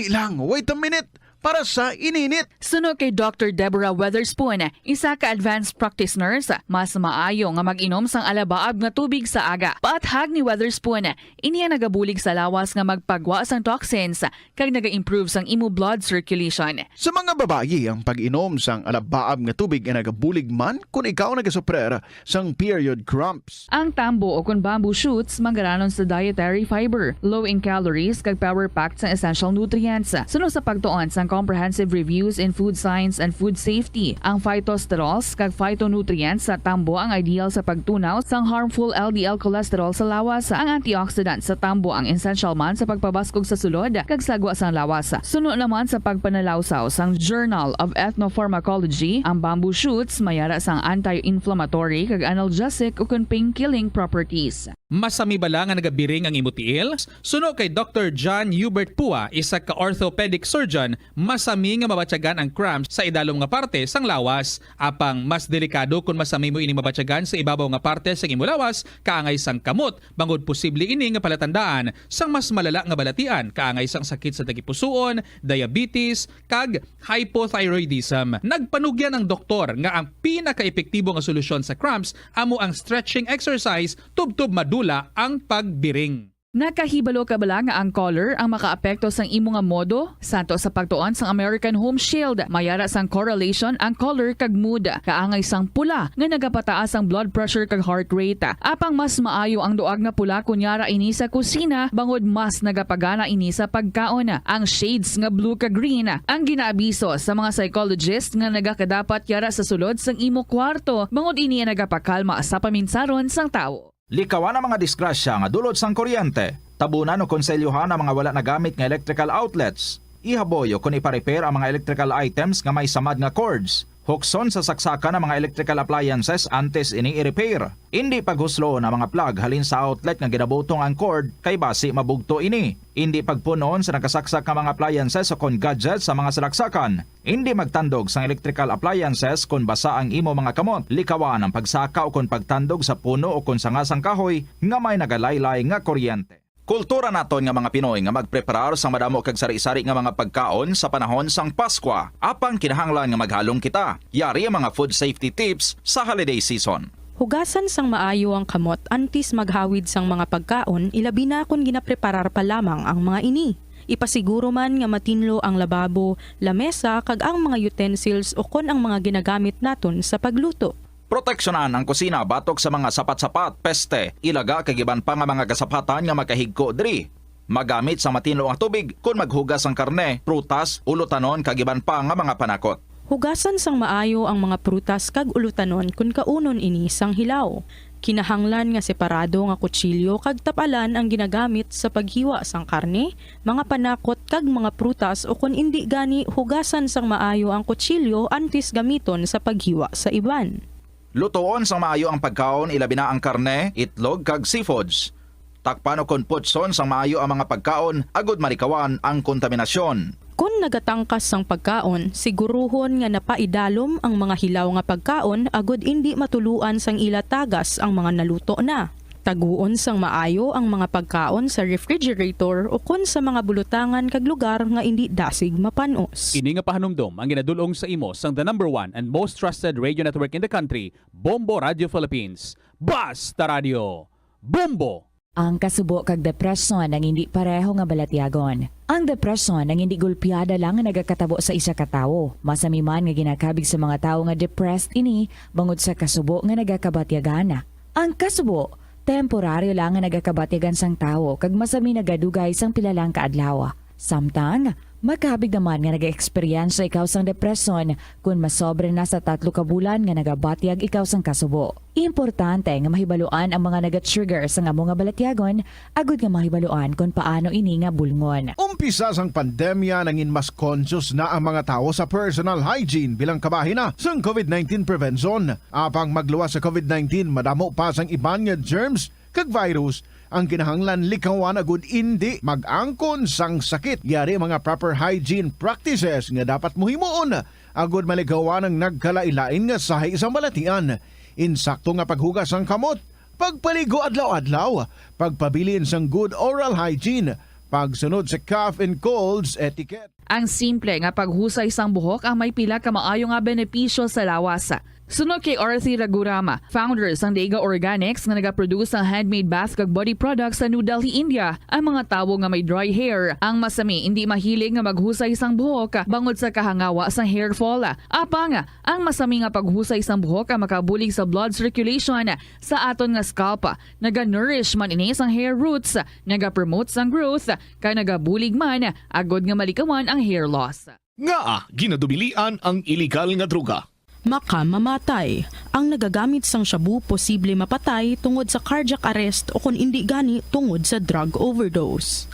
lang, wait a minute. Para sa ininit. Suno kay Dr. Deborah Weatherspoon, isa ka advanced practice nurse, mas maayo nga mag-inom sang alabaab nga tubig sa aga. Paathag ni Weatherspoon, iniya nagabulig sa lawas nga magpagwa sang toxins kag naga-improve sang imo blood circulation. Sa mga babayi, ang pag-inom sang alabaab nga tubig ay nagabulig man kung ikaw nagasuprer sang period cramps. Ang tambo o kung bamboo shoots manggaranon sa dietary fiber, low in calories kag power-packed sang essential nutrients. Suno sa pagtuon sang comprehensive reviews in food science and food safety. Ang phytosterols kag phytonutrients sa tambo ang ideal sa pagtunaw sang harmful LDL cholesterol sa lawas. Ang antioxidants sa tambo ang essential man sa pagpabaskog sa sulod kag sagwa sang lawas. Suno naman sa pagpanalawsaw sang Journal of Ethnopharmacology, ang bamboo shoots mayara sang anti-inflammatory kag analgesic o pain-killing properties. Masami bala nga nagabiring ang imo tiil? Suno kay Dr. John Hubert Pua, isa ka orthopedic surgeon, masami nga mabatyagan ang cramps sa idalom nga parte sang lawas. Apang mas delikado kung masami mo ini mabatyagan sa ibabaw nga parte sang imo lawas, kaangay sang kamot, bangod posible ini nga palatandaan sang mas malala nga balatian, kaangay sang sakit sa tagipusoon, diabetes, kag hypothyroidism. Nagpanugyan ang doktor nga ang pinaka-epektibo nga solusyon sa cramps amo ang stretching exercise tubtub madula ang pagbiring. Nakahibalo ka bala nga ang color ang makaapekto sang imo nga modo? Santo sa pagtuon sang American Home Shield, mayara sang correlation ang color kag mood. Kaangay sang pula nga nagapataas ang blood pressure kag heart rate. Apang mas maayo ang duag nga pula kunyara ini sa kusina, bangod mas nagapagana ini sa pagkaon. Ang shades nga blue kag green ang ginaabiso sa mga psychologist nga nagakadapat yara sa sulod sang imo kwarto, bangod ini nagapakalma sa paminsaron sang tawo. Likawan ang mga disgrasya nga dulot sang kuryente. Tabunan o konselyuhan ang mga wala nagamit nga electrical outlets. Ihaboyo kung ipa-repair ang mga electrical items nga may samad nga cords. Hukson sa saksakan ng mga electrical appliances antes ini i-repair. Hindi paghuslo na mga plug halin sa outlet nga ginabutong ang cord kay basi mabugto ini. Hindi pagpunon sa nakasaksak nga mga appliances o kon gadgets sa mga salaksakan. Hindi magtandog sa electrical appliances kung basa ang imo mga kamot. Likawan ang pagsaka o kon pagtandog sa puno o kon sangasang kahoy nga may nagalaylay nga kuryente. Kultura naton nga mga Pinoy nga magpreparar sa madamo kag sari-sari nga mga pagkaon sa panahon sang Pasko. Apang kinahanglan nga maghalong kita. Yari ang mga food safety tips sa holiday season. Hugasan sang maayo ang kamot antes maghawid sang mga pagkaon, ilabi na kung ginapreparar pa lamang ang mga ini. Ipasiguro man nga matinlo ang lababo, lamesa kag ang mga utensils o kon ang mga ginagamit naton sa pagluto. Proteksyonan ang kusina batok sa mga sapat-sapat, peste, ilaga kag iban pa nga mga kasapatan nga makahigko diri. Magamit sa matinlo ang tubig kung maghugas ang karne, prutas, ulutanon kag iban pa nga mga panakot. Hugasan sang maayo ang mga prutas kag ulutanon kung kaunon ini sang hilaw. Kinahanglan nga separado nga kutsilyo kag tapalan ang ginagamit sa paghiwa sang karne, mga panakot kag mga prutas o kung indi gani hugasan sang maayo ang kutsilyo antes gamiton sa paghiwa sa iban. Lutoon sang maayo ang pagkaon, ilabi na ang karne, itlog kag seafoods. Takpan o kon putson sang maayo ang mga pagkaon, agud malikawan ang kontaminasyon. Kung nagatangkas sang pagkaon, siguruhon nga napaidalom ang mga hilaw nga pagkaon agud indi matuluan sang ila tagas ang mga naluto na. Taguon sang maayo ang mga pagkaon sa refrigerator o kun sa mga bulutangan kag lugar nga indi dasig mapanos. Ini nga pahanumdom ang ginadulong sa imo sang the #1 and most trusted radio network in the country, Bombo Radio Philippines. Basta Radio, Bombo! Ang kasubo kag depresyon ang hindi pareho nga balatyagon. Ang depresyon ang hindi gulpiyada lang nga nagakatabo sa isa ka tawo. Masami man nga ginakabig sa mga tawo nga depressed ini bangod sa kasubo nga nagakabatyagana. Ang kasubo temporaryo lang nga nagakabatyagan sang tawo kag masami nagadugay sang pilalang kaadlaw. Samtang magkabig naman nga nag-experience ikaw sang depresyon kung masobre na sa 3 ka bulan nga nagabatyag ikaw sang kasubo. Importante nga mahibaluan ang mga naga-trigger sa nga mga balatyagon, agud nga mahibaluan kung paano ini nga bulngon. Umpisa sang pandemya nangin mas conscious na ang mga tao sa personal hygiene bilang kabahina sang COVID-19 prevention. Apang magluwas sa COVID-19, madamo pa sang iban nga germs kag virus ang kinahanglan likawan agud indi mag-angkon sang sakit. Yari mga proper hygiene practices nga dapat muhimuon agud malikawan ang nagkalailain nga sahi sa balatian. Insakto nga paghugas sang kamot, pagpaligo adlaw-adlaw, pagpabilin sang good oral hygiene, pagsunod sa cough and colds etiquette. Ang simple nga paghusay sang buhok ang may pila ka maayo nga benepisyo sa lawas. Sunod kay Arthi Ragurama, founder sang Dega Organics nga nagaproduce ng handmade bath kag body products sa New Delhi, India. Ang mga tawo nga may dry hair, ang masami hindi mahilig nga maghusay sang buhok bangod sa kahangawa sang hair fall. Apang ang masami nga paghusay sang buhok ang makabulig sa blood circulation sa aton nga scalp. Naga-nourish man ini sang hair roots, naga-promote sang growth, kay nagabulig man agod nga malikawan ang hair loss. Nga ginadubilian ang illegal nga droga. Makamamatay. Ang nagagamit sang shabu posible mapatay tungod sa cardiac arrest o kung hindi gani tungod sa drug overdose.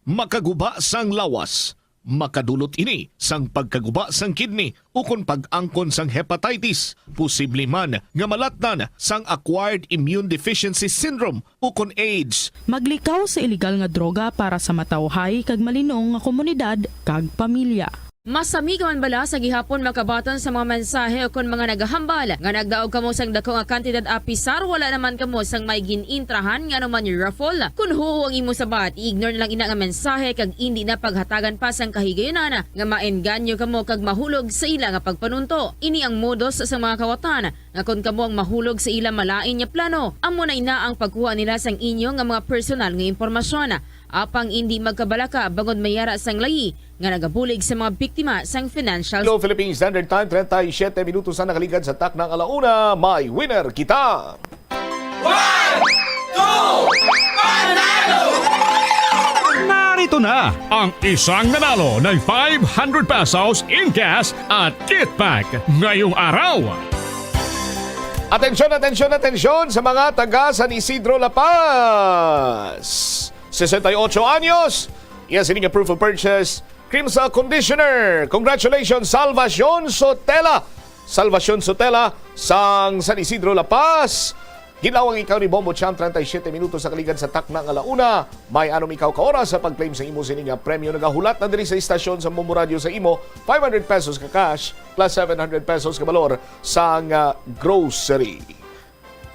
Makaguba sang lawas. Makadulot ini sang pagkaguba sang kidney o kung pag-angkon sang hepatitis. Posible man nga malatnan sang acquired immune deficiency syndrome o kung AIDS. Maglikaw sa illegal nga droga para sa matawhay kag malinong nga komunidad kag pamilya. Masami ka man bala sa gihapon makabatan sa mga mensahe o kung mga nagahambal nga nagdaog kamo sang dako nga kantidad apisar wala naman kamo sang may ginintrahan nga naman yung raffle. Kung huho ang imo sabat, ignore na lang ina nga mensahe kag hindi na paghatagan pa sang kahigayonan nga maenganyo kamo kag mahulog sa ila nga pagpanunto. Ini ang modus sa mga kawatan nga kung kamo ang mahulog sa ila malain nga plano, amo na ina ang pagkuha nila sang inyo nga mga personal nga impormasyon. Apang hindi magkabalaka bangod mayara sang layi nga nagabulig sa mga biktima sang financial. Hello Philippines Standard Time, 37 minutos na nakaligad sa taknang alauna. May winner kita! 1, 2, panalo! Narito na ang isang nanalo ng 500 pesos in cash at kit pack ngayong araw. Atensyon, atensyon, atensyon sa mga taga San Isidro, La Paz. 68 anyos. Yan sining proof of purchase. Crimsa Conditioner. Congratulations, Salvacion Sotela. Salvacion Sotela sang San Isidro, La Paz. Ginawang ikaw ni Bombo Cham 37 minutos sa kaligad sa taknang alauna. May anom ikaw ka oras sa pag-claim sa imo sining premyo. Nagahulat na diri sa istasyon sa Bombo Radio sa imo. 500 pesos ka cash plus 700 pesos ka balor sang grocery.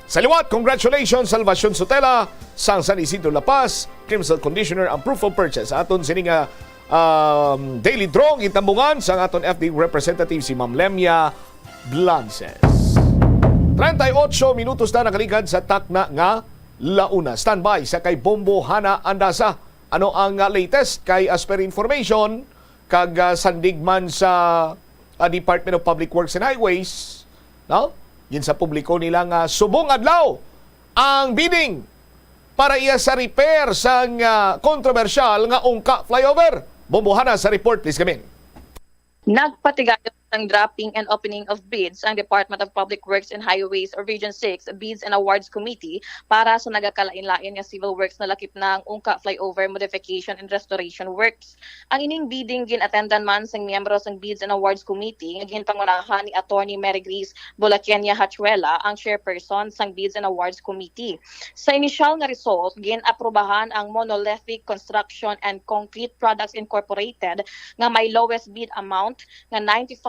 Sa liwat, congratulations Salvacion Sotela sang San Isidro La Paz, Crimson Conditioner ang proof of purchase. Aton sining daily draw itambungan sa aton FD representative si Ma'am Lemia Blances. 38 minutos na nakaligad sa takna nga launa. Standby sa kay Bombo Hana Andasa. Ano ang latest kay as per information kag sandigman sa Department of Public Works and Highways, no? Yun sa publiko nilang subong adlaw ang bidding para iya sa repair sang kontrobersyal nga Ungka flyover. Bombohana sa report, please come in. Nagpatigayon ng dropping and opening of bids ang Department of Public Works and Highways or Region 6 Bids and Awards Committee para sa nagakalain-lain nga civil works na lakip ng Ungka Flyover Modification and Restoration Works. Ang ining bidding gin-attendan man sang miyembro sang Bids and Awards Committee nga ginpangunahan ni Attorney Mary Grace Bolakenia Hachuela, ang chairperson sang Bids and Awards Committee. Sa initial nga result, gin-aprobahan ang Monolithic Construction and Concrete Products Incorporated nga may lowest bid amount nga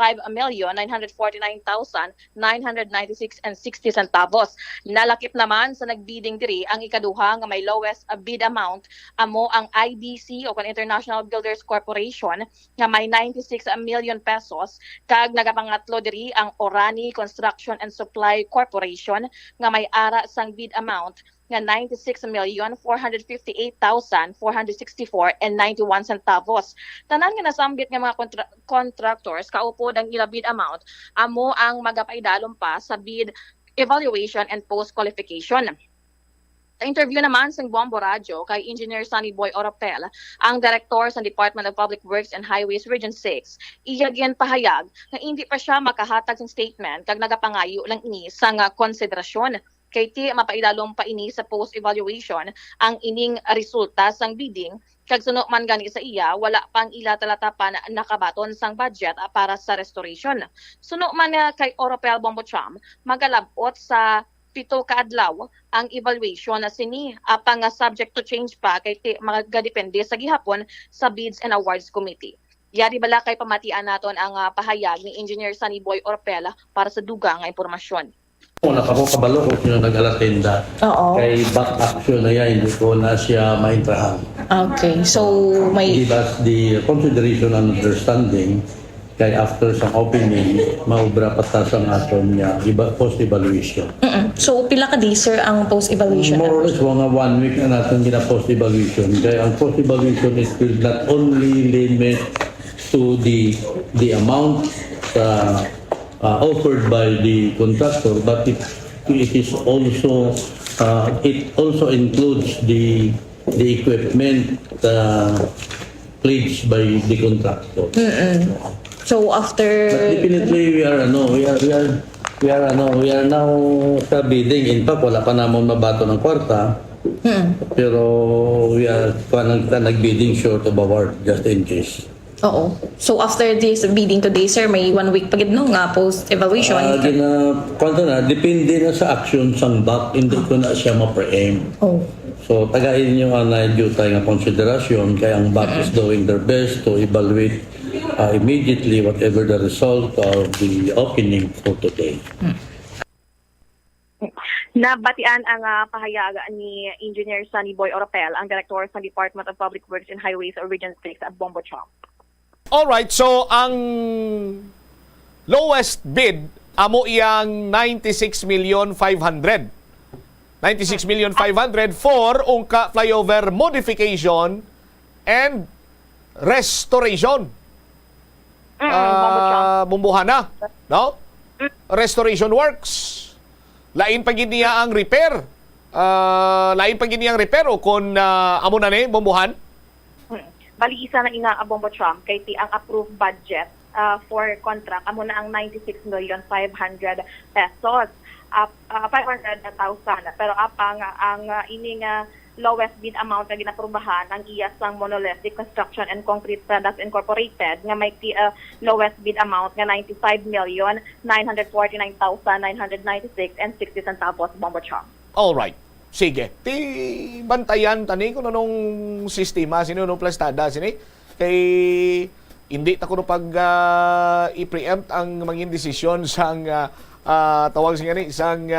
95,949,996 and 60 centavos. Nalakip naman sa nagbidding diri ang ikaduha nga may lowest bid amount amo ang IBC o International Builders Corporation nga may 96 million pesos kag nagapangatlo diri ang Orani Construction and Supply Corporation nga may ara sang bid amount nga 96,458,464 and 91 centavos. Tanan nga nasambit nga mga contractors kaupod ang ila bid amount amo ang magapaidalom pa sa bid evaluation and post-qualification. Sa interview naman sa Bombo Radio kay Engineer Sunny Boy Oropel, ang Director sa Department of Public Works and Highways Region 6, iyagyan pahayag na hindi pa siya makahatag ng statement kag nagapangayo lang ini sa konsiderasyon. Kay ti mapaidalong pa ini sa post-evaluation ang ining resulta sang bidding kag suno man gani sa iya wala pang ila talatapan nakabaton sang budget para sa restoration. Suno man kay Oropel Bombocham magalabot sa 7 ka adlaw ang evaluation na sini apang subject to change pa kay ti magadepende sa gihapon sa Bids and Awards Committee. Yari bala kay pamatian naton ang pahayag ni Engineer Sunny Boy Oropel para sa dugang nga impormasyon. Una pa ko kabalo kung sino nag-alatenda. Oo. Kay back action na yan, hindi ko na siya maintrahan. Okay, so may... Give us the consideration and understanding kay after sa opening, maubra patas ang aton niya, post-evaluation. So pila ka di sir ang post-evaluation? More or less, mga 1 week na natin gina post-evaluation. Kaya ang post-evaluation is will not only limit to the amount offered by the contractor, but it is also it also includes the equipment pledged by the contractor. So after But definitely we are now sa bidding. In fact, wala pa namon mabato ng kwarta. Pero we are nag-bidding short of award just in case. Oo. So after this bidding today, sir, may 1 week pa gid no nga post-evaluation. Depende na sa action sang back, hindi ko na siya ma-preempt. Oh. So tagayin nyo ang na-due tayo nga konsiderasyon kaya ang back is doing their best to evaluate immediately whatever the result of the opening for today. Nabatian ang pahayag ni Engineer Sunny Boy Oropel, ang Director sa Department of Public Works and Highways or Region 6 at Bombocham. Alright, so ang lowest bid amo iyang 96,500,000. 96,500,000 for Ungka Flyover Modification and Restoration. Bumbuhana, no? Restoration works. Lain pa gid niya ang repair. Lain pa gid niya ang repair o kung amo na ni Bumbuhan. Bali isa na ina Bombocham kay ti ang approved budget for contract amo na ang 96,500,000 pesos. 500,000 pero apang ang ining lowest bid amount na ginaprubahan ang iya sang Monolithic Construction and Concrete Products Incorporated nga may lowest bid amount nga 95,949,996 and 60 centavos Bombocham. All right. Sige. Ti bantayan tani kung anong sistema sino nung plastada sini kay hindi ta kuno pag i-preempt ang mangin desisyon sang tawag siya ni isang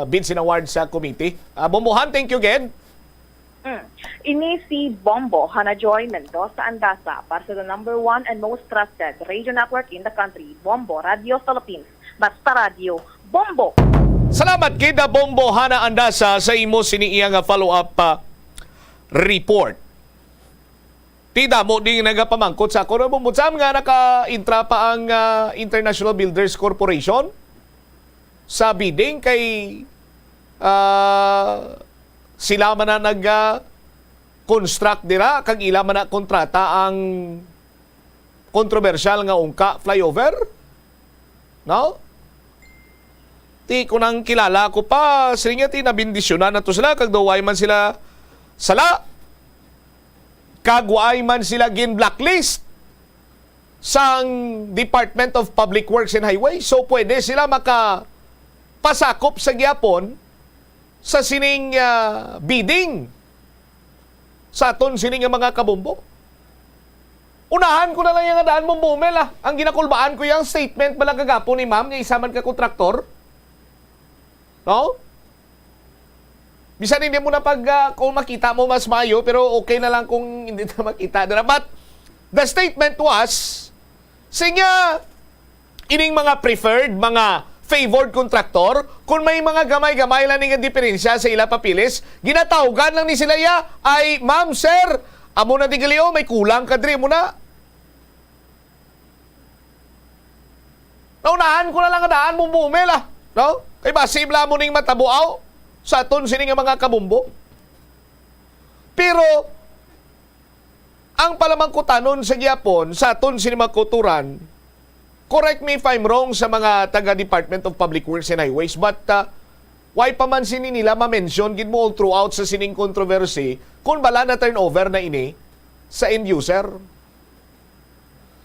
bids and award sa committee. Bombohan, thank you again. Ini si Bombo Hanajoy Mendoza Andasa para sa the #1 and most trusted radio network in the country, Bombo Radio Philippines. Basta Radio, Bombo! Salamat kita Bombo Hana Andasa sa imo siniiyang follow-up report. Tida mo din nagapamangkot sa ako. Bumutsam nga naka-intra pa ang International Builders Corporation sa bidding kay sila man na nag-construct dira kag ila man na kontrata ang kontrobersyal nga ungka flyover. No? Ti ko nang kilala ko pa, sinya ti nabindisyonan na to sila kag daway man sila sala. Kag way man sila gin blacklist sang Department of Public Works and Highways. So pwede sila pasakop sa gyapon sa sining bidding sa aton sining mga kabombo. Unahan ko na lang yung daan mong bumel Ang ginakulbaan ko yung statement bala kagapon ni ma'am nga isaman ka kontraktor. No? Bisan hindi mo na kung makita mo mas mayo pero okay na lang kung hindi na makita. But the statement was sinya ining mga preferred, mga favored contractor, kung may mga gamay-gamay lang nga diferensya sa ila papilis, ginatawgan lang ni sila ay, ma'am, sir, amo na digaliyo, may kulang kadri mo na. Naunahan ko na lang daan mong bumel no? Kay basibla mo ning matabuaw sa aton sining mga kabumbo. Pero ang palamangkutanon sa gyapon sa aton sining mga kuturan, correct me if I'm wrong sa mga taga-Department of Public Works and Highways, but why pa man sini nila ma-mention gid mo all throughout sa sining controversy kung bala na turnover na ini sa end user.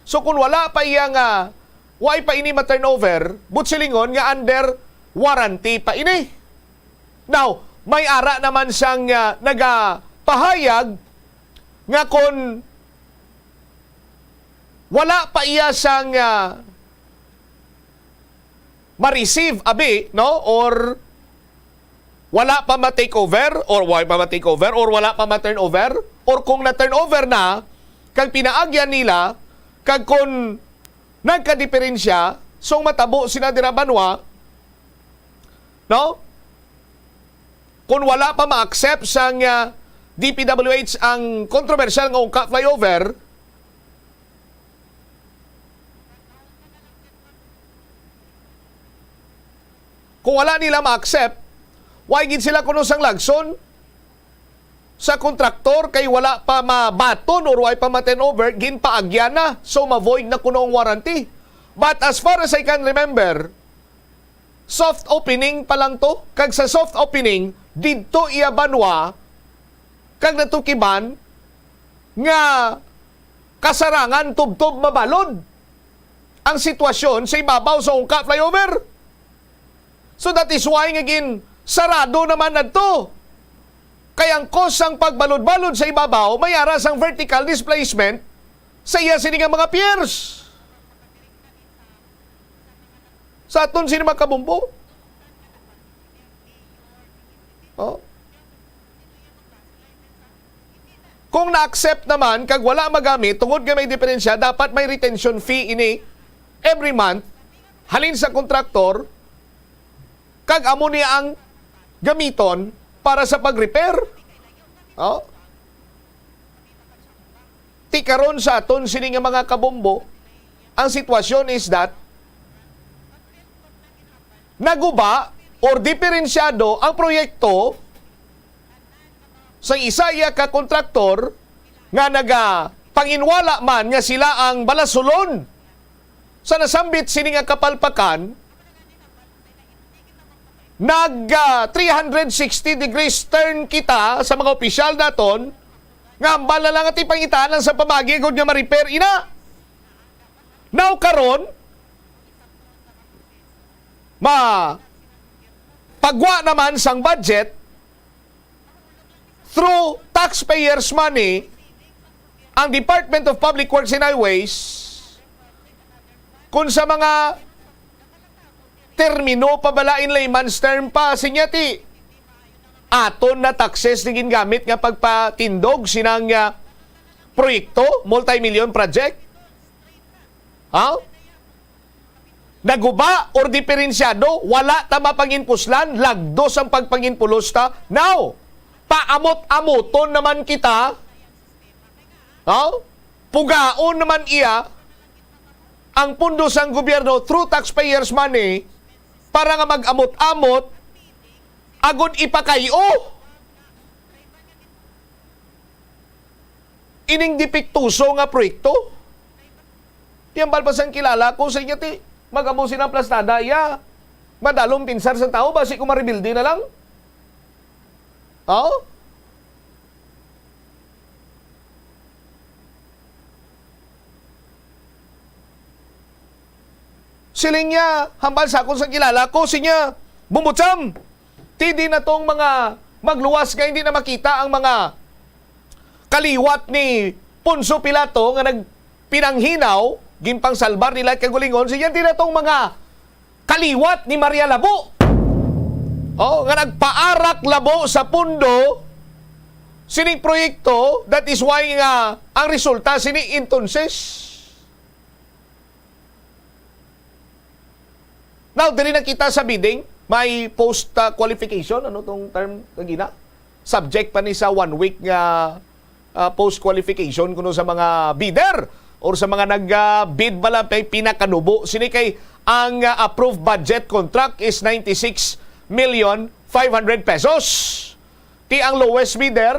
So kung wala pa iya nga why pa ini ma-turnover, but silingon nga under warranty pa ini. Now, may ara naman siyang nagapahayag nga kung wala pa iya siyang ma-receive abi, no? Or wala pa ma-takeover, or why pa ma-takeover, or wala pa ma-turnover, or kung na-turnover na, kag pinaagyan nila, kag kung nagka-diferensya, so matabo sila dira banwa, no? Kung wala pa ma-accept sang DPWH ang controversial nga ungka flyover, kung wala nila ma-accept, why gid sila kuno sang lagson sa kontraktor kay wala pa mabaton or why pa ma-turnover, gin paagyan na, so ma-void na kuno ang warranty. But as far as I can remember, soft opening pa lang to. Kag sa soft opening, didto iya banwa, kag natukiban, nga kasarangan tubtob mabalod ang sitwasyon sa ibabaw sa ungka flyover. So that is why ngagin sarado naman nadto. Kaya ang cost ang pagbalod-balod sa ibabaw, mayara sang vertical displacement sa iya sining mga piers. Sa aton sini makabumbo. Oh. Kung na-accept naman, kag wala magamit, tungod nga may diferensya, dapat may retention fee ini every month, halin sa kontraktor, kag amo niya ang gamiton para sa pag-repair. Oh. Tikaron sa aton sini nga mga kabumbo, ang sitwasyon is that naguba or diferensyado ang proyekto sa isa ka kontraktor nga panginwala man nga sila ang balasulon sa nasambit sini nga kapalpakan, 360 degrees turn kita sa mga opisyal naton nga ambal na lang at ipangitaan sa pamagi kung nga ma-repair ina. Now karon pagwa naman sang budget through taxpayers' money ang Department of Public Works and Highways kung sa mga termino pabalain layman's term pa sinyati. Aton na taxes ni gingamit nga pagpatindog sinang proyekto, multi-million project. Ha? Naguba or diferensyado, wala ta mapanginpuslan, lagdos ang pagpanginpulos ta. Now, paamot-amoton naman kita, pugaon naman iya, ang pundo sang gobyerno through taxpayers' money para nga mag-amot-amot, agod ipakayo. Ining dipiktuso nga proyekto. Yang balbasang kilala ko sa inyo ti, mag-amo sinang plastada, ya, madalong pinsar sa tao, basi ko maribildi na lang. Siling niya, hambal sa akong sa kilala ko, sinya, bumutsam. Tidi na tong mga magluwas nga hindi na makita ang mga kaliwat ni Poncio Pilato nga nagpinanghinaw, gimpang salbar nila at kagulingon, siya din na tong mga kaliwat ni Maria Labo. Nga nagpaarak labo sa pundo sining proyekto, that is why nga ang resulta sini entonces. Now, dili na kita sa bidding, may post-qualification, ano tong term kagina? Subject pa ni sa 1 week nga post-qualification kuno sa mga bidder or sa mga nag-bid bala pay pinakanubo. Sini kay ang approved budget contract is 96,500,000 pesos. Ti ang lowest bidder,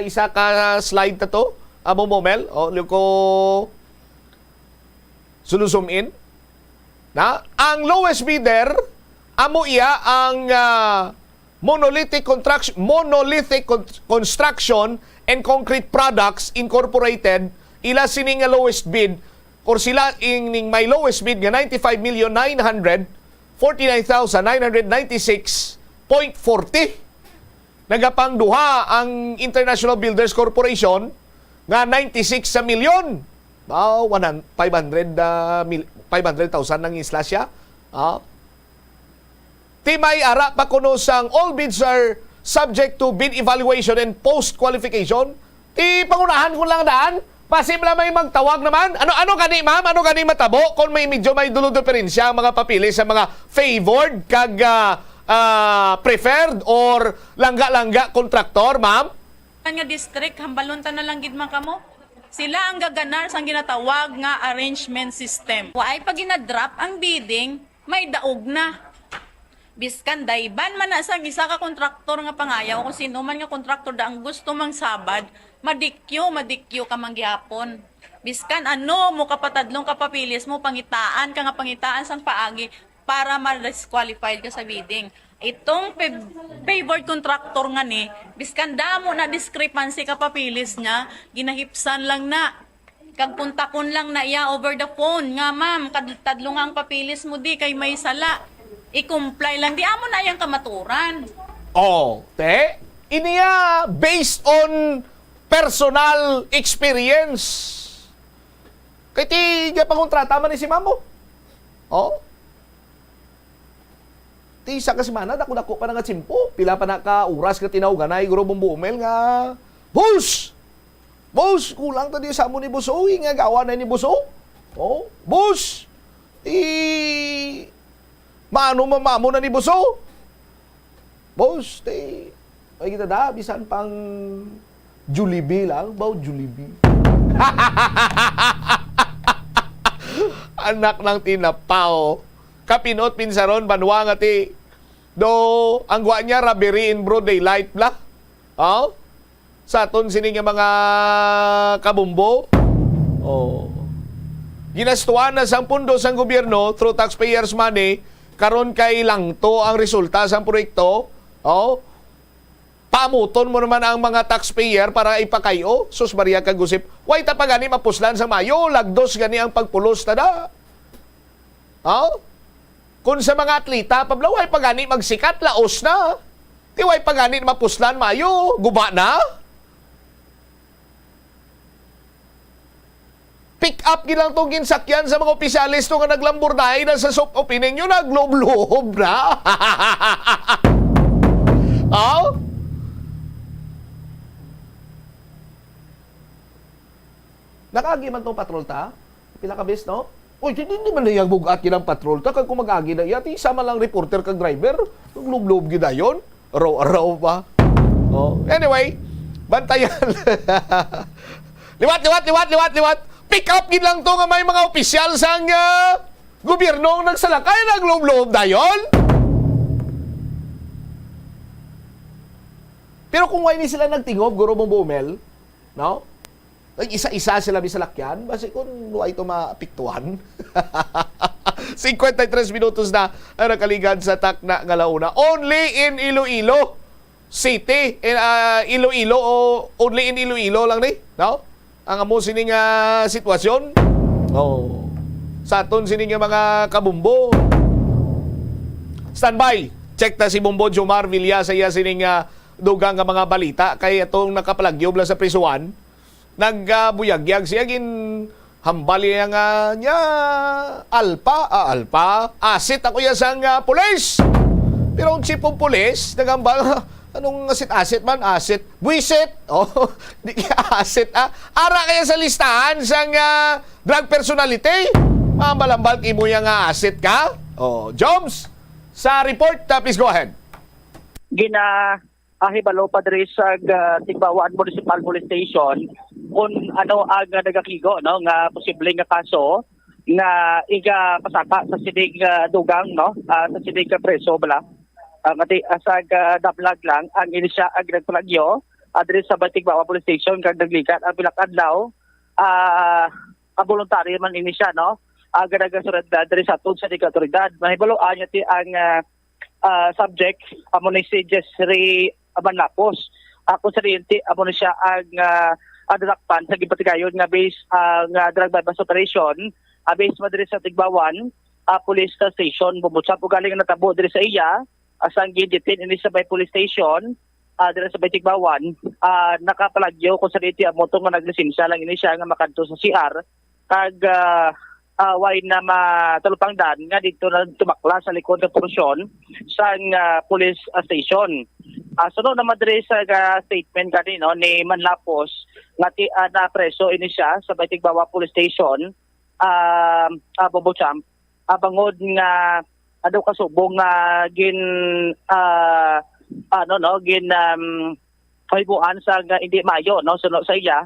isa ka slide ta to, amo momel, ko zoom in. Na ang lowest bidder amo iya ang Monolithic Construction and Concrete Products Incorporated. Ila sining nga lowest bid or sila ining may lowest bid nga 95,949,6.40. Nagapang duha ang International Builders Corporation nga 96 sa milyon. 500,000 ng isla siya. Timay ara pa kuno sang all bids are subject to bid evaluation and post-qualification. Ti pangunahan ko lang daan. Pasimla may magtawag naman. Ano gani ma'am? Ano gani matabo? Kung may medyo may dulo-diferensya ang mga papili sa mga favored kag preferred or langga-langga kontraktor, ma'am? Nga district, hambalon ta na lang gid man kamo. Sila ang gaganar sa ginatawag nga arrangement system. Waay pag ginadrop ang bidding, may daog na. Biskan dayban man na sang isa ka kontraktor nga pangayaw kung sino man nga kontraktor da ang gusto mang sabad, madikyo ka mangyapon. Biskan ano mo kapatadlong kapapilis mo pangitaan ka nga pangitaan sang paagi para ma-disqualified ka sa bidding. Itong favored contractor nga ni, biskan damo na discrepancy kapapilis niya, ginahipsan lang na. Kagpuntakon lang na iya over the phone nga ma'am, kadtadlong ang papilis mo di kay may sala. I-comply lang, di amo na yang kamaturan. Te, iniya based on personal experience. Kay ti pangontrata man ni si mamo. Ti isa ka semana dako pa nga tsimpo, pila pa na ka oras ka tinawganay guro bumbuumel nga boss, kulang ta di sa mo ni Buso, nga gawa na ni Buso. Boss, mamo na ni Buso. Boss, ay kita da, bisan pang Jollibee lang, Jollibee. Anak ng tinapaw. Kapinot pinsaron banwa nga ti do ang gwa niya rabiri in broad daylight bla. Sa aton sini nga mga kabumbo. Ginastuan na sang pundo sang gobyerno through taxpayers money karon kay langto ang resulta sang proyekto. Pamuton mo naman ang mga taxpayer para ipakayo. Sus Maria kagusip. Way ta pa gani mapuslan sa Mayo, lagdos gani ang pagpulos tada. Kung sa mga atleta, pablaway pagani magsikat, laos na. Tiway pagani mapuslan, Mayo, guba na. pick up gilang tong ginsakyan sa mga opisyalis nga naglamburdahay na sa soft opening nyo, naglob-lob na. Oh? Nakagi man tong patrol ta? Pila ka bes, no? Uy, hindi man na yung bugat yun ang patrol ta. Kag kung mag-agi na yan, isama lang reporter kag driver. Naglob-lob gina yun. Araw-araw pa. Oh. Anyway, bantayan. liwat. Pick up gid lang to nga may mga opisyal sang gobyerno nagsalakay, naglob-lob dayon. Pero kung why ni sila nagtingob, guro mong bumel, no? Isa-isa sila bisalakyan, basi kung why ito mapiktuhan. 53 minutos na ang nakaligan sa takna nga launa. Only in Iloilo City. Iloilo o only in Iloilo lang ni, no? Ang amo sining sitwasyon. Oh. Sa aton sining mga kabumbo. Standby. Check ta si Bombo Jomar Villa sa iya sining dugang nga mga balita kay atong nakapalagyob lang sa prisuan. Nagbuyagyag siya gin hambali nga niya alpa asit ako ya sang pulis. Pero ang chief of police nagambal anong asit man asit buisit di kaya asit ara kaya sa listahan sang drug personality mambalambal imo yang asit ka Joms sa report please go ahead. Ahibalo pa diri sa Tigbawaan Municipal Police Station kung ano ang nagakigo no nga posibleng nga kaso nga iga pasaka sa sinig dugang no sa sinig preso bala ngati asag dablag lang ang inisya ag nagpalagyo diri sa Tigbawaan Police Station kag naglikat ang pilak adlaw voluntary man inisya no ganagasurad diri sa tud sa otoridad mahibalo anya ti ang subject amo ni si Jessry Abanlapos. Ako sa riyente, amo na siya ang adrakpan sa gipatigayon nga base nga drug bypass operation base madiri sa Tigbawan Police Station. Bumutsa po galing natabo diri sa iya asang gidetain ini sa Bay Police Station diri sa Bay Tigbawan nakapalagyo ko sa riyente amo to nga naglisensya lang ini siya nga makadto sa CR kag way na matalupangdan nga dito na tumakla sa likod ng porusyon sa police station. Sunod na madre sa statement kanino ni Manlapos nga na preso ini siya sa Baytigbawa Police Station Bobocham bangod nga adaw kasubong nga gin paybuan sa hindi mayo no sunod sa iya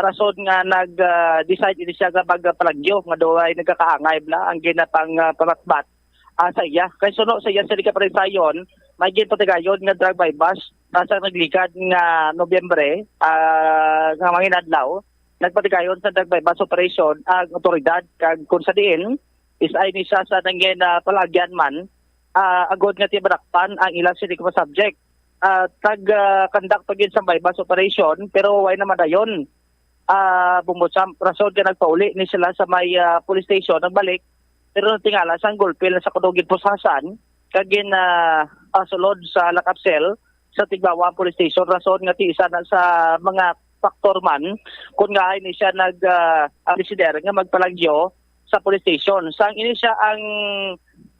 rason nga nag-decide ini siya nga magpalagyo nga doay nagkakaangay bla ang ginapang pamatbat sa iya kay suno sa iya sa likapresayon may ginpatigayon nga drug bypass sa naglikad nga Nobyembre nga manginadlaw nagpatigayon sa drug bypass operation ang otoridad kag kung sa diin is ay ni siya sa nanggen palagyan man agod nga tibrakpan ang ilang sinig subject conduct pagin sa bypass operation pero way naman dayon bumutsam rason ka nagpauli ni sila sa may police station nagbalik pero tingala sang gulpil sa kadugid pusasan kagin sulod sa lakapsel sa Tigbawa Police Station rason nga ti isa na sa mga faktor man kung nga ni siya nag-consider nga magpalagyo sa police station sang ini siya ang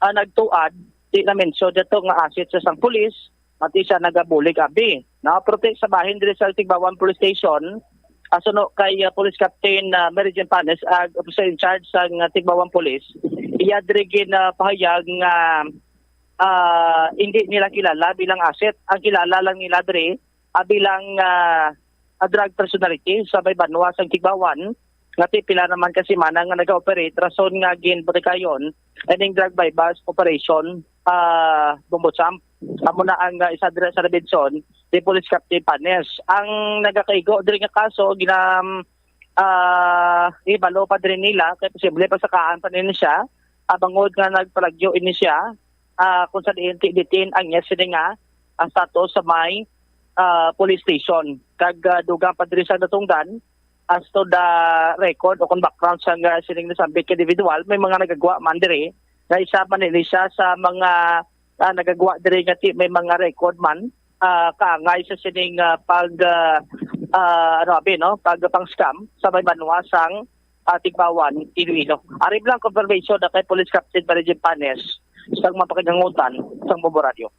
nagtuad ti na mention dito nga asset sa sang police mati siya nagabulig abi na protect sa bahin diri sa Tigbawan Police Station asuno kay Police Captain Meridian Panes ag officer in charge sa Tigbawan Police iya diri pahayag nga hindi nila kilala bilang asset ang kilala lang nila diri bilang drug personality sa Baybanwa sa Tigbawan ngati pila naman kasi manang nga nag-operate rason nga ginpatikayon aning drug bypass operation Bumbotsam amo na ang isa diri sa Robinson di Police Captain Panes ang nagakaigo diri nga kaso ibalo pa diri nila kay posible pasakaan pa nila siya bangod nga nagpalagyo ini siya kung sa detain ang yes nga status sa may police station kag dugang pa diri sa natungdan as to the record o kung background sa sining nasambit ka individual may mga nagagawa man diri na isa man nila siya sa mga nagagawa diri nga may mga record man kaangay sa sining pag pang scam sa Baybanwa sang Tigbawan, Iloilo. Arib lang confirmation na kay Police Captain Barigin Panes sa mapakinangutan sa Bombo Radio.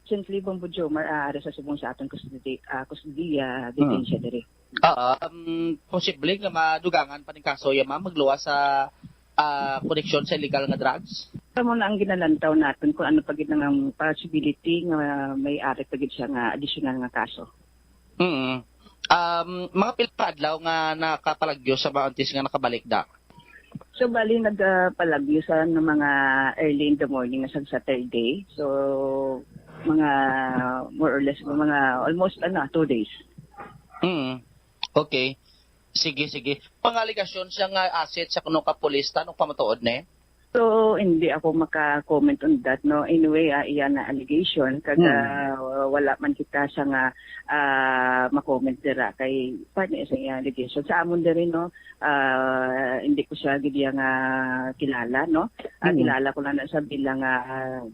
Recently, Bombo Jomar, sa subong sa atong kustudiya, detention diri. Posible nga madugangan pa ng kaso yung magluwa sa koneksyon sa illegal nga drugs? Amo na ang ginalantaw natin kung ano pagid ng possibility nga may ari pagid siya nga additional nga kaso. Mga pilpadlaw nga nakapalagyo sa Baantis nga nakabalik da? So bali nagpalagyo sa ng mga early in the morning sa Saturday. So mga more or less mga almost 2 days. Okay. Sige. Pangaligasyon siya nga asset sa kuno ka pulis tanong pamatuod ne? So hindi ako maka-comment on that no. Anyway, iyan na allegation kag wala man kita sa nga ma-comment dira kay part sa allegation. Sa amon diri no, hindi ko siya gid nga kilala no. Kilala ko lang na sa bilang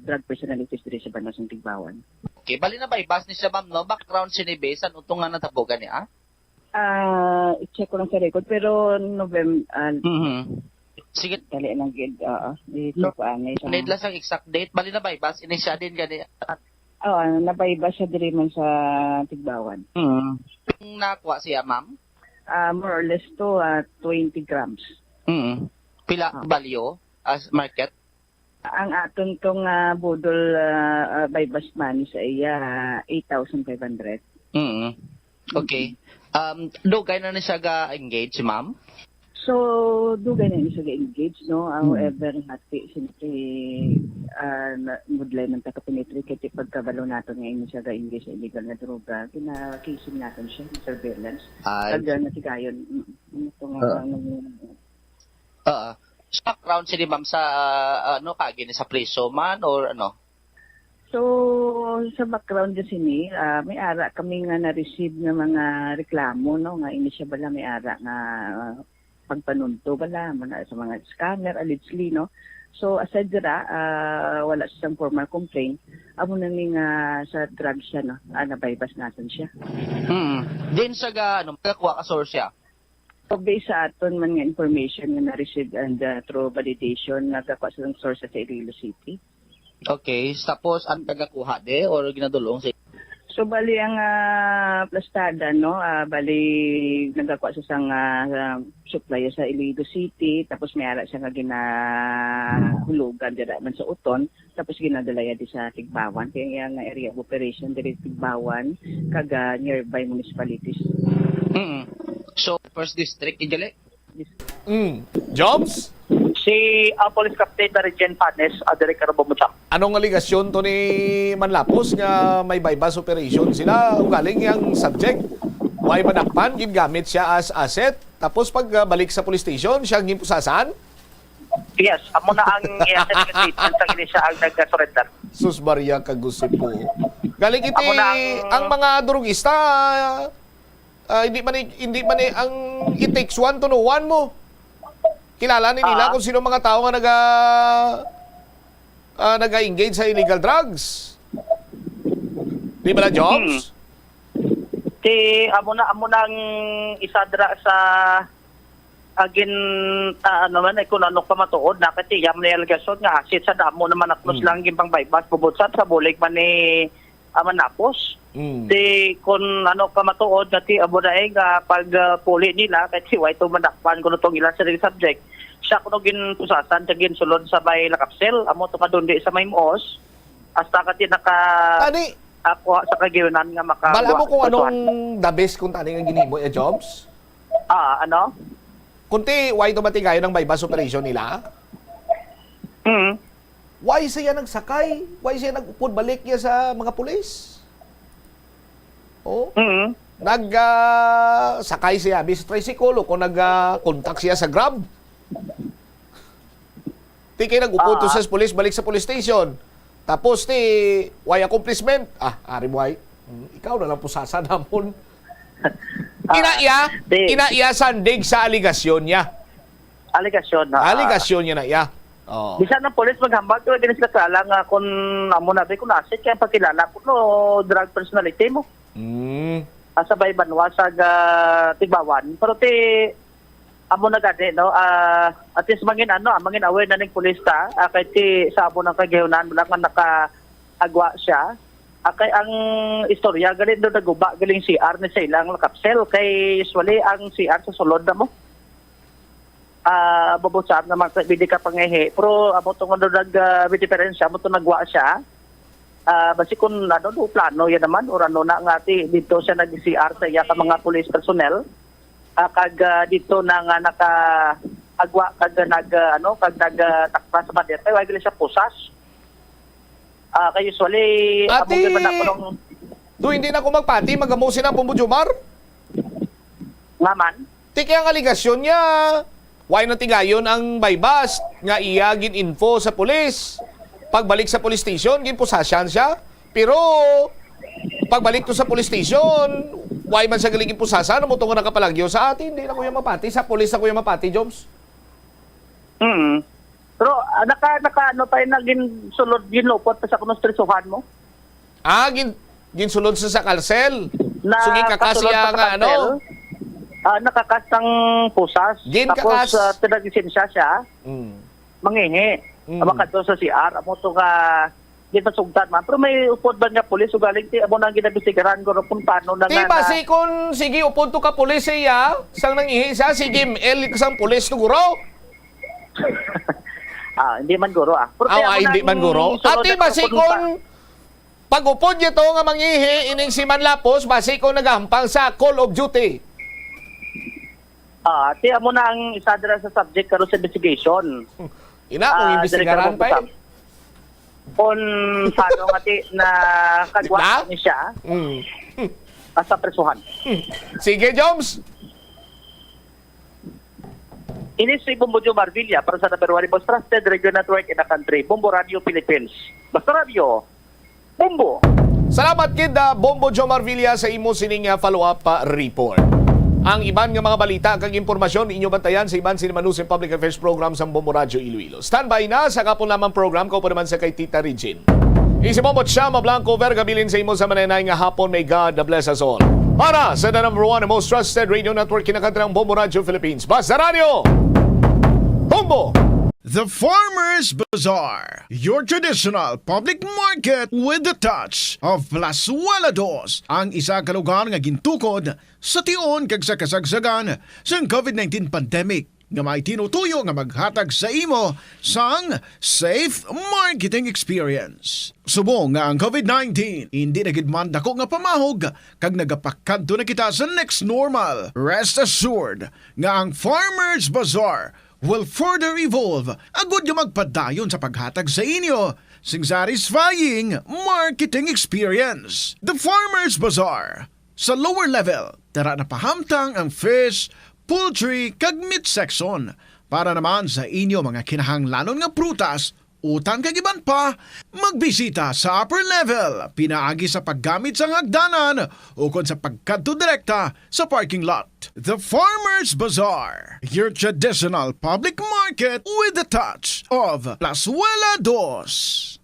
drug personalities diri sa Banosong Tigbawan. Okay, bali na ba ibas ni siya ma'am no? Background sinibesan utong nga natabogan niya? I-check ko lang sa record pero November sige. Dali lang gid. Dito pa ani. Need lang sang exact date. Bali na ba ibas ini siya din gani. Nabaybas siya diri man sa Tigbawan. Nakuha siya ma'am? More or less to 20 grams. Pila value as market? Ang aton tong budol baybas money sa iya 8,500. Okay. Dugay na ni siya ga-engage, ma'am? So, dugay na ni siya ga-engage, no? However, hati, siyempre, mudlay ng takapinitri, kaya pagkabalo natin ngayon siya ga-engage sa illegal na droga, kinakising natin siya, surveillance. Pagka natigayon, sa background siya ma'am sa, kagin sa preso man, or ano? So, sa background kasi ni, may ara kami nga na-receive ng mga reklamo, no? Nga ini siya bala may ara nga pagpanunto bala, sa mga scammer, allegedly, no? So, aside dira, wala siyang formal complaint. Amo na ni nga sa drug siya, no? Nabaybas natin siya. Din sa magkakuha ka source siya? So, based sa aton man nga information nga na-receive and through validation, nagkakuha sa source sa Iloilo City. Okay, tapos ang tagakuha de or ginadulong sa So bali ang plastada no, bali nagakuha sa sang supplier sa Iloilo City tapos may ara siya nga ginahulugan dira man sa Uton tapos ginadalaya di sa Tigbawan kaya nga area of operation diri Tigbawan kaga nearby municipalities. So first district Ijale? Jobs? Si Police Captain Barigin Panes, Director of Bombo. Anong aligasyon to ni Manlapos nga may bypass operation? Sila galing yung subject. Why manakpan, gingamit siya as asset. Tapos pag balik sa police station, siya ang gipusasan? Yes, amo na ang i-asset statement sa kini siya ang nag-surrender. Sus Maria kagusip po. Galing iti ang mga drugista hindi man ang it takes one to know one mo. Kilala nila kung sino mga tao nga naga-engage sa illegal drugs. Di ba na, Jobs? Amo na ang isa dra sa agin kung ano pa matuod na kasi yam na algasyon nga asit sa damo naman aklos lang gimpang bypass pubutsat sa bulig man ni Manapos. Kung ano pa matuod na abo na nga pag puli nila kasi why to manakpan kuno tong ilang sa subject siya kuno ginpusasan sa ginsulod sa bay Lakapsel amo to kadundi sa Maymos hasta kati naka ako sa kagiunan nga maka bala mo kung anong the best kung tani nga ginimo Jobs? Ano? Kunti why to matigayon ng bypass operation nila? Why siya nagsakay? Why siya nag-upod balik niya sa mga pulis? Nag-sakay siya bis tricycle kung nag-contact siya sa Grab. Di kayo nag-upod to sa pulis, balik sa police station. Tapos why accomplishment? Ari why? Ikaw na lang pusasa namon. Inaiya sandig sa aligasyon niya. Aligasyon niya na iya. Bisa na police maghambag ko din sila kala nga kung amo na kung asset kaya pagkilala ko no drug personality mo. Sa bay banwa sa Tigbawan pero amo na gani no at least mangin aware na ning pulis ta kay ti sa amo ng kagayonan lang nga nakaagwa siya. Kay ang istorya gali do naguba galing CR ni sa ilang kapsel kay usually ang CR sa sulod na mo. Babusab na bidi ka pangehe pero amo to nga nag diferensya amo to nagwa siya. Basi kung do plano yan naman or ano na nga dito siya nag-CR sa iya ka mga police personnel. Kag dito na nga naka-agwa kag nagtakpa sa badet ay wag siya pusas. Kay usually Ati, hindi na ako magpati magamusin ang Bombo Jomar. Nga man. Tiki ang aligasyon niya. Why na tigayon ang bypass nga iya gin-info sa pulis. Pagbalik sa police station, ginpusasyan siya. Pero pagbalik to sa police station, why man siya galing ginpusasan? Ano mo itong nakapalagyo sa atin? Hindi na kuya mapati. Sa police na kuya mapati, Jobs. Pero ano tayo na ginsulod ginlupot sa konstrisuhan mo? Ginsulod sa kalsel. Na So gikakasya nga ano? Nakakastang pusas. Tapos tinag-lisensya siya. Mangihi. Makadto sa CR. Amo to nga ginpasugtan man. Pero may upod ba nga pulis o galing ti amo nang ginabisigaran ko kung paano na Di ba si kung sige upod to ka pulis siya, sang nangihi siya, sige ML kasang pulis to guro? Hindi man guro Pero hindi man guro. Ati ba si kung pag-upod niya to nga mangihi ining si Manlapos, basi ko nagahampang sa Call of Duty. Ti amo na ang isa dira sa subject karon sa investigation. Ina kung imbestigaran pa Kung paano nga ti na kagwa ni siya sa presuhan. Sige, Joms. Ini si Bombo Jomar Villa para sa number 1 most trusted radio network in the country, Bombo Radio Philippines. Basta Radio, Bombo. Salamat kid Bombo Jomar Villa sa imo sining follow-up report. Ang iban nga mga balita kag impormasyon inyo bantayan sa iban sinimanusin public affairs program sa Bombo Radio Iloilo. Standby na sa kapon lamang program ko pa naman sa kay Tita Regine. Isipomot siya Blanco Vergabilin sa imo sa mananay nga hapon. May God bless us all. Para sa the number 1 and most trusted radio network kinakantang Bombo Radio Philippines. Basta Radio! Bombo! The Farmers Bazaar, your traditional public market with the touch of Plazuela Dos, ang isa ka lugar nga gintukod sa tion kag sa kasagsagan sa COVID-19 pandemic nga may tinutuyo nga maghatag sa imo sang safe marketing experience. Subong nga ang COVID-19 hindi na gid man dako nga pamahog kag nagapakadto na kita sa next normal. Rest assured nga ang Farmers Bazaar will further evolve agud nga magpadayon sa paghatag sa inyo sing satisfying marketing experience. The Farmers Bazaar. Sa lower level, tara na pahamtang ang fish, poultry, kag meat section para naman sa inyo mga kinahanglanon nga prutas, utang kag iban pa, magbisita sa upper level, pinaagi sa paggamit sa hagdanan o kon sa pagkadto direkta sa parking lot. The Farmers Bazaar, your traditional public market with the touch of Plazuela Dos.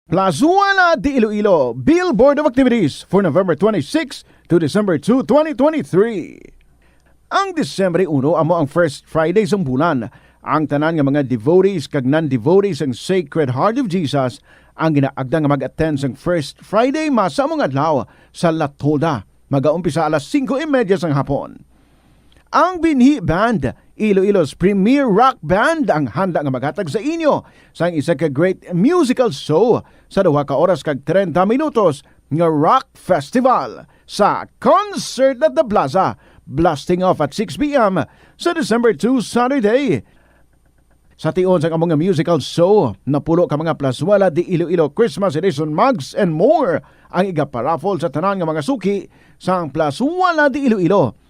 Plazuela de Iloilo Billboard of Activities for November 26 to December 2, 2023. Ang Disyembre 1 amo ang first Friday sa bulan. Ang tanan nga mga devotees kag non-devotees ang Sacred Heart of Jesus ang ginaagda nga mag-attend sa first Friday Mass among adlaw sa Latolda. Mag-aumpisa alas 5:30 sang hapon. Ang Binhi Band, Iloilo's premier rock band, ang handa nga maghatag sa inyo sa isa ka great musical show sa 2 ka oras kag 30 minutos nga rock festival sa Concert at the Plaza, blasting off at 6 p.m. sa December 2, Saturday. Sa tion sa among musical show, napulo ka mga Plazuela de Iloilo Christmas Edition mugs and more ang igaparaffle sa tanan nga mga suki sa Plazuela de Iloilo.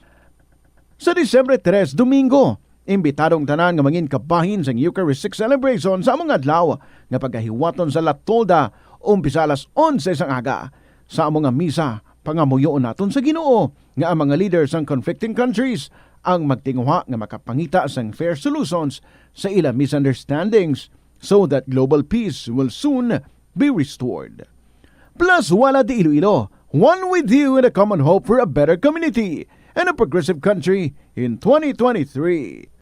Sa Disyembre 3, Domingo, imbitadong tanan nga mangin kabahin sa Eucharistic celebration sa among adlaw nga pagkahiwaton sa Latolda umpisa alas 11 sang aga. Sa among misa, pangamuyoon naton sa Ginoo nga ang mga leaders ng conflicting countries ang magtinguha nga makapangita sang fair solutions sa ilang misunderstandings so that global peace will soon be restored. Plazuela de Iloilo, one with you in a common hope for a better community. and a progressive country in 2023.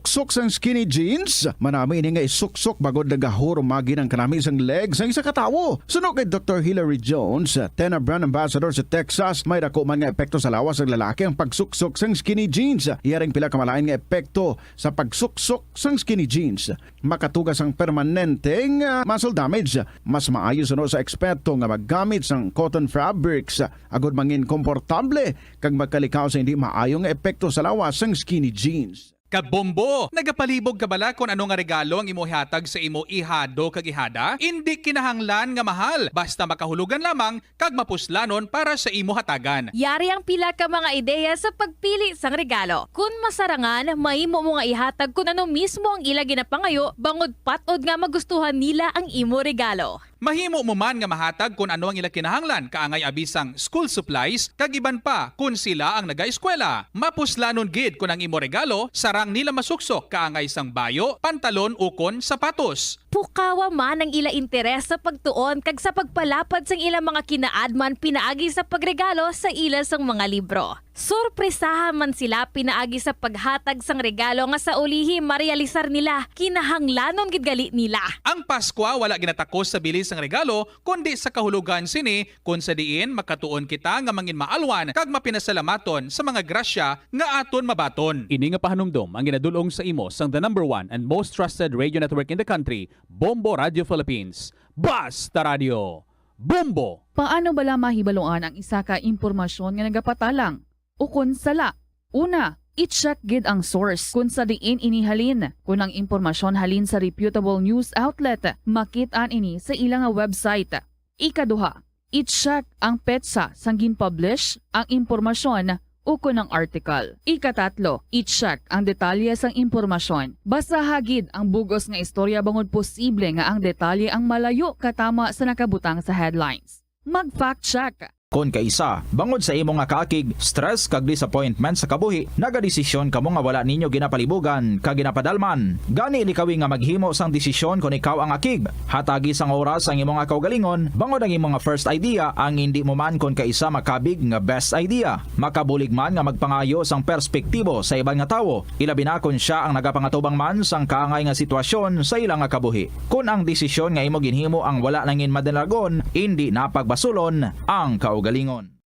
Suksok sang skinny jeans, manami ini nga isuksok bagod nagahuro magi ng kanami sang legs ang isa katawo. Suno kay Dr. Hillary Jones, Tena Brand Ambassador sa Texas, may dako man nga epekto sa lawas ng lalaki ang pagsuksok sang skinny jeans. Iyaring pila kamalain nga epekto sa pagsuksok sang skinny jeans. Makatugas ang permanenteng muscle damage. Mas maayo suno sa eksperto nga maggamit sang cotton fabrics agod mangin komportable kag magkalikaw sa hindi maayo nga epekto sa lawas sang skinny jeans. Kabombo, nagapalibog ka bala kung ano nga regalo ang imo hatag sa imo ihado kag ihada? Hindi kinahanglan nga mahal, basta makahulugan lamang kag mapuslanon para sa imo hatagan. Yari ang pila ka mga ideya sa pagpili sang regalo. Kung masarangan, mahimo mo nga ihatag kung ano mismo ang ila ginapangayo, bangod patod nga magustuhan nila ang imo regalo. Mahimo mo man nga mahatag kung ano ang ila kinahanglan, kaangay abisang school supplies, kag iban pa kung sila ang nagaeskwela. Mapuslanon gid kung ang imo regalo, sarang nila masuksok kaangay sang bayo, pantalon ukon sapatos. Pukawa man ang ila interes sa pagtuon kag sa pagpalapad sang ila mga kinaadman pinaagi sa pagregalo sa ila sang mga libro. Sorpresahan man sila pinaagi sa paghatag sang regalo nga sa ulihi marealisar nila, kinahanglanon gid gali nila. Ang Pasko wala ginatakos sa bilis sang regalo kundi sa kahulugan sini kung sa diin makatuon kita nga mangin maalwan kag mapinasalamaton sa mga grasya nga aton mabaton. Ini nga pahanumdom ang ginadulong sa imo sang the #1 and most trusted radio network in the country, Bombo Radio Philippines. Basta Radio. Bombo! Paano bala mahibaloan ang isa ka impormasyon nga nagapatalang? Ukon sala. Una, i-check gid ang source kung sa diin inihalin. Kung ang impormasyon halin sa reputable news outlet, makit-an ini sa ilang website. Ikaduha, i-check ang petsa sang gin-publish ang impormasyon ukon ang article. Ikatatlo, i-check ang detalye sang impormasyon. Basta hagid ang bugos nga istorya bangod posible nga ang detalye ang malayo katama sa nakabutang sa headlines. Mag-fact check. Kon kaisa, bangod sa imo nga kaakig, stress kag disappointment sa kabuhi, nagadesisyon kamo nga wala ninyo ginapalibugan kag ginapadalman. Gani likawi nga maghimo sang desisyon kon ikaw ang akig. Hatagi sang oras ang imo nga kaugalingon, bangod ang imo nga first idea ang hindi mo man kon kaisa makabig nga best idea. Makabulig man nga magpangayo sang perspektibo sa ibang nga tawo, ilabi na kon siya ang nagapangatubang man sang kaangay nga sitwasyon sa ilang nga kabuhi. Kun ang desisyon nga imo ginhimo ang wala nangin madalagon, hindi napagbasulon ang kaugalingon.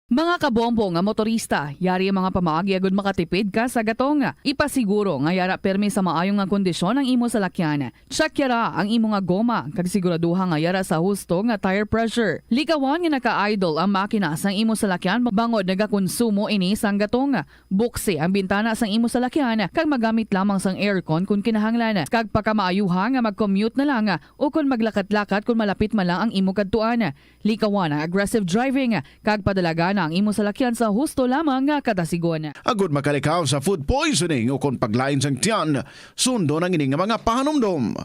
Mga kabombo nga motorista, yari ang mga pamaagi agud makatipid ka sa gatong. Ipasiguro nga yara permi sa maayong nga kondisyon ang imo salakyan. Check yara ang imo nga goma kag siguraduha nga yara sa husto nga tire pressure. Likawan nga naka-idle ang makina sang imo salakyan bangod nagakonsumo ini sang gatong. Buksi ang bintana sang imo salakyan kag magamit lamang sang aircon kung kinahanglan. Kag pakamaayuha nga mag-commute na lang o kung maglakat-lakat kung malapit man lang ang imo kadtuan. Likawan ang aggressive driving kag padalagan ang imo salakyan sa husto lamang nga kadasigon. Agud makalikaw sa food poisoning o kung paglain sang tiyan, sundo ng ining mga pahanumdom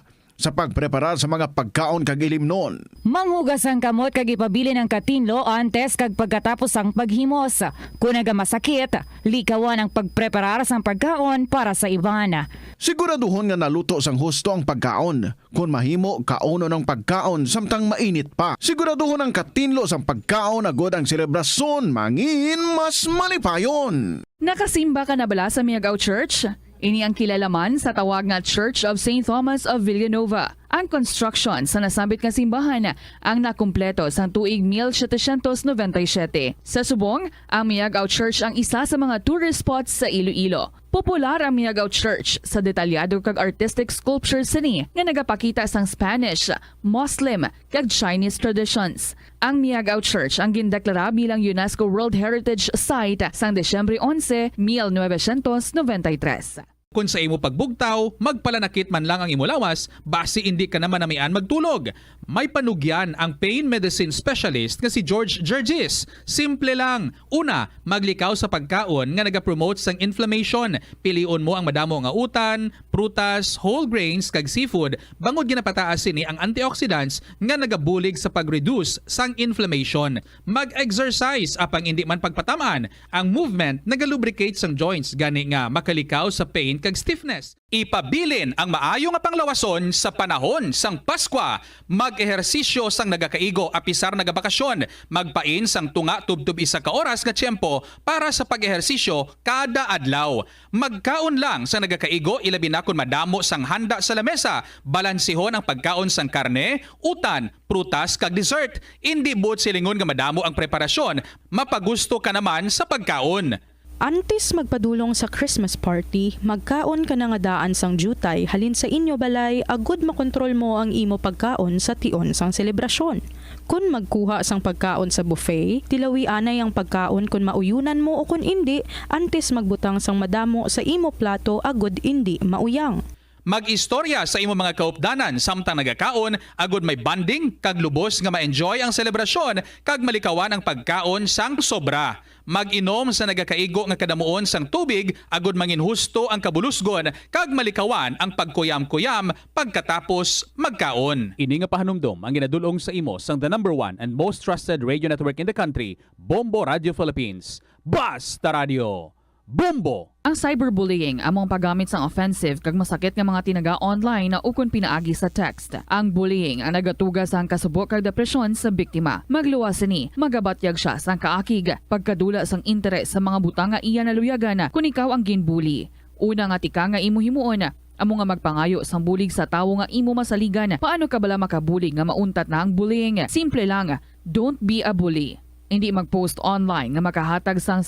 sa pagpreparar sa mga pagkaon kag ilimnon. Manghugas ang kamot kag ipabili ng katinlo antes kag pagkatapos ang paghimos. Kung nagamasakit, likawan ang pagpreparar sang pagkaon para sa iban. Siguraduhon nga naluto sang husto ang pagkaon. Kung mahimo, kauno ng pagkaon samtang mainit pa. Siguraduhon ang katinlo sang pagkaon agud ang selebrasyon mangin mas malipayon. Nakasimba ka na bala sa Miagao Church? Ini ang kilalaman sa tawag nga Church of St. Thomas of Villanueva. Ang construction sa nasabit nga simbahan ang nakumpleto sa tuig 1797. Sa subong, ang Miagao Church ang isa sa mga tourist spots sa Iloilo. Popular ang Miagao Church sa detalyado kag artistic sculptures sini nga nagapakita sang Spanish, Muslim kag Chinese traditions. Ang Miagao Church ang gindeklara bilang UNESCO World Heritage Site sang Desyembre 11, 1993. Kung sa imo pagbugtaw, magpalanakit man lang ang imo lawas, basi hindi ka naman namian magtulog. May panugyan ang pain medicine specialist nga si George Gergis. Simple lang. Una, maglikaw sa pagkaon nga nagapromote sang inflammation. Piliun mo ang madamo nga utan, prutas, whole grains kag seafood, bangod ginapataas sini ang antioxidants nga nagabulig sa pag-reduce sang inflammation. Mag-exercise apang hindi man pagpatamaan. Ang movement nagalubricate sang joints gani nga makalikaw sa pain kag stiffness. Ipabilin ang maayo nga panglawason sa panahon sang Paskwa. Mag-ehersisyo sang nagakaigo apisar nagabakasyon. Magpain sang tunga tubtub isa ka oras nga tiyempo para sa pag-ehersisyo kada adlaw. Magkaon lang sang nagakaigo ilabi na kun madamo sang handa sa lamesa. Balansihon ang pagkaon sang karne, utan, prutas kag dessert. Hindi buot silingon nga madamo ang preparasyon. Mapagusto ka naman sa pagkaon. Antes magpadulong sa Christmas party, magkaon ka na nga daan sang jutay halin sa inyo balay agud makontrol mo ang imo pagkaon sa tion sang selebrasyon. Kung magkuha sang pagkaon sa buffet, tilawi anay ang pagkaon kung mauyunan mo o kung hindi, antes magbutang sang madamo sa imo plato agud hindi mauyang. Mag-istorya sa imo mga kaupdanan samtang nagakaon agud may banding kag lubos nga ma-enjoy ang selebrasyon kag malikawan ang pagkaon sang sobra. Mag-inom sa nagakaigo nga kadamuon sang tubig agud manginhusto ang kabulusgon kag malikawan ang pagkuyam-kuyam pagkatapos magkaon. Ini nga pahanumdom ang ginadulong sa imo sang the number 1 and most trusted radio network in the country, Bombo Radio Philippines. Basta Radio. Bombo! Ang cyberbullying among paggamit sang offensive kag masakit nga mga tinaga online na ukon pinaagi sa text. Ang bullying ang nagatuga sang kasubok kag depresyon sa biktima. Magluwas ni, magabatyag siya sang kaakig, pagkadula sang interes sa mga butang nga iya naluyagan kung ikaw ang ginbully. Una nga tika nga imo himuon, amo nga magpangayo sang bulig sa tawo nga imo masaligan. Paano ka bala makabulig nga mauntat na ang bullying? Simple lang, don't be a bully. Hindi mag-post online nga makahatag sang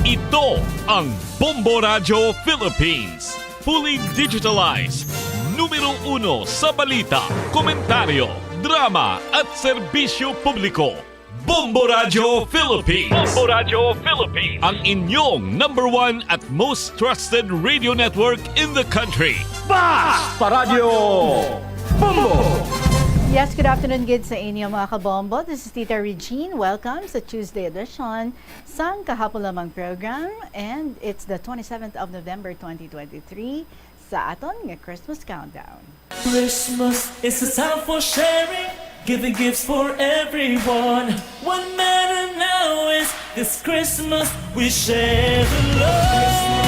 Ito ang Bombo Radio Philippines. Fully digitalized. Numero 1 sa balita, komentaryo, drama at serbisyo publiko. Bombo Radio Philippines. Bombo Radio Philippines. Ang inyong number 1 at most trusted radio network in the country. Basta Radio Bombo! Yes, good afternoon, good sa inyo mga kabombo. This is Tita Regine. Welcome sa Tuesday edition sang kahapon lamang program. And it's the 27th of November 2023 sa aton nga Christmas Countdown. Christmas is a time for sharing, giving gifts for everyone. What matters now is this Christmas we share the love.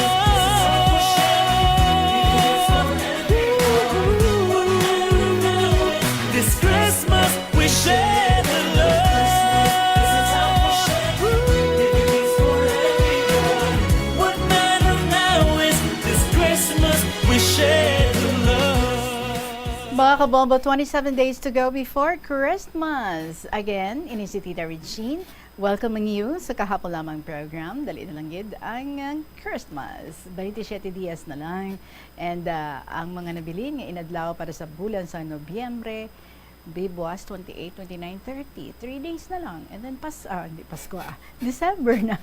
Mga kabombo, 27 days to go before Christmas. Again, ini si Tita Regine. Welcoming you sa kahapon lamang program. Dali na lang gid ang Christmas. 27 dias na lang. And ang mga nabili nga inadlaw para sa bulan sa Nobyembre, Bibuas 28, 29, 30. 3 days na lang. And then December na.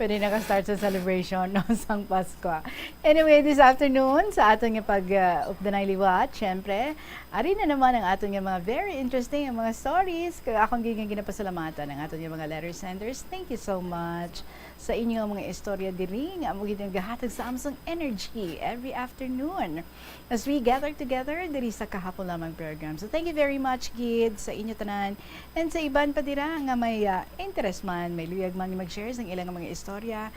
Pwede naka-start sa celebration no, sang Pasko. Anyway, this afternoon, sa ating pag-updanay liwat, syempre, ari na naman ang ating mga very interesting mga stories. Kaya akong ginapasalamatan ang ating mga letter senders. Thank you so much sa inyong mga istorya diri nga mo gahatag sa amsong energy every afternoon as we gather together diri sa kahapon lamang program. So thank you very much gid sa inyo tanan and sa iban pa dira nga may interest man, may luyag man mag-share sa ilang mga istorya.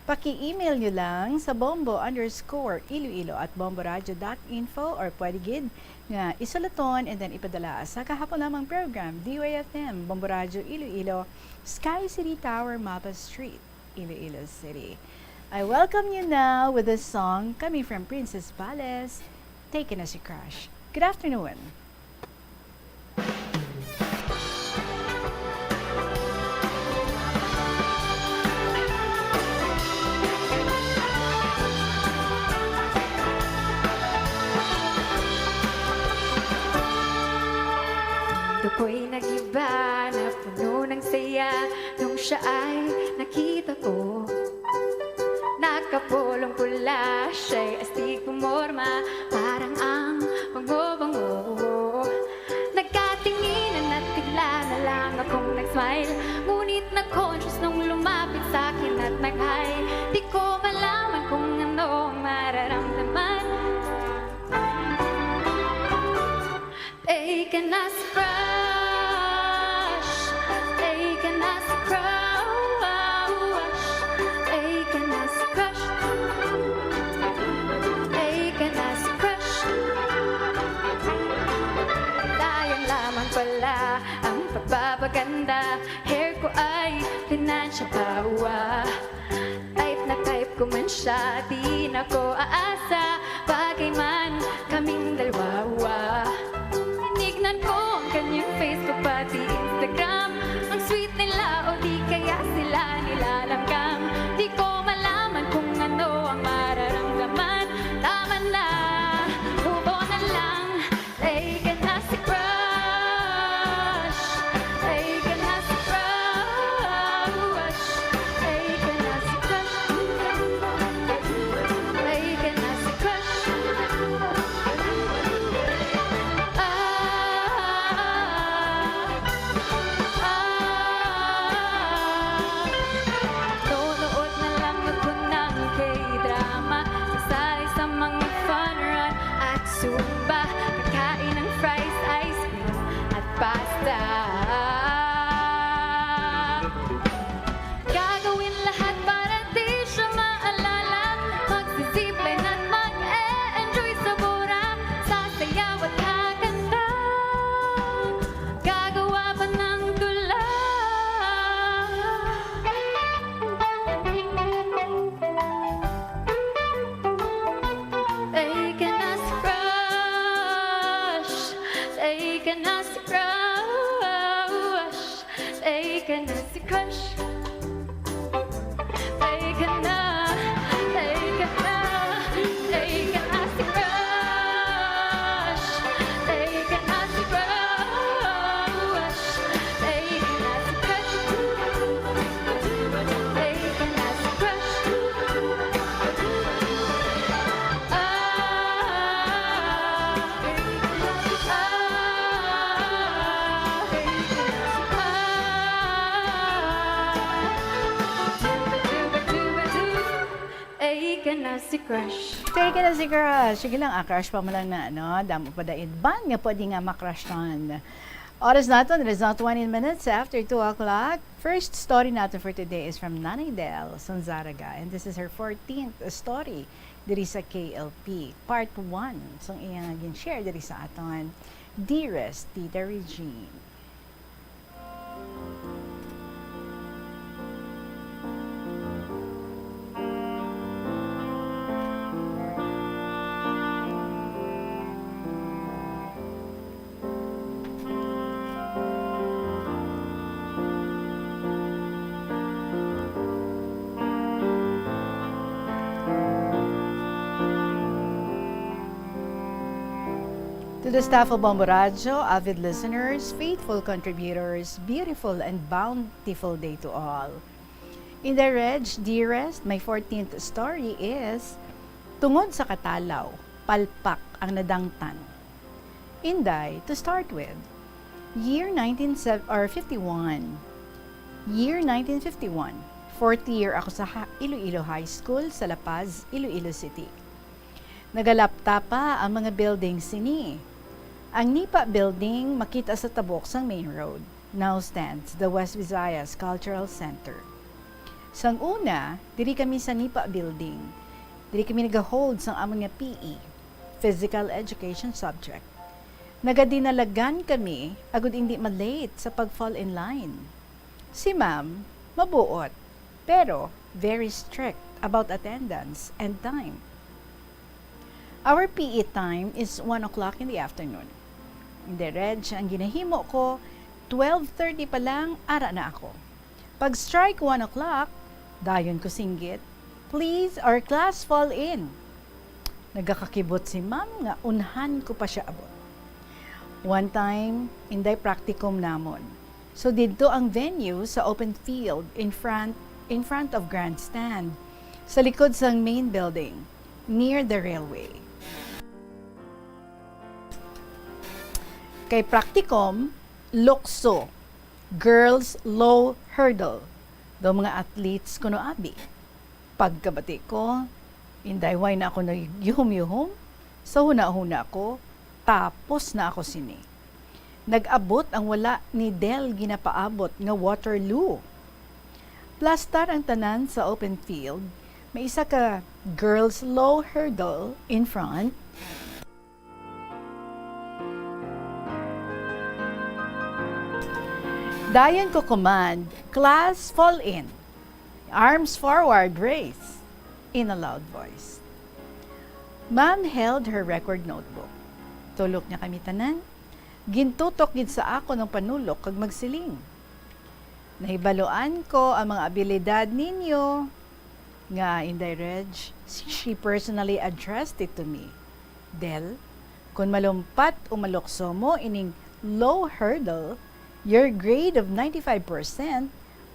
Paki-email nyo lang sa bombo_iloilo@bomboradio.info or pwede gid nga isulaton and then ipadala sa kahapon lamang program DOAFM Bombo Radio Iloilo, Sky City Tower, Mapa Street, Iloilo City. I welcome you now with this song coming from Princess Palace, Taken as a Crush. Good afternoon. Ako'y nag-iba na puno ng saya nung siya ay nakita ko. Nakapulong pula siya'y astig pumorma, parang ang bango-bango. Nagkatinginan at bigla na lang akong nag-smile, ngunit na-conscious nung lumapit sa'kin at nag-hi. Di ko malaman kung ano ang mararamdaman. Taken as a crush, taken as a crush, taken as ganda. Hair ko ay pinansya pawa. Type na type ko man siya, di na ko aasa. Bagay man kaming dalawa. Tinignan ko ang kanyang Facebook pati Instagram. Ang sweet nila o di kaya sila nilalanggam. Di ko malaman kung ano ang mararamdaman. Tama na, move on na lang. Take na si crush. Take na si crush. Take na si crush. Take na si crush. Nonood na lang ako ng K-drama. Sasali sa mga fun run at Zumba. Kakain ng fries, ice cream at pasta. Gagawin lahat para di siya maalala. Magsisipline at mag-e-enjoy sa bura. Sasayaw at kakanta. Gagawa pa ng tula. Take na si crush. Take na si crush. Take na si crush. Take na. Take na. Take na si crush. Take na si crush. Take na si crush. Take na si crush. Take na si crush. Take na si crush. Sige lang, crush pa mo lang na, no? Damo pa daid. Ban nga pwede nga makrush ton. Oras natin, it is now 20 minutes after 2 o'clock. First story natin for today is from Nanay Del Sonzaraga. And this is her 14th story diri sa KLP. Part 1. So, iyang share diri sa aton. Dearest Tita Regine. To the staff of Bombo Radio, avid listeners, faithful contributors, beautiful and bountiful day to all. In the Reg, dearest, my 14th story is Tungod sa Katalaw, Palpak ang Nadangtan. Inday, to start with, year 1951. Year 1951, 4th year ako sa Iloilo High School sa La Paz, Iloilo City. Nagalapta pa ang mga building sini. Ang Nipa Building makita sa tabok sang main road. Now stands the West Visayas Cultural Center. Sang una, diri kami sa Nipa Building. Diri kami nag-hold sang among nga PE, Physical Education subject. Nagadinalagan kami agud hindi ma-late sa pag-fall in line. Si ma'am, mabuot, pero very strict about attendance and time. Our PE time is 1 o'clock in the afternoon. In the Reg, ang ginahimo ko, 12:30 pa lang, ara na ako. Pag strike 1 o'clock, dayon ko singgit, please, our class fall in. Nagakakibot si ma'am nga unhan ko pa siya abot. One time, inday practicum namon. So dito ang venue sa open field in front of grandstand, sa likod sang main building, near the railway. Kay practicum, lukso, girls low hurdle, do mga athletes kuno abi. Pagkabati ko, inday way na ako na yuhum-yuhum, sa huna-huna ko, tapos na ako sini. Nag-abot ang wala ni Del ginapaabot nga Waterloo. Plastar ang tanan sa open field, may isa ka girls low hurdle in front. Dayon ko command, class fall in. Arms forward, brace. In a loud voice. Ma'am held her record notebook. Tulok niya kami tanan. Gintutok gid sa ako ng panulok kag magsiling. Nahibaluan ko ang mga abilidad ninyo. Nga, Inday Reg, she personally addressed it to me. Del, kung malumpat o malukso mo ining low hurdle, your grade of 95%,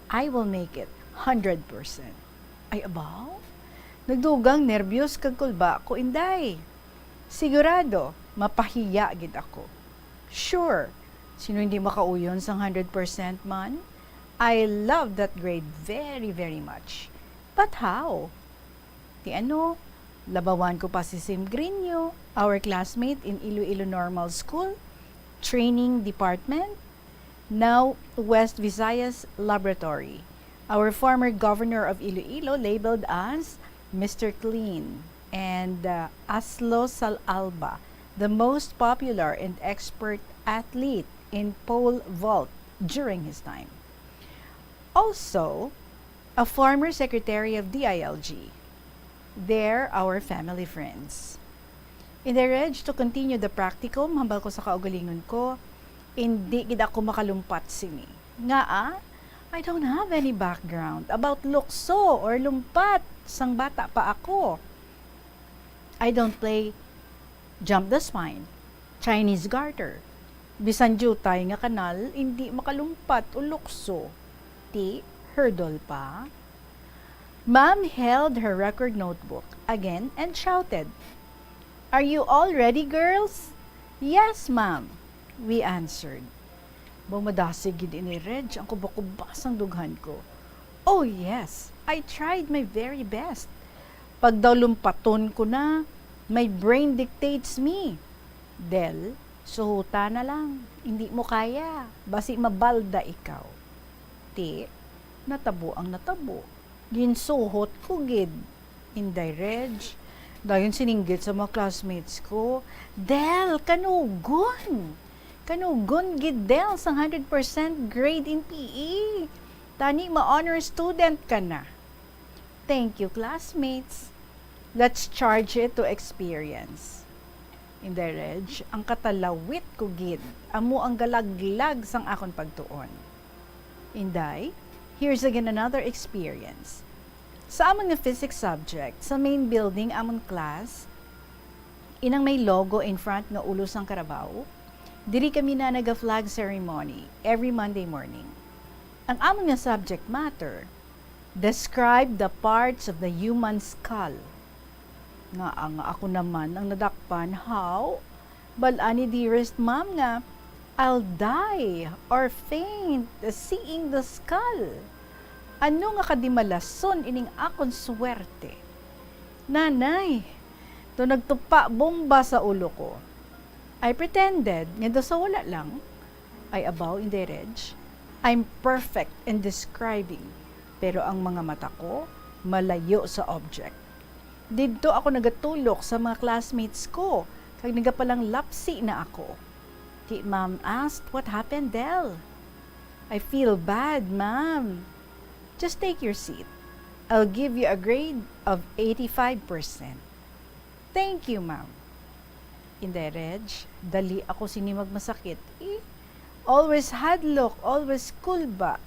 I will make it 100%. Ay, abaw? Nagdugang nervyos kag kulba ko, Inday. Sigurado, mapahiya gid ako. Sure, sino hindi makauyon sa 100% man? I love that grade very, very much. But how? Ti ano, labawan ko pa si Sim Grino, our classmate in Iloilo Normal School, Training Department, now West Visayas Laboratory. Our former governor of Iloilo labeled as Mr. Clean, and Aslo Salalba, the most popular and expert athlete in pole vault during his time. Also, a former secretary of DILG. They're our family friends. In the reg to continue the practicum, hambal ko sa kaugalingon ko, hindi gid ako makalumpat sini. Nga I don't have any background about lukso or lumpat sang bata pa ako. I don't play jump the spine, Chinese garter. Bisan jutay nga kanal, hindi makalumpat o lukso. Ti hurdle pa. Ma'am held her record notebook again and shouted, "Are you all ready, girls?" "Yes, ma'am," we answered. Bumadasig gid ini Reg ang kubak-kubas ang dughan ko. Oh yes, I tried my very best. Pag daw lumpaton ko na, my brain dictates me. Del, suhuta na lang. Hindi mo kaya. Basi mabalda ikaw. Ti, natabo ang natabo. Ginsuhot ko gid. Inday Reg. Dayon sininggit sa mga classmates ko. Del, kanugon. Kanugon gid Del sang 100% grade in PE. Tani ma-honor student ka na. Thank you, classmates. Let's charge it to experience. In the reg, ang katalawit ko gid, amo ang galaglag sang akon pagtuon. Inday, here's again another experience. Sa among nga physics subject, sa main building among class, inang may logo in front nga ulo sang Carabao, diri kami na naga-flag ceremony every Monday morning. Ang among nga subject matter, describe the parts of the human skull. Nga ako naman ang nadakpan, how? Balani dearest ma'am nga, I'll die or faint seeing the skull. Ano nga kadimalason ining akon swerte? Nanay, to nagtupa bomba sa ulo ko. I pretended, nga do sa wala lang, ay abaw in the reg, I'm perfect in describing, pero ang mga mata ko, malayo sa object. Dito ako nagatulok sa mga classmates ko, kag nagapalang lapsi na ako. Ti ma'am asked, what happened, Del? I feel bad, ma'am. Just take your seat. I'll give you a grade of 85%. Thank you, ma'am. In the reg, dali ako sinimag masakit. Always hadlock, always cool ba?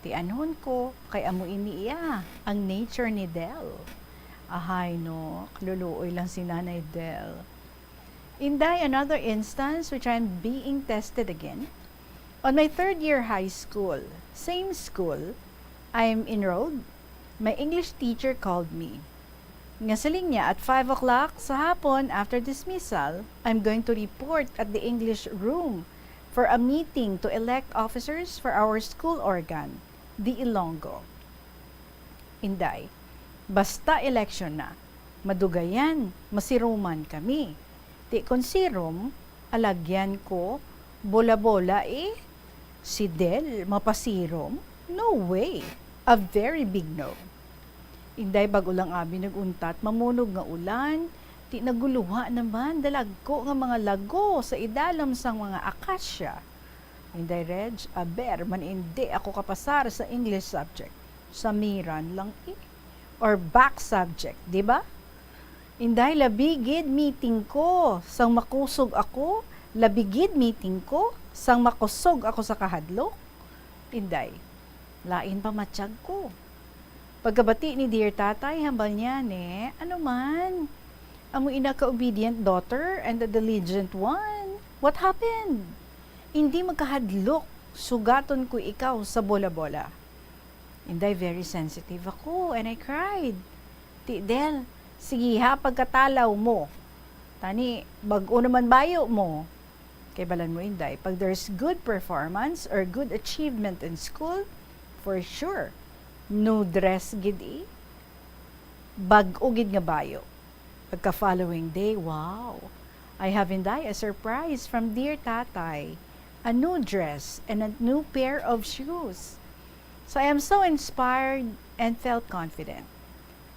Ti anon ko, kay amo iniiya, ang nature ni Del. Ahay no, luluoy lang si Nanay Del. Inday, another instance which I'm being tested again. On my third year high school, same school, I'm enrolled. My English teacher called me. Nga saling niya at 5 o'clock sa hapon after dismissal, I'm going to report at the English room for a meeting to elect officers for our school organ, the Ilonggo. Inday, basta election na, madugayan, masiruman kami. Ti konsirum, alagyan ko, bola-bola si Del, mapasirom? No way, a very big no. Inday bago lang abi naguntat, mamunog nga ulan, ti naguluha naman, dalagko nga mga lago sa idalam sang mga akasya. Hindi, Reg, aber man hindi ako kapasar sa English subject. Samiran lang or back subject, di ba? Inday, labigid meeting ko, sang makusog ako, labigid meeting ko, sang makusog ako sa kahadlok. Inday, lain pa matsyag ko. Pagkabati ni Dear Tatay, hambal niya, ano man? Amo ina ka-obedient daughter and the diligent one. What happened? Hindi magkahadlok. Sugaton ko ikaw sa bola-bola. Inday, very sensitive ako and I cried. Del, sige ha, pagkatalaw mo. Tani, bag-o naman bayo mo. Kay balan mo, Inday, pag there's good performance or good achievement in school, for sure, no dress gid bag-o gid nga bayo. Pagka following day, wow, I have Inday a surprise from Dear Tatay. A new dress and a new pair of shoes. So I am so inspired and felt confident.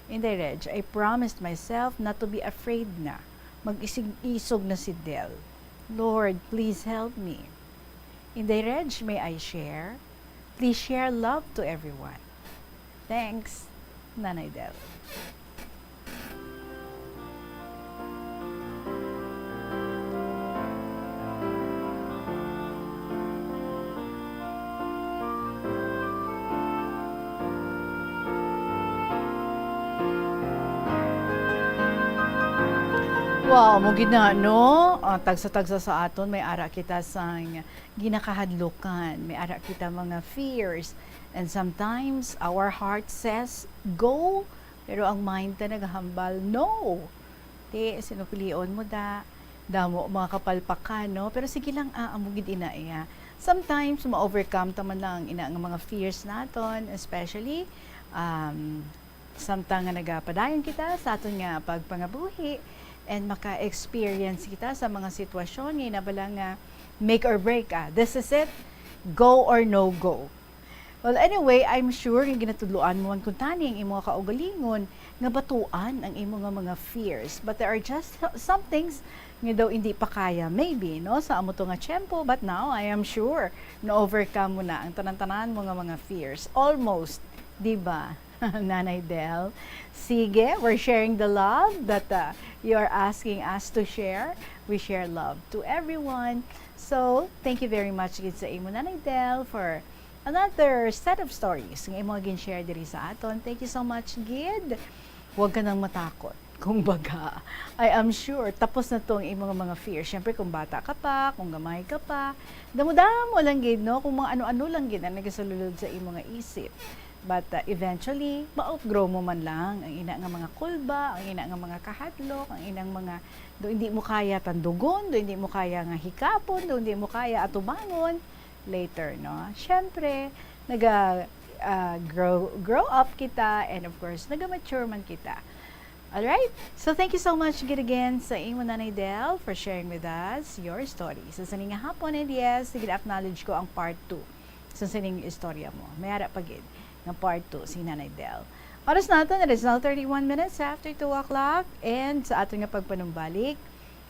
Inday, Reg, I promised myself not to be afraid na. Mag-isig-isog na si Del. Lord, please help me. Inday, Reg, may I share? Please share love to everyone. Thanks, Nanay Del. Wow, mo gina, no? Tagsa-tagsa sa aton, may ara kita sang ginakahadlukan, may ara kita mga fears. And sometimes, our heart says, go, pero ang mind ta nagahambal, no. Sinupilion mo damo mga kapalpakan, no? Pero sige lang, amugid ina iya. Sometimes, ma-overcome taman lang ina ang mga fears naton, especially, samtang nga nagapadayon kita sa aton nga pagpangabuhi, and maka-experience kita sa mga sitwasyon nga nabala nga make or break. This is it, go or no go. Well, anyway, I'm sure yung ginatudluan mo kung tani ang imo kaugalingon nga batuan ang imo nga mga fears. But there are just some things nga daw hindi pa kaya, maybe, no, sa amo to nga tiyempo. But now, I am sure na overcome mo na ang tanan-tanan mo nga mga fears. Almost, di ba? Nanay Del. Sige, we're sharing the love that you're asking us to share. We share love to everyone. So, thank you very much gid sa imo, Nanay Del, for another set of stories nga imo gin-share diri sa aton. Thank you so much, gid. Huwag ka nang matakot. Kung baga, I am sure, tapos na tong imong mga fear. Siyempre, kung bata ka pa, kung gamay ka pa, damo-damo lang gid, no? Kung mga ano-ano lang gid ang nagasululod sa imong isip. But eventually, ma-outgrow mo man lang ang ina nga mga kulba, ang ina nga mga kahadlok, ang inang mga do hindi mo kaya tandugon, do hindi mo kaya nga hikapon, do hindi mo kaya atubangon later, no? Siyempre, grow up kita, and of course, naga-mature man kita. Alright? So, thank you so much again sa imo, Nanay Del, for sharing with us your story. Sa saning nga hapon, and yes, acknowledge ko ang part 2 sa saning istorya mo. May harap pagid ng part 2 si Nanay Del. Oras natin, it is now 31 minutes after 2 o'clock, and sa ato nga pagpanumbalik,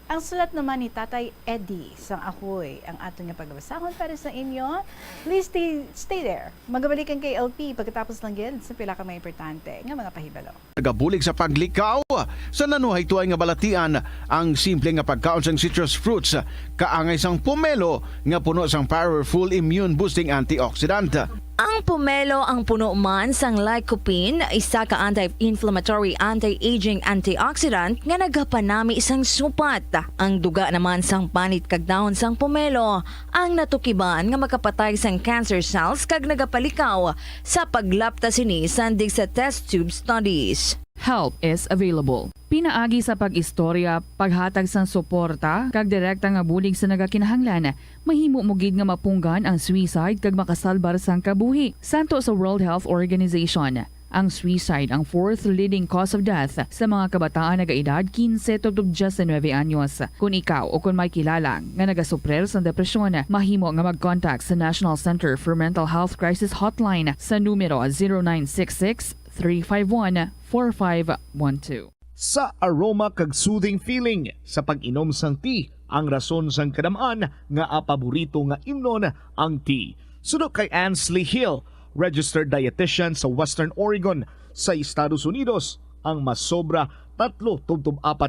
ang sulat naman ni Tatay Eddie sang Ahoy ang ato nga pagbasahon para sa inyo. Please stay there. Magabalikan kay LP pagkatapos lang gid sa pila ka mga importante nga mga pahibalo. Nagabulig sa paglikaw sa nanuhay tuay nga balatian ang simple nga pagkaon sang citrus fruits kaangay sang pomelo nga puno sang powerful immune boosting antioxidant. Ang pomelo ang puno man sang lycopene, isa ka anti-inflammatory, anti-aging antioxidant nga nagapanami isang supat. Ang duga naman sang panit kag dahon sang pomelo ang natukiban nga makapatay sang cancer cells kag nagapalikaw sa paglapta sini sandig sa test tube studies. Help is available. Pinaagi sa pag-istorya, paghatag sang suporta, kag direkta nga bulig sa nagakinahanglan, mahimo mo gid nga mapunggan ang suicide kag makasalbar sang kabuhi. Santo sa World Health Organization, ang suicide ang 4th leading cause of death sa mga kabataan nagaedad 15 to 19 anyos. Kung ikaw o kung may kilala nga nagasuprer sa depresyon, mahimo nga mag-contact sa National Center for Mental Health Crisis Hotline sa numero 0966-351-4512. Sa aroma kag soothing feeling sa pag-inom sang tea ang rason sang kadamaan nga paborito nga imnon ang tea. Sunod kay Ansley Hill, registered dietitian sa Western Oregon sa Estados Unidos, ang mas sobra 3-4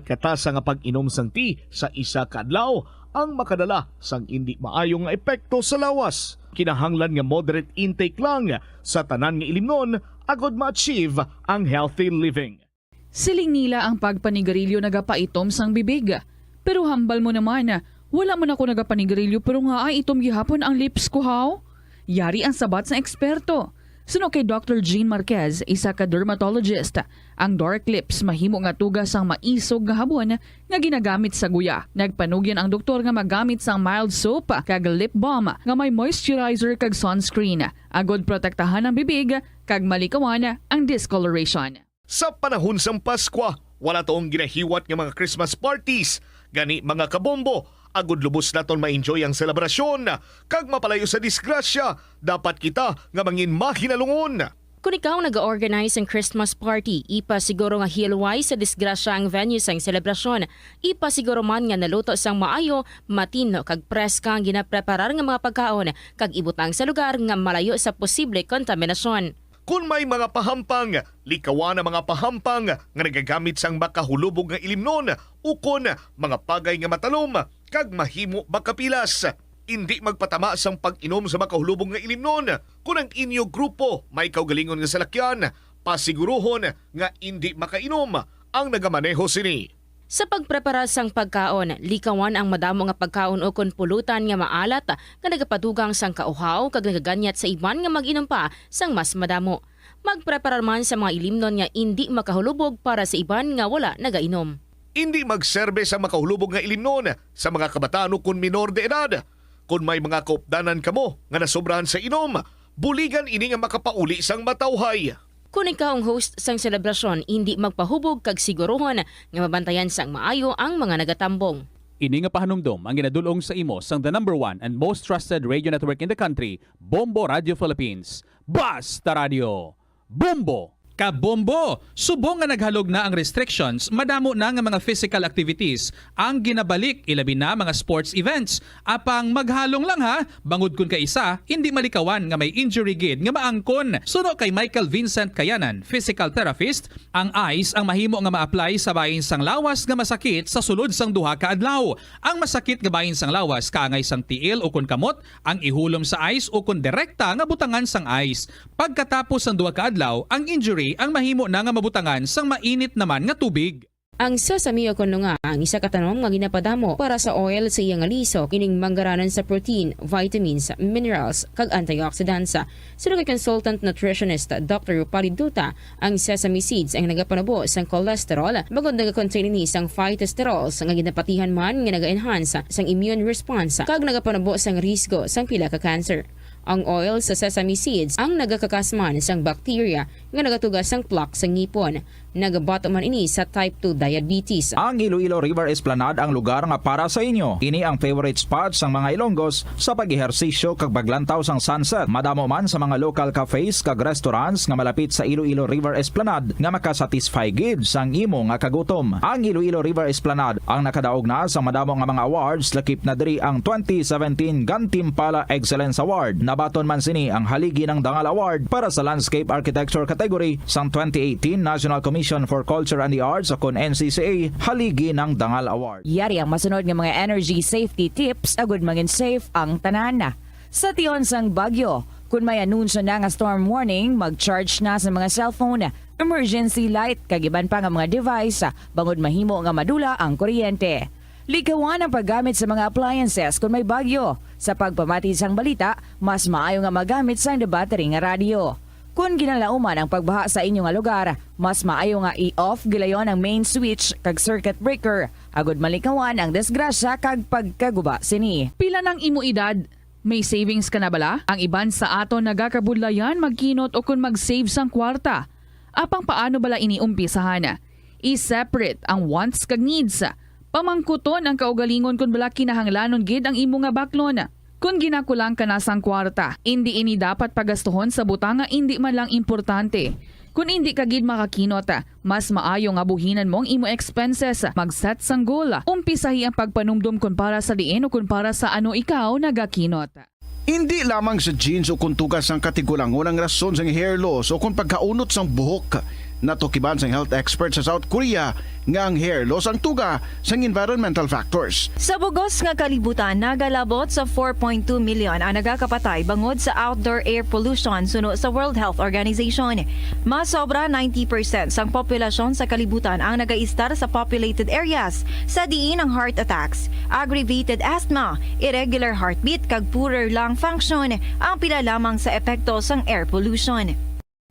katasa nga pag-inom sang tea sa isa ka adlaw ang makadala sang hindi maayong nga epekto sa lawas. Kinahanglan nga moderate intake lang sa tanan nga ilimnon agod ma-achieve ang healthy living. Siling nila ang pagpanigarilyo nagapaitom sang bibig. Pero hambal mo naman, wala man ako nagapanigarilyo pero nga ay itom gihapon ang lips ko haw. Yari ang sabat sa eksperto. Suno kay Dr. Jean Marquez, isa ka dermatologist, ang dark lips mahimo nga tugas ang maisog nga habon nga ginagamit sa guya. Nagpanugyan ang doktor nga magamit sang mild soap kag lip balm nga may moisturizer kag sunscreen. Agod protektahan ang bibig kag malikawan ang discoloration. Sa panahon sang Pasko, wala toong ginahiwat nga mga Christmas parties. Gani mga kabombo, agud lubos naton ma-enjoy ang selebrasyon. Kag mapalayo sa disgrasya, dapat kita nga mangin mahinalungon. Kung ikaw nag-organize ng Christmas party, ipa siguro nga hilway sa disgrasya ang venue sang selebrasyon. Ipa siguro man nga naluto sang maayo, matino kag preska ang ginapreparar nga mga pagkaon kag ibutang sa lugar nga malayo sa posible kontaminasyon. Kung may mga pahampang, likawan na mga pahampang nga nagagamit sang makahulubog nga ilimnon ukon mga pagay nga matalom kag mahimo makapilas. Hindi magpatama sang pag-inom sa makahulubog nga ilimnon. Kung ang inyo grupo may kaugalingon nga salakyan, pasiguruhon nga hindi makainom ang nagamaneho sini. Sa pagprepara sang pagkaon, likawan ang madamo nga pagkaon o kon pulutan nga maalat nga nagapadugang sang kauhaw kag nagaganyat sa iban nga mag-inom pa sang mas madamo. Magprepara man sa mga ilimnon nga hindi makahulubog para sa iban nga wala nagainom. Hindi magserbe sa makahulubog nga ilimnon sa mga kabataan o kon minor de edad. Kung may mga kaupdanan kamo nga nasobrahan sa inom, buligan ini nga makapauli sang matawhay. Kung ikaw ang host sang selebrasyon, hindi magpahubog kag siguruhon nga mabantayan sang maayo ang mga nagatambong. Ini nga pahanumdom ang ginadulong sa imo sang the #1 and most trusted radio network in the country, Bombo Radio Philippines. Basta Radio! Bombo! Kabombo! Subong nga naghalog na ang restrictions, madamo na nga mga physical activities ang ginabalik, ilabi na mga sports events. Apang maghalong lang ha, bangod kun ka isa, hindi malikawan nga may injury gid nga maangkon. Suno kay Michael Vincent Kayanan, physical therapist, ang ice ang mahimo nga ma-apply sa bahin sang lawas nga masakit sa sulod sang duha ka adlaw. Ang masakit nga bahin sang lawas kaangay sang tiil o kun kamot, ang ihulom sa ice o kun direkta nga butangan sang ice. Pagkatapos sang duha ka adlaw, ang injury ang mahimo na nga mabutangan sang mainit naman nga tubig. Ang sesame o kuno nga ang isa ka tanom nga ginapadamo para sa oil sa iyang liso kining manggaranan sa protein, vitamins, minerals kag antioxidants. Sino kay consultant nutritionist Dr. Rupali Duta, ang sesame seeds ang nagapanabo sang cholesterol bagod nagakontain ni sang phytosterols nga ginapatihan man nga naga-enhance sang immune response kag nagapanabo sang risgo sang pila ka cancer. Ang oil sa sesame seeds ang nagakakasman sang bacteria nga nagatugas sang plaque sa ngipon. Nagabato man ini sa type 2 diabetes. Ang Iloilo River Esplanade ang lugar nga para sa inyo. Ini ang favorite spot sang mga Ilonggos sa pag-ehersisyo kag paglantaw sang sunset. Madamo man sa mga local cafes kag restaurants nga malapit sa Iloilo River Esplanade nga makasatisfy gid sang imo nga kagutom. Ang Iloilo River Esplanade ang nakadaog na sa madamo nga mga awards, lakip na diri ang 2017 Gantimpala Excellence Award. Nabaton man sini ang haligi ng Dangal Award para sa Landscape Architecture category sang 2018 National Commission for Culture and the Arts o kon NCCA haligi ng Dangal Award. Yari ang masunod nga mga energy safety tips agud mangin safe ang tanan. Sa tion sang bagyo, kung may anunsyo na nga storm warning, mag-charge na sa mga cellphone, emergency light kag iban pa nga mga device bangod mahimo nga madula ang kuryente. Likawan ang paggamit sa mga appliances kung may bagyo. Sa pagpamati sang balita, mas maayo nga magamit sang battery nga radio. Kung ginalauman ang pagbaha sa inyong nga lugar, mas maayo nga i-off gilayon ang main switch kag circuit breaker. Agud malikawan ang disgrasya kag pagkaguba sini. Pila ng imo edad? May savings ka na bala? Ang iban sa aton nagakabudlayan magkinot o kung mag-save sang kwarta. Apang paano bala iniumpisahan? I-separate ang wants kag needs. Pamangkuton ang kaugalingon kung bala kinahanglanon gid ang imo nga baklon. Kung ginakulang ka na sang kwarta, hindi ini dapat pagastuhon sa butang nga hindi man lang importante. Kung hindi ka gid makakinot, mas maayo nga buhinan mo ang imo expenses. Mag-set sang goal. Umpisahi ang pagpanumdum kung para sa diin o kung para sa ano ikaw nagakinot. Hindi lamang sa jeans o kung tugas ang katigulangon ang rason sa hair loss o kung pagkaunot sang buhok. Natukiban sang health expert sa South Korea nga ang hair loss ang tuga sang environmental factors. Sa bugos nga kalibutan, nagalabot sa 4.2 million ang nagakapatay bangod sa outdoor air pollution suno sa World Health Organization. Mas sobra 90% sang populasyon sa kalibutan ang nagaistar sa populated areas, sa diin ang heart attacks, aggravated asthma, irregular heartbeat kag poorer lung function ang pila lamang sa epekto sang air pollution.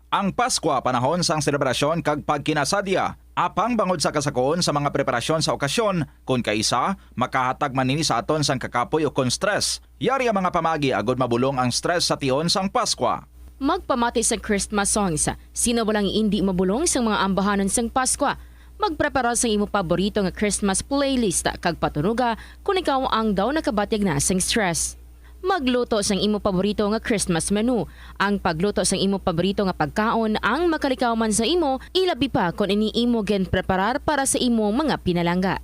Ang Pasko panahon sang selebrasyon kag pagkinasadya, apang bangod sa kasakoon sa mga preparasyon sa okasyon, kung kaisa, makahatag manini sa aton sang kakapoy o kon stress. Yari ang mga pamagi agod mabulong ang stress sa tion sang Pasko. Magpamati sa Christmas songs. Sino walang hindi mabulong sa mga ambahanon sang Pasko? Magprepara sa imo paborito nga Christmas playlist kag patunuga kung ikaw ang daw nakabatyag na sang stress. Magluto sang imo paborito nga Christmas menu. Ang pagluto sang imo paborito nga pagkaon ang makalikaw man sa imo, ilabi pa kung ini imo gen preparar para sa imo mga pinalangga.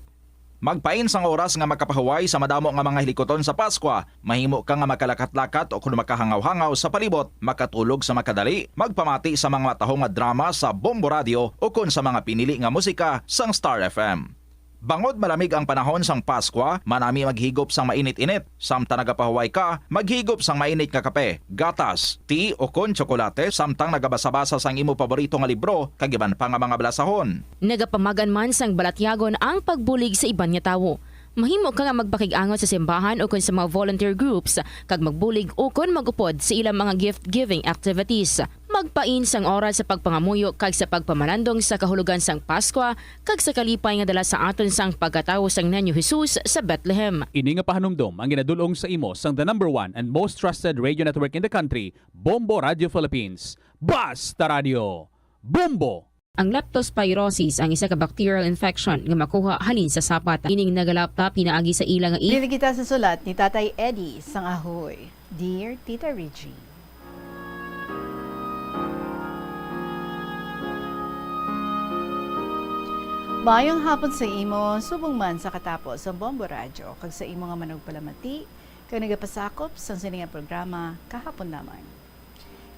Magpain sang oras nga makapahuway sa madamo nga mga hilikoton sa Pasko. Mahimo ka nga makalakat-lakat o kung makahangaw-hangaw sa palibot, makatulog sa makadali, magpamati sa mga matahong nga drama sa Bombo Radio o kung sa mga pinili nga musika sang Star FM. Bangod malamig ang panahon sang Pasko, manami maghigop sang mainit-init. Samtang nagapahuway ka, maghigop sang mainit nga kape, gatas, tea o kon tsokolate samtang nagabasa-basa sang imo paborito nga libro kag iban pa nga mga balasahon. Nagapamagan man sang balatyagon ang pagbulig sa iban nga tawo. Mahimo ka nga magpakig-angot sa simbahan o kung sa mga volunteer groups kag magbulig o kung magupod sa ilang mga gift-giving activities. Magpain sang oras sa pagpangamuyo kag sa pagpamalandong sa kahulugan sang Pasko kag sa kalipay nga dala sa aton sang pagkatawo sang Nenyo Jesus sa Bethlehem. Ini nga pahanumdom ang ginadulong sa imo sang the #1 and most trusted radio network in the country, Bombo Radio Philippines. Basta Radio Bombo! Ang leptospirosis ang isa ka bacterial infection nga makuha halin sa sapat. Ining nagalapta pinaagi sa ilang nga Dili kita sa sulat ni Tatay Eddie sang Ahoy. Dear Tita Reggie, Mayong hapon sa imo, subong man sa katapos sa Bombo Radyo, kag sa imo nga manugpalamati, kag nagapasakop sa sininga programa kahapon naman.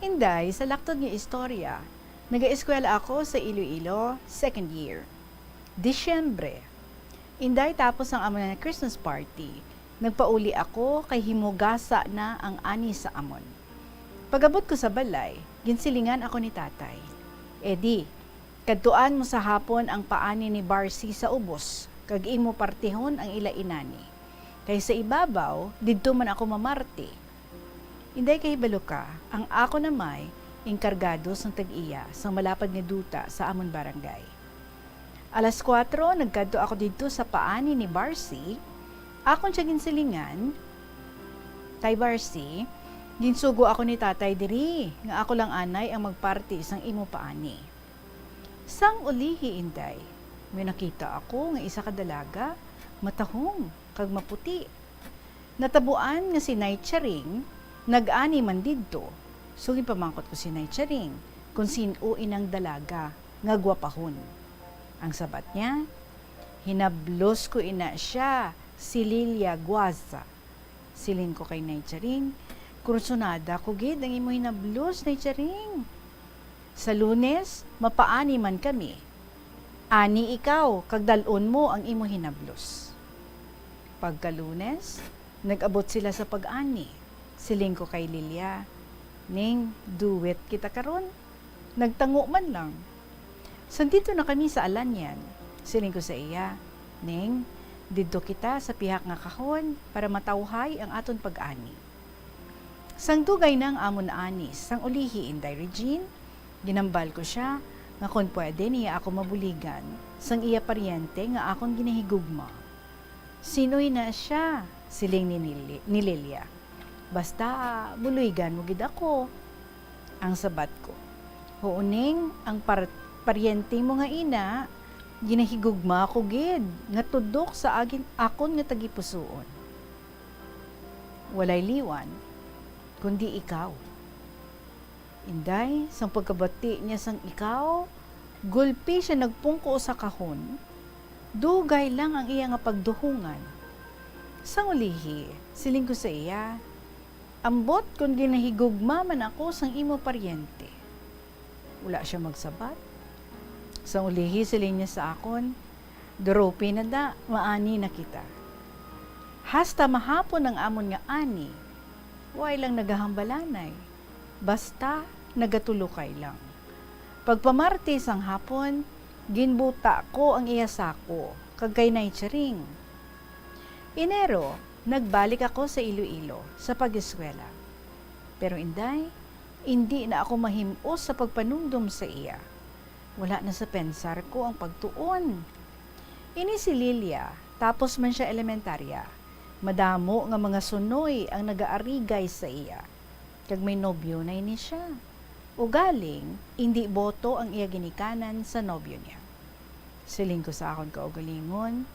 Inday, sa laktod nga istorya, nag-eskwela ako sa Iloilo, second year. Disyembre. Inday tapos ang amon na Christmas party, nagpauli ako kay himugasa na ang ani sa amon. Pagabot ko sa balay, ginsilingan ako ni tatay. Eddie, kadtuan mo sa hapon ang paani ni Barcy sa ubos, kag imo partihon ang ila inani. Kay sa ibabaw, didto man ako mamarte. Inday kay baluka, ang ako na may inkargado sang tag-iya sang malapad nga duta sa amon barangay. Alas 4, nagkadto ako dito sa paani ni Barcy. Akon siya ginsilingan. Tay Barcy, ginsugo ako ni tatay diri, nga ako lang anay ang magparty sang imo paani. Sang ulihi inday, may nakita ako nga isa ka dalaga, matahong, kag maputi. Natabuan nga si Nay Charing, nag-ani man didto. Sugin pamangkot ko si Nay Charing, kung sino inang dalaga, nga gwapahon. Ang sabat niya, hinablos ko ina siya, si Lilia Guaza. Silin ko kay Nay Charing, kursunada ko gid ang imo hinablos, Nay Charing. Sa Lunes, mapaani man kami. Ani ikaw, kagdalon mo ang imo hinablos. Pagka Lunes, nag-abot sila sa pag-ani. Siling ko kay Lilia, Ning, duet kita karon. Nagtango man lang. Sandito na kami sa Alanyan. Siling ko sa iya, Ning, didto kita sa pihak nga kahon para matawhay ang aton pag-ani. Sang dugay ng amon anis, sang ulihi Inday Regine, ginambal ko siya nga kung pwede niya ako mabuligan sang iya paryente nga akong ginahigugma. Sinoy na siya? Siling ni Lilia. Basta buluigan mo gid ako. Ang sabat ko, huuning ang paryente mo nga ina, ginahigugma ko gid nga tudok sa akon nga tagipusoon. Walay liwan kundi ikaw. Inday, sang pagkabati niya sang ikaw, gulpi siya nagpungko sa kahon, dugay lang ang iya nga pagduhungan. Sang ulihi, siling ko sa iya, ambot kung ginahigugma man ako sang imo paryente. Wala siya magsabat. Sang ulihi, siling niya sa akon, Doropi na da, maani na kita. Hasta mahapon ang amon nga ani, way lang nagahambalanay, basta nagatulukay lang. Pagpamartes ang hapon, ginbuta ko ang iya sako, kagkay na itsaring. Enero, nagbalik ako sa Iloilo sa pag-eskwela. Pero inday, hindi na ako mahimos sa pagpanumdum sa iya. Wala na sa pensar ko ang pagtuon. Ini si Lilia, tapos man siya elementarya. Madamo nga mga sunoy ang nagaarigay sa iya. Kag may nobyo na ini siya. Ugaling, hindi boto ang iya ginikanan sa nobyo niya. Siling ko sa akon kaugalingon,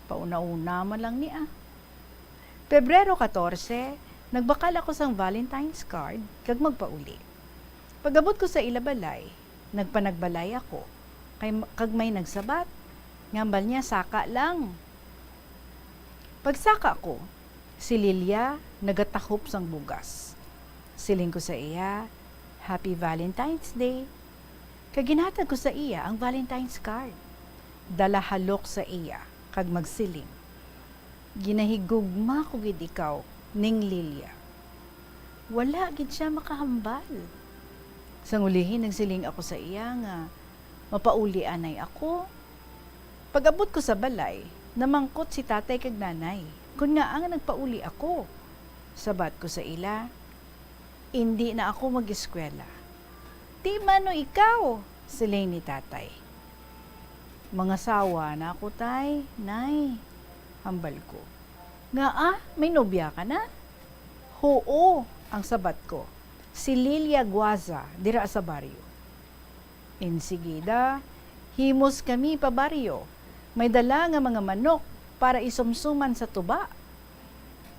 pauna-una man lang niya. Pebrero 14, nagbakal ako sang Valentine's card kag magpauli. Pagabot ko sa ilabalay, nagpanagbalay ako. Kag may nagsabat, ngambal niya saka lang. Pagsaka ko, si Lilia nagatakop sang bugas. Siling ko sa iya, Happy Valentine's Day. Kaginhatag ko sa iya ang Valentine's card. Dala halok sa iya, kag magsiling. Ginahigugma ko gid ikaw, ning Lilia. Wala gid siya makahambal. Sang ulihin, nagsiling ako sa iya nga, mapauli anay ako. Pag-abot ko sa balay, namangkot si tatay kag nanay, kun nga ang nagpauli ako. Sabat ko sa ila, hindi na ako mag-eskwela. Di mano ikaw, silay ni tatay. Mga sawa na ako tay, nay, hambal ko. Nga may nobya ka na? Oo, ang sabat ko. Si Lilia Guaza, dira sa baryo. Insigida, himos kami pa baryo. May dala nga mga manok para isumsuman sa tuba.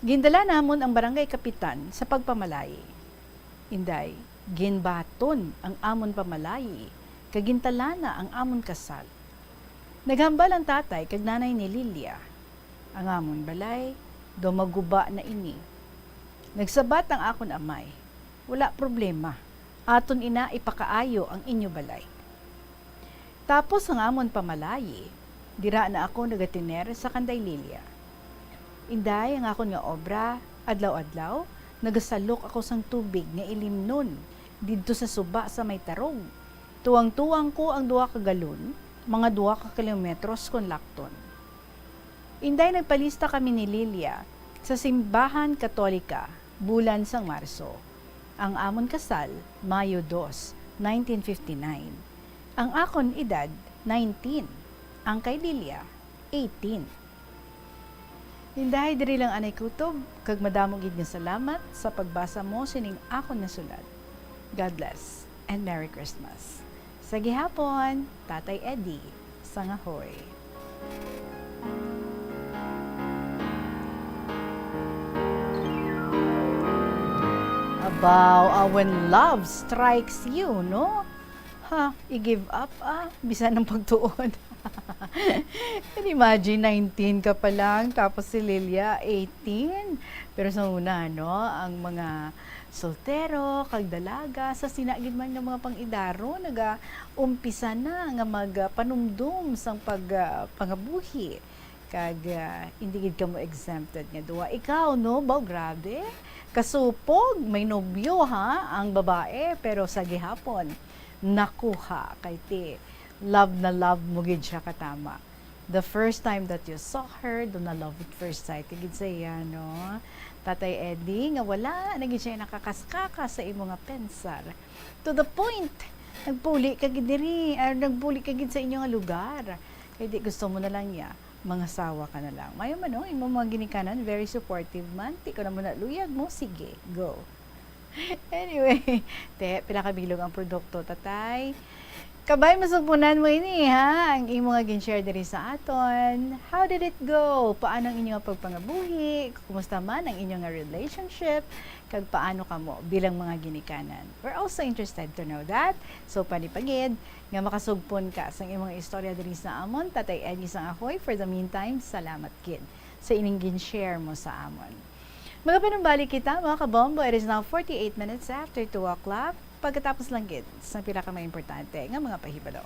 Gindala namon ang barangay kapitan sa pagpamalayi. Inday, ginbaton ang amon pamalayi, kagintala na ang amon kasal. Naghambal ang tatay kag nanay ni Lilia. Ang amon balay, dumaguba na ini. Nagsabat ang akon amay, wala problema, aton ina ipakaayo ang inyo balay. Tapos ang amon pamalayi, dira na ako nagatiner sa kanday Lilia. Inday, ang akon nga obra, adlaw-adlaw, nagasalok ako sang tubig nga ilimnon didto sa suba sa may tarong. Tuwang-tuwang ko ang 2 ka galon, mga 2 ka kilometros kon lakton. Inday, nagpalista kami ni Lilia sa simbahan Katolika, bulan sang Marso. Ang amon kasal, Mayo 2, 1959. Ang akon edad, 19. Ang kay Lilia, 18. Inday, diri lang anay kutob, kag madamo gid nga salamat sa pagbasa mo sining akon na sulat. God bless and Merry Christmas. Sa gihapon, Tatay Eddie, Sangahoy. Abaw, when love strikes you, no? I-give up, bisan ng pagtuon. And imagine, 19 ka pa lang, tapos si Lilia, 18. Pero sa una, no, ang mga soltero, kagdalaga, sa sinagid man ng mga pang-idaro, naga-umpisa na nga magpanumdum sang pangabuhi. Kag hindi gid ka mo exempted nga duwa. Ikaw, no, baw, grabe. Kasupog, may nobyo, ang babae, pero sa gihapon, nakuha kay ti. Love na love mo gid siya katama. The first time that you saw her, doon na love at first sight. Kagid sa iya, no? Tatay Eddie, nga wala, naging siya nakakaskaka sa imo nga pensar. To the point, nagpuli kagid diri, nagpuli kagid sa inyo nga lugar. Kaya di gusto mo na lang niya, mga sawa ka na lang. Mayo man, no? Imo mga ginikanan, very supportive man. Ti ko na mo na luyag mo, sige, go. Anyway, pila kabilog ang produkto, tatay. Kabay, masugpunan mo ini, Ang imo nga gin-share diri sa aton. How did it go? Paano ang inyong pagpangabuhi? Kumusta man ang inyong relationship? kag paano kamo bilang mga ginikanan. We're also interested to know that. So panipagid nga makasugpon ka sa imong istorya diri sa amon, Tatay Eddie sang ako'y. For the meantime, salamat kid sa ining gin-share mo sa amon. Mga panumbalik kita, mga kabombo, it is now 48 minutes after 2 o'clock. Pagkatapos lang gid sa pila ka importante nga mga pahibalo.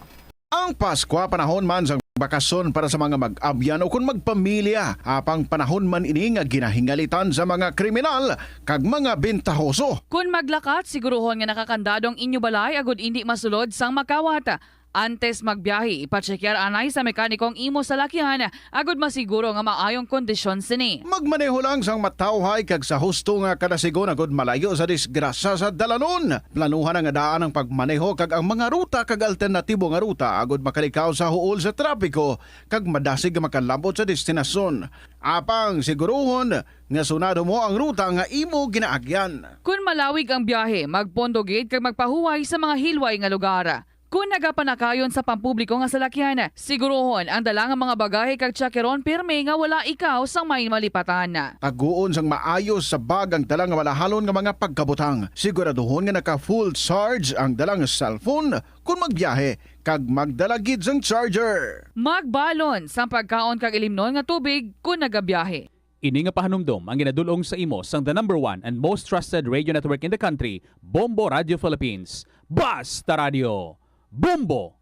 Ang Pasko, panahon man sa bakasyon para sa mga mag-abyan o kung magpamilya. Apang panahon man ini nga ginahingalitan sa mga kriminal kag mga bentahoso. Kung maglakat, siguruhon nga nakakandadong inyo balay agud hindi masulod sang makawata. Antes magbiyahe, ipatsekyer anay sa mekanikong imo sa lakyan agud masiguro nga maayong kondisyon sini. Magmaneho lang sang matawhay kag sa husto nga kada sigon agud malayo sa disgrasya sa dalanon. Planuhan nga daan ang pagmaneho kag ang mga ruta kag alternatibo nga ruta agud makalikaw sa huol sa trapiko kag madasig nga makalabot sa destinasyon. Apang siguruhon nga sunado mo ang ruta nga imo ginaagyan. Kung malawig ang biyahe, magpondogate kag magpahuway sa mga hilway nga lugar. Kung nagapanakayon sa pampubliko nga salakyan, sigurohon ang dalang mga bagahe kag tsakeron pirme nga wala ikaw sang may malipatan. Taguon sang maayos sa bag ang dalang nga malahalon nga mga pagkabutang. Siguraduhon nga naka full charge ang dalang cellphone kung magbiyahe kag magdalagid sang charger. Magbalon sa pagkaon kag ilimnon nga tubig kung nagabiyahe. Ini nga pahanumdom ang ginadulong sa imo sang the number 1 and most trusted radio network in the country, Bombo Radio Philippines. Basta Radio Bombo!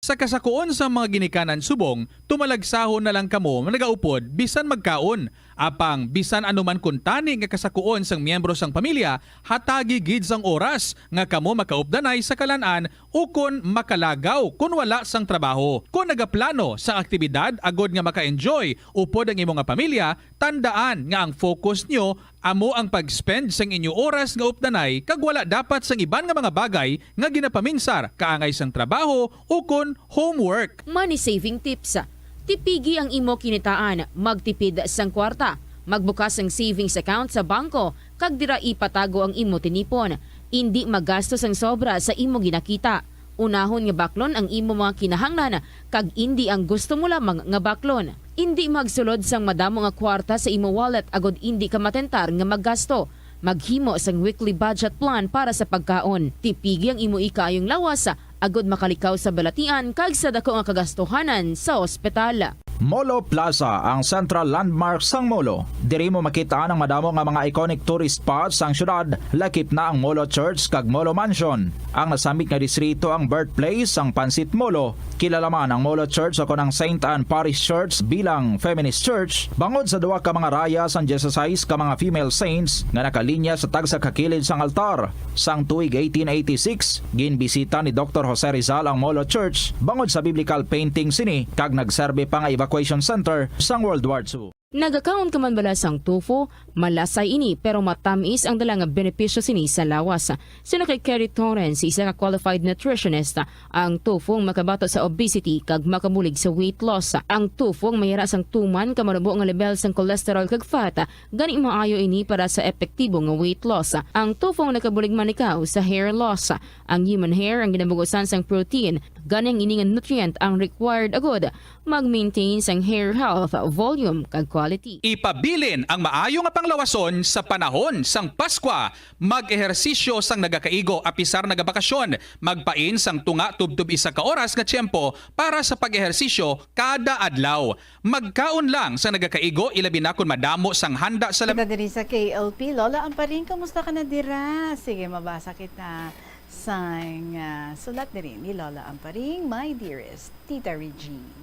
Sa kasakuon sa mga ginikanan subong, tumalagsahon na lang kamo nagaupod bisan magkaon. Apang bisan anuman kuntani nga kasakuon sang miyembro sang pamilya, hatagi gid sang oras nga kamo makaupdanay sa kalan-an o kun makalagaw kun wala sang trabaho. Kung nagaplano sa aktibidad agod nga maka-enjoy upod ang imong nga pamilya, tandaan nga ang focus nyo amo ang pag-spend sang inyo oras nga updanay kag wala dapat sang iban nga mga bagay nga ginapaminsar kaangay sang trabaho o kun homework. Money saving tips. Tipigi ang imo kinitaan, magtipid sang kwarta, magbukas ng savings account sa bangko, kag dira ipatago ang imo tinipon. Hindi magastos ang sobra sa imo ginakita. Unahon nga baklon ang imo mga kinahanglan, kag hindi ang gusto mo lamang nga baklon. Hindi magsulod sang madamo nga kwarta sa imo wallet agod hindi ka matentar nga maggasto. Maghimo sang weekly budget plan para sa pagkaon. Tipigi ang imo ikayong lawas agod makalikaw sa balatian kag sa dako nga kagastuhanan sa ospital. Molo Plaza ang central landmark sang Molo. Diri mo makita ang madamo nga mga iconic tourist spots sang syudad. Lakip na ang Molo Church kag Molo Mansion. Ang nasamit nga distrito ang birthplace sang Pansit Molo. Kilala man ang Molo Church o ang St. Anne Parish Church bilang feminist church. Bangod sa duwa ka mga raya sang Jesus ka mga female saints nga nakalinya sa tagsa kakilid sang altar. Sang tuig 1886, ginbisita ni Dr. Jose Rizal ang Molo Church bangod sa biblical painting sini kag nagserbe pa nga evacuation center sang World War II. Nagakaon ka man bala sang tofu, malasay ini pero matamis ang dalang benepisyo sini sa lawas. Sino kay Kerry Torrens, isa ka qualified nutritionist, ang tofu ang makabato sa obesity kag makabulig sa weight loss. Ang tofu ang mayara sang tuman ka manubo nga level sang cholesterol kag fat, gani maayo ini para sa epektibo nga weight loss. Ang tofu ang nakabulig man ikaw sa hair loss. Ang human hair ang ginabugusan sang protein, gani ang ini nga nutrient ang required agod mag-maintain sang hair health, volume kag quality. Ipabilin ang maayo nga panglawason sa panahon sang Pasko. Mag-ehersisyo sang nagakaigo apisar nagabakasyon. Magpain sang tunga tubtub isa ka oras nga tiyempo para sa pag-ehersisyo kada adlaw. Magkaon lang sang nagakaigo ilabi na kun madamo sang handa sa Kita diri sa KLP. Lola Amparing, kamusta ka na dira? Sige, mabasa kita sang sulat diri ni Lola Amparing, my dearest Tita Regine.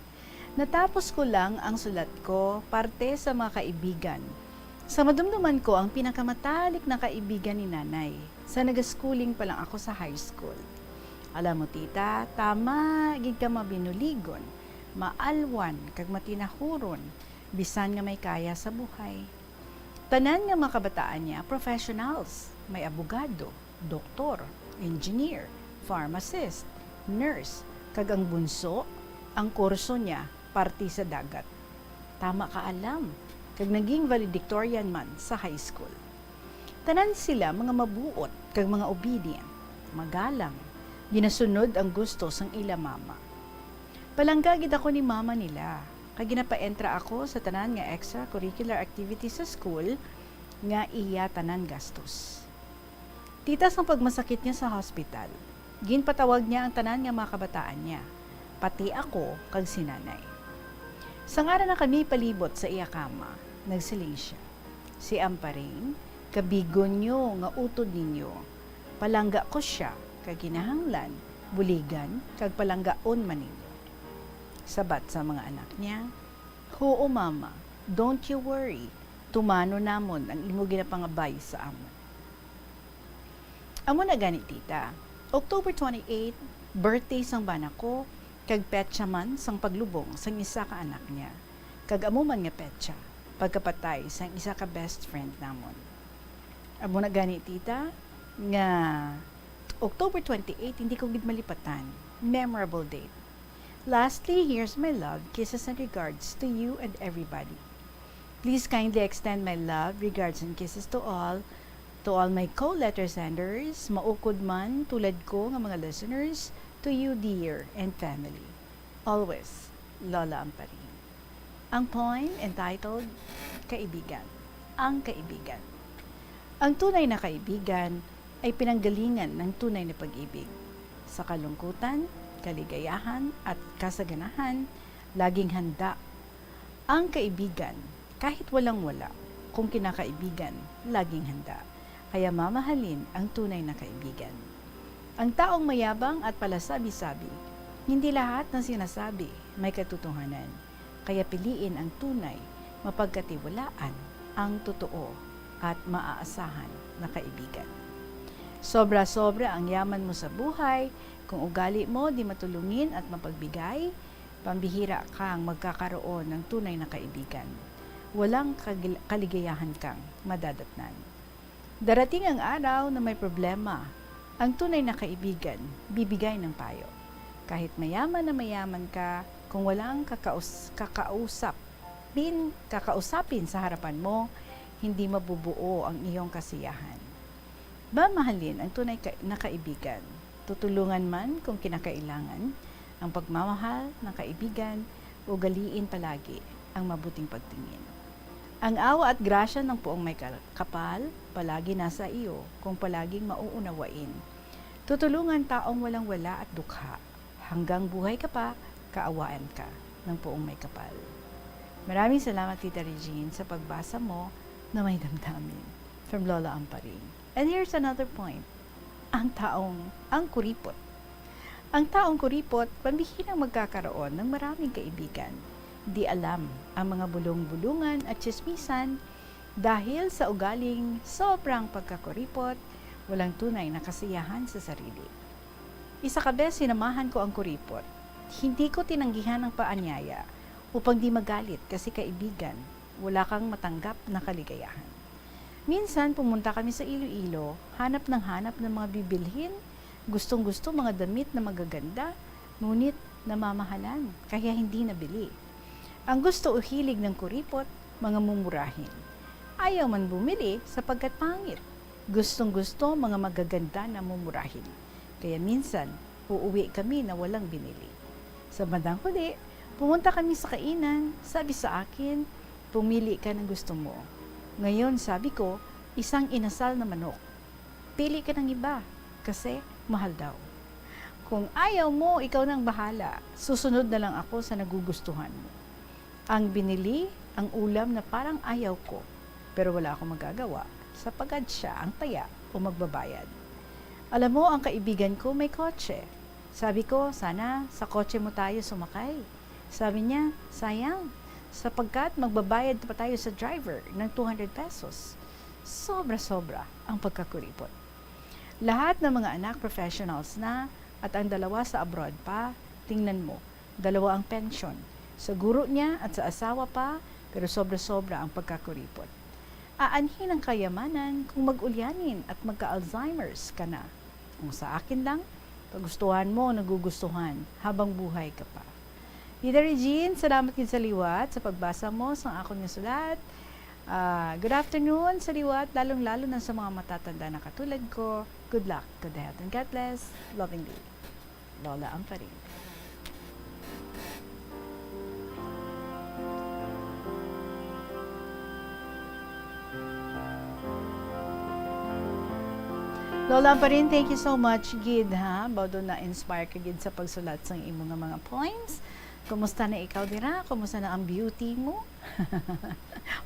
Natapos ko lang ang sulat ko parte sa mga kaibigan. Sa madumduman ko ang pinakamatalik na kaibigan ni nanay. Sa nag-schooling pa lang ako sa high school. Alam mo tita, tama, gid ka mabinuligon, maalwan, kag matinahuron, bisan nga may kaya sa buhay. Tanan nga mga kabataan niya, professionals, may abogado, doktor, engineer, pharmacist, nurse, kag ang bunso, ang kurso niya, party sa dagat. Tama ka alam, kag naging valedictorian man sa high school. Tanan sila mga mabuot, kag mga obedient, magalang, ginasunod ang gusto sang ila mama. Palanggagid ako ni mama nila, kag ginapaentra ako sa tanan nga extracurricular activities sa school, nga iya tanan gastos. Titas ang pagmasakit niya sa hospital. Ginpatawag niya ang tanan nga mga kabataan niya, pati ako kag sinanay. Sa ngara na kami palibot sa iya kama, nagsiling siya. Si Amparing, kabigon nyo nga utod ninyo, palangga ko siya, kag kinahanglan, buligan, kag palanggaon man ninyo. Sabat sa mga anak niya, "Oo mama, don't you worry, tumano namon ang imo ginapangabay sa amon." Amo na gani tita, October 28, birthday sang bana ko, kag petsa man sang paglubong sang isa ka anak niya. Kag amo man nga petsa, pagkapatay sang isa ka best friend namon. Amo na gani tita, nga October 28, hindi ko gid malipatan. Memorable date. Lastly, here's my love, kisses and regards to you and everybody. Please kindly extend my love, regards and kisses to all my co-letter senders, maukod man tulad ko nga mga listeners, to you dear and family. Always, Lola Amparing. Ang poem entitled, Kaibigan. Ang kaibigan. Ang tunay na kaibigan ay pinanggalingan ng tunay na pag-ibig. Sa kalungkutan, kaligayahan at kasaganahan, laging handa. Ang kaibigan, kahit walang-wala, kung kinakaibigan, laging handa. Kaya mamahalin ang tunay na kaibigan. Ang taong mayabang at palasabi-sabi, hindi lahat ng sinasabi may katotohanan. Kaya piliin ang tunay, mapagkatiwalaan ang totoo at maaasahan na kaibigan. Sobra-sobra ang yaman mo sa buhay, kung ugali mo di matulungin at mapagbigay, pambihira kang magkakaroon ng tunay na kaibigan. Walang kaligayahan kang madadatnan. Darating ang araw na may problema, ang tunay na kaibigan bibigay ng payo. Kahit mayaman na mayaman ka, kung walang kakausapin sa harapan mo, hindi mabubuo ang iyong kasiyahan. Mahalin ang tunay na kaibigan. Tutulungan man kung kinakailangan. Ang pagmamahal ng kaibigan, ugaliin palagi ang mabuting pagtingin. Ang awa at grasya ng poong may kapal, palagi nasa iyo kung palaging mauunawain. Tutulungan taong walang-wala at dukha. Hanggang buhay ka pa, kaawaan ka ng poong may kapal. Maraming salamat, Tita Regine, sa pagbasa mo na may damdamin. From Lola Amparing. And here's another point. Ang kuripot. Ang taong kuripot, pambihirang magkakaroon ng maraming kaibigan. Di alam ang mga bulong-bulungan at chismisan dahil sa ugaling sobrang pagkakuripot, walang tunay na kasiyahan sa sarili. Isa ka beses sinamahan ko ang kuripot. Hindi ko tinanggihan ang paanyaya upang di magalit kasi kaibigan, wala kang matanggap na kaligayahan. Minsan, pumunta kami sa Iloilo, hanap ng mga bibilhin, gustong-gusto mga damit na magaganda, ngunit namamahalan, kaya hindi nabili. Ang gusto o hilig ng kuripot, mga mumurahin. Ayaw man bumili sapagkat pangit. Gustong-gusto mga magaganda na mumurahin. Kaya minsan, uuwi kami na walang binili. Sa bandang huli, pumunta kami sa kainan, sabi sa akin, pumili ka ng gusto mo. Ngayon, sabi ko, isang inasal na manok. Pili ka ng iba, kasi mahal daw. Kung ayaw mo, ikaw nang bahala. Susunod na lang ako sa nagugustuhan mo. Ang binili, ang ulam na parang ayaw ko, pero wala akong magagawa, sapagkat siya ang taya o magbabayad. Alam mo, ang kaibigan ko may kotse. Sabi ko, sana sa kotse mo tayo sumakay. Sabi niya, sayang, sapagkat magbabayad pa tayo sa driver ng 200 pesos. Sobra-sobra ang pagkakuripot. Lahat ng mga anak professionals na at ang dalawa sa abroad pa, tingnan mo, dalawa ang pension. Sa guro niya at sa asawa pa, pero sobra-sobra ang pagkakuripot. Aanhin ang kayamanan kung mag-ulyanin at magka-Alzheimer's ka na. Kung sa akin lang, pagustuhan mo, nagugustuhan habang buhay ka pa. Tita Regine, salamat din sa liwat sa pagbasa mo sa akong sulat. Good afternoon sa liwat, lalong-lalo na sa mga matatanda na katulad ko. Good luck, good health, and God bless. Lovingly, Lola Amparing. Lola pa rin, thank you so much, Gid, ha? Bawdo na inspire ka, Gid, sa pagsulat sa imo nga mga poems. Kumusta na ikaw, Dira? Kumusta na ang beauty mo?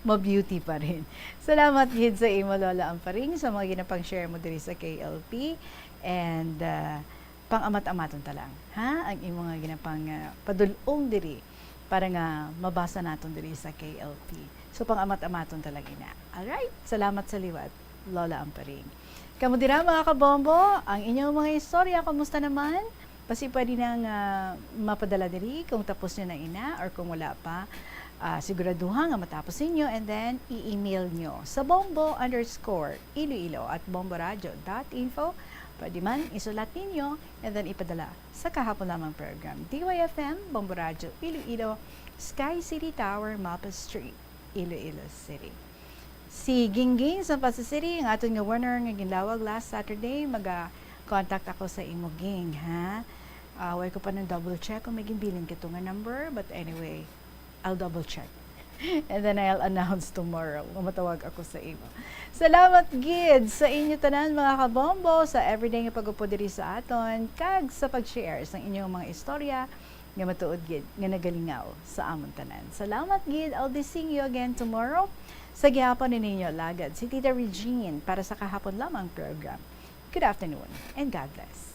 Ma-beauty pa rin. Salamat, Gid, sa imo, Lola Amparing, sa mga ginapang-share mo diri sa KLP. And pang-amat-amaton ta lang, ha? Ang imo nga ginapang padulong diri para nga mabasa naton diri sa KLP. So, pang-amat-amaton talaga ina. Alright, salamat sa liwat, Lola Amparing. Kamu dira mga kabombo, ang inyong mga istorya, kamusta naman? Kasi pwede nang mapadala diri kung tapos nyo na ina or kung wala pa. Siguraduhan nga matapos ninyo and then i-email nyo sa bombo_iloilo@bomboradio.info. Pwede man isulat ninyo and then ipadala sa kahapon lamang program. DYFM, Bombo Radio, Iloilo, Sky City Tower, Mapa Street, Iloilo City. Si Gingging sa Pasay City, ang aton nga winner nga ginlawag last Saturday, contact ako sa imo, Ging, ha? Way ko pa ng double check kung may ginbilin ka nga number, but anyway, I'll double check. And then I'll announce tomorrow. Matawag ako sa imo. Salamat, Gid, sa inyo tanan mga kabombo, sa everyday nga pag-upo diri sa aton, kag sa pag-share sa inyong mga istorya nga matuod, Gid, nga nagalingaw sa amon tanan. Salamat, Gid. I'll be seeing you again tomorrow. Sa gihapon ninyo lagad si Tita Regine para sa kahapon lamang program. Good afternoon and God bless.